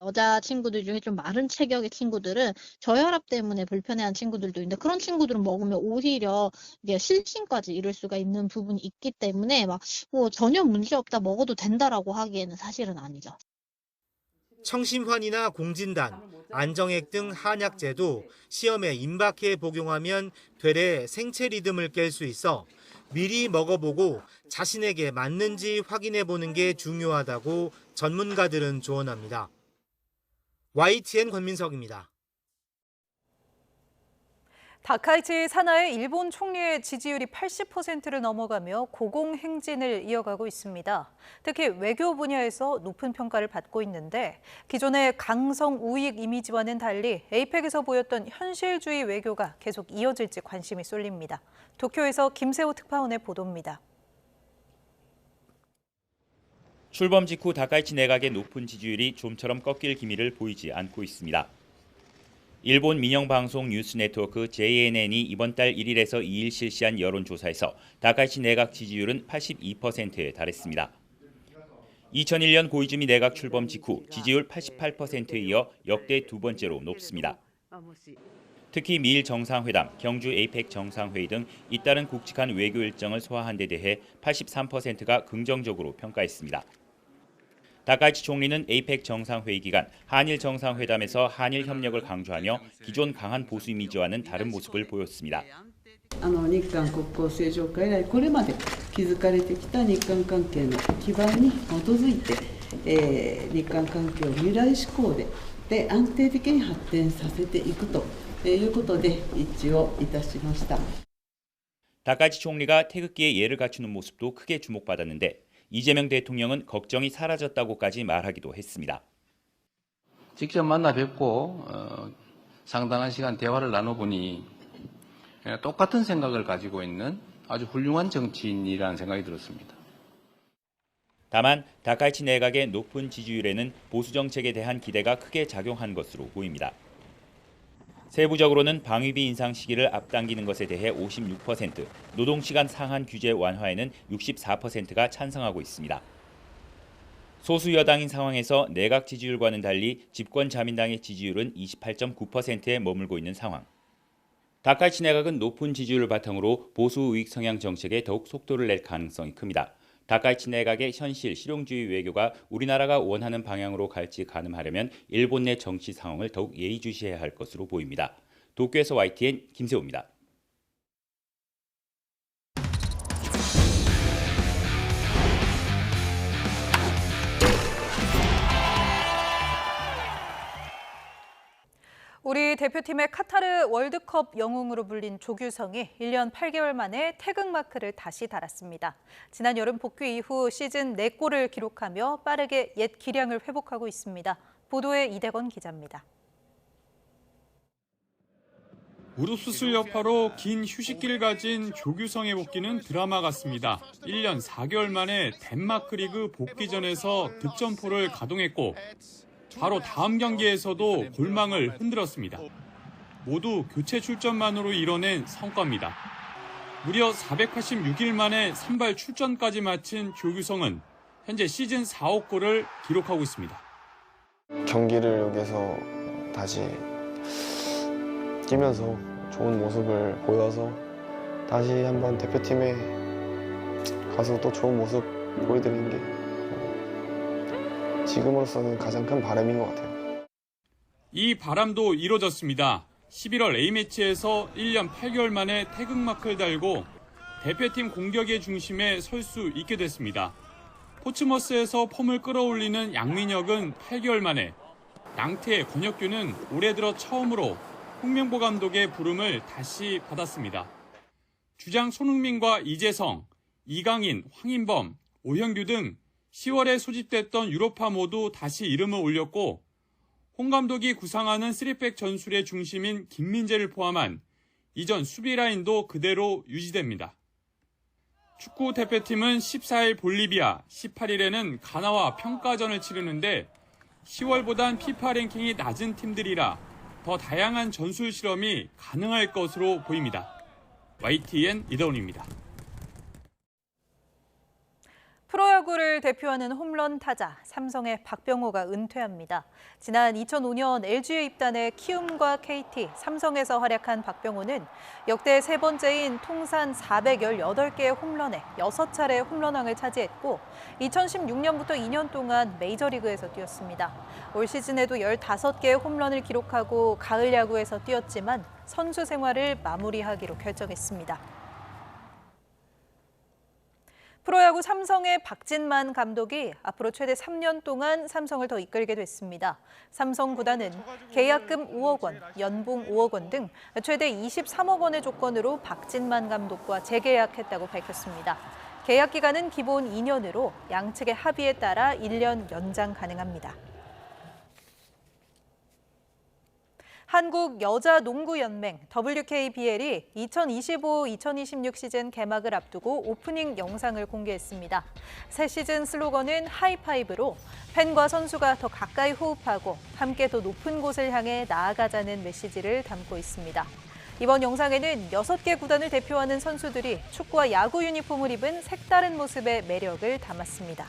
S18: 여자 친구들 중에 좀 마른 체격의 친구들은 저혈압 때문에 불편해하는 친구들도 있는데 그런 친구들은 먹으면 오히려 이게 실신까지 이룰 수가 있는 부분이 있기 때문에 전혀 문제 없다 먹어도 된다라고 하기에는 사실은 아니죠.
S4: 청심환이나 공진단, 안정액 등 한약제도 시험에 임박해 복용하면 되레 생체 리듬을 깰 수 있어 미리 먹어보고 자신에게 맞는지 확인해보는 게 중요하다고 전문가들은 조언합니다. YTN 권민석입니다.
S2: 다카이치 사나이 일본 총리의 지지율이 80%를 넘어가며 고공행진을 이어가고 있습니다. 특히 외교 분야에서 높은 평가를 받고 있는데 기존의 강성 우익 이미지와는 달리 에이펙에서 보였던 현실주의 외교가 계속 이어질지 관심이 쏠립니다. 도쿄에서 김세호 특파원의 보도입니다.
S19: 출범 직후 다카이치 내각의 높은 지지율이 좀처럼 꺾일 기미를 보이지 않고 있습니다. 일본 민영방송 뉴스 네트워크 JNN이 이번 달 1일에서 2일 실시한 여론조사에서 다카이치 내각 지지율은 82%에 달했습니다. 2001년 고이즈미 내각 출범 직후 지지율 88%에 이어 역대 두 번째로 높습니다. 특히 미일 정상회담, 경주 에이펙 정상회의 등 잇따른 굵직한 외교 일정을 소화한 데 대해 83%가 긍정적으로 평가했습니다. 다카이치 총리는 에이펙 정상회의 기간 한일 정상회담에서 한일 협력을 강조하며 기존 강한 보수 이미지와는 다른 모습을 보였습니다.
S22: 日韓国交正常化以来これまで築かれてきた日韓関係の基盤に基づいて、日韓関係を未来志向で安定的に発展させていくということで一致をいたしました.
S19: 다카이치 총리가 태극기에 예를 갖추는 모습도 크게 주목받았는데 이재명 대통령은 걱정이 사라졌다고까지 말하기도 했습니다.
S23: 직접 만나 뵙고 상당한 시간 대화를 나눠보니 똑같은 생각을 가지고 있는 아주 훌륭한 정치인이라는 생각이 들었습니다.
S19: 다만 다카이치 내각의 높은 지지율에는 보수 정책에 대한 기대가 크게 작용한 것으로 보입니다. 세부적으로는 방위비 인상 시기를 앞당기는 것에 대해 56%, 노동시간 상한 규제 완화에는 64%가 찬성하고 있습니다. 소수 여당인 상황에서 내각 지지율과는 달리 집권 자민당의 지지율은 28.9%에 머물고 있는 상황. 다카이치 내각은 높은 지지율을 바탕으로 보수 우익 성향 정책에 더욱 속도를 낼 가능성이 큽니다. 다카이치 내각의 현실 실용주의 외교가 우리나라가 원하는 방향으로 갈지 가늠하려면 일본 내 정치 상황을 더욱 예의주시해야 할 것으로 보입니다. 도쿄에서 YTN 김세호입니다.
S2: 우리 대표팀의 카타르 월드컵 영웅으로 불린 조규성이 1년 8개월 만에 태극마크를 다시 달았습니다. 지난 여름 복귀 이후 시즌 4골을 기록하며 빠르게 옛 기량을 회복하고 있습니다. 보도에 이대건 기자입니다.
S1: 무릎 수술 여파로 긴 휴식기를 가진 조규성의 복귀는 드라마 같습니다. 1년 4개월 만에 덴마크 리그 복귀전에서 득점포를 가동했고 바로 다음 경기에서도 골망을 흔들었습니다. 모두 교체 출전만으로 이뤄낸 성과입니다. 무려 486일 만에 선발 출전까지 마친 조규성은 현재 시즌 4호 골을 기록하고 있습니다.
S5: 경기를 여기서 다시 뛰면서 좋은 모습을 보여서 다시 한번 대표팀에 가서 또 좋은 모습 보여드리는 게 지금으로서는 가장 큰 바람인 것 같아요.
S1: 이 바람도 이뤄졌습니다. 11월 A매치에서 1년 8개월 만에 태극마크를 달고 대표팀 공격의 중심에 설 수 있게 됐습니다. 포츠머스에서 폼을 끌어올리는 양민혁은 8개월 만에, 양태의 권혁규는 올해 들어 처음으로 홍명보 감독의 부름을 다시 받았습니다. 주장 손흥민과 이재성, 이강인, 황인범, 오현규 등 10월에 소집됐던 유로파 모두 다시 이름을 올렸고 홍 감독이 구상하는 3백 전술의 중심인 김민재를 포함한 이전 수비 라인도 그대로 유지됩니다. 축구 대표팀은 14일 볼리비아, 18일에는 가나와 평가전을 치르는데 10월보단 피파 랭킹이 낮은 팀들이라 더 다양한 전술 실험이 가능할 것으로 보입니다. YTN 이더훈입니다.
S2: 프로야구를 대표하는 홈런 타자 삼성의 박병호가 은퇴합니다. 지난 2005년 LG에 입단해 키움과 KT, 삼성에서 활약한 박병호는 역대 세 번째인 통산 418개의 홈런에 6차례 홈런왕을 차지했고 2016년부터 2년 동안 메이저리그에서 뛰었습니다. 올 시즌에도 15개의 홈런을 기록하고 가을 야구에서 뛰었지만 선수 생활을 마무리하기로 결정했습니다. 프로야구 삼성의 박진만 감독이 앞으로 최대 3년 동안 삼성을 더 이끌게 됐습니다. 삼성 구단은 계약금 5억 원, 연봉 5억 원 등 최대 23억 원의 조건으로 박진만 감독과 재계약했다고 밝혔습니다. 계약 기간은 기본 2년으로 양측의 합의에 따라 1년 연장 가능합니다. 한국 여자농구연맹 WKBL이 2025-2026 시즌 개막을 앞두고 오프닝 영상을 공개했습니다. 새 시즌 슬로건은 하이파이브로 팬과 선수가 더 가까이 호흡하고 함께 더 높은 곳을 향해 나아가자는 메시지를 담고 있습니다. 이번 영상에는 6개 구단을 대표하는 선수들이 축구와 야구 유니폼을 입은 색다른 모습의 매력을 담았습니다.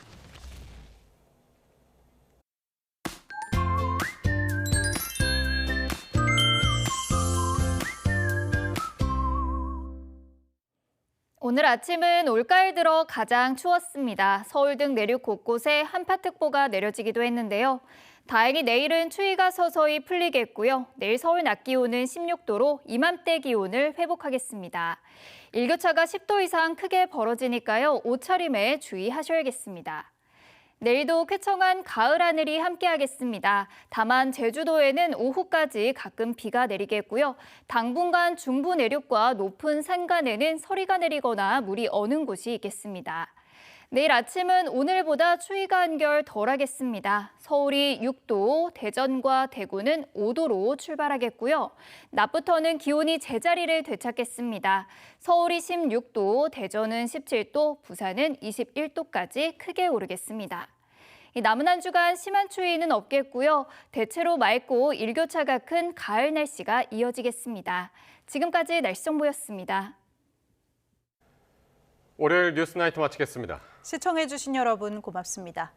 S6: 오늘 아침은 올가을 들어 가장 추웠습니다. 서울 등 내륙 곳곳에 한파특보가 내려지기도 했는데요. 다행히 내일은 추위가 서서히 풀리겠고요. 내일 서울 낮 기온은 16도로 이맘때 기온을 회복하겠습니다. 일교차가 10도 이상 크게 벌어지니까요. 옷차림에 주의하셔야겠습니다. 내일도 쾌청한 가을 하늘이 함께하겠습니다. 다만 제주도에는 오후까지 가끔 비가 내리겠고요. 당분간 중부 내륙과 높은 산간에는 서리가 내리거나 물이 어는 곳이 있겠습니다. 내일 아침은 오늘보다 추위가 한결 덜하겠습니다. 서울이 6도, 대전과 대구는 5도로 출발하겠고요. 낮부터는 기온이 제자리를 되찾겠습니다. 서울이 16도, 대전은 17도, 부산은 21도까지 크게 오르겠습니다. 남은 한 주간 심한 추위는 없겠고요. 대체로 맑고 일교차가 큰 가을 날씨가 이어지겠습니다. 지금까지 날씨 정보였습니다.
S7: 월요일 뉴스나이트 마치겠습니다.
S2: 시청해주신 여러분 고맙습니다.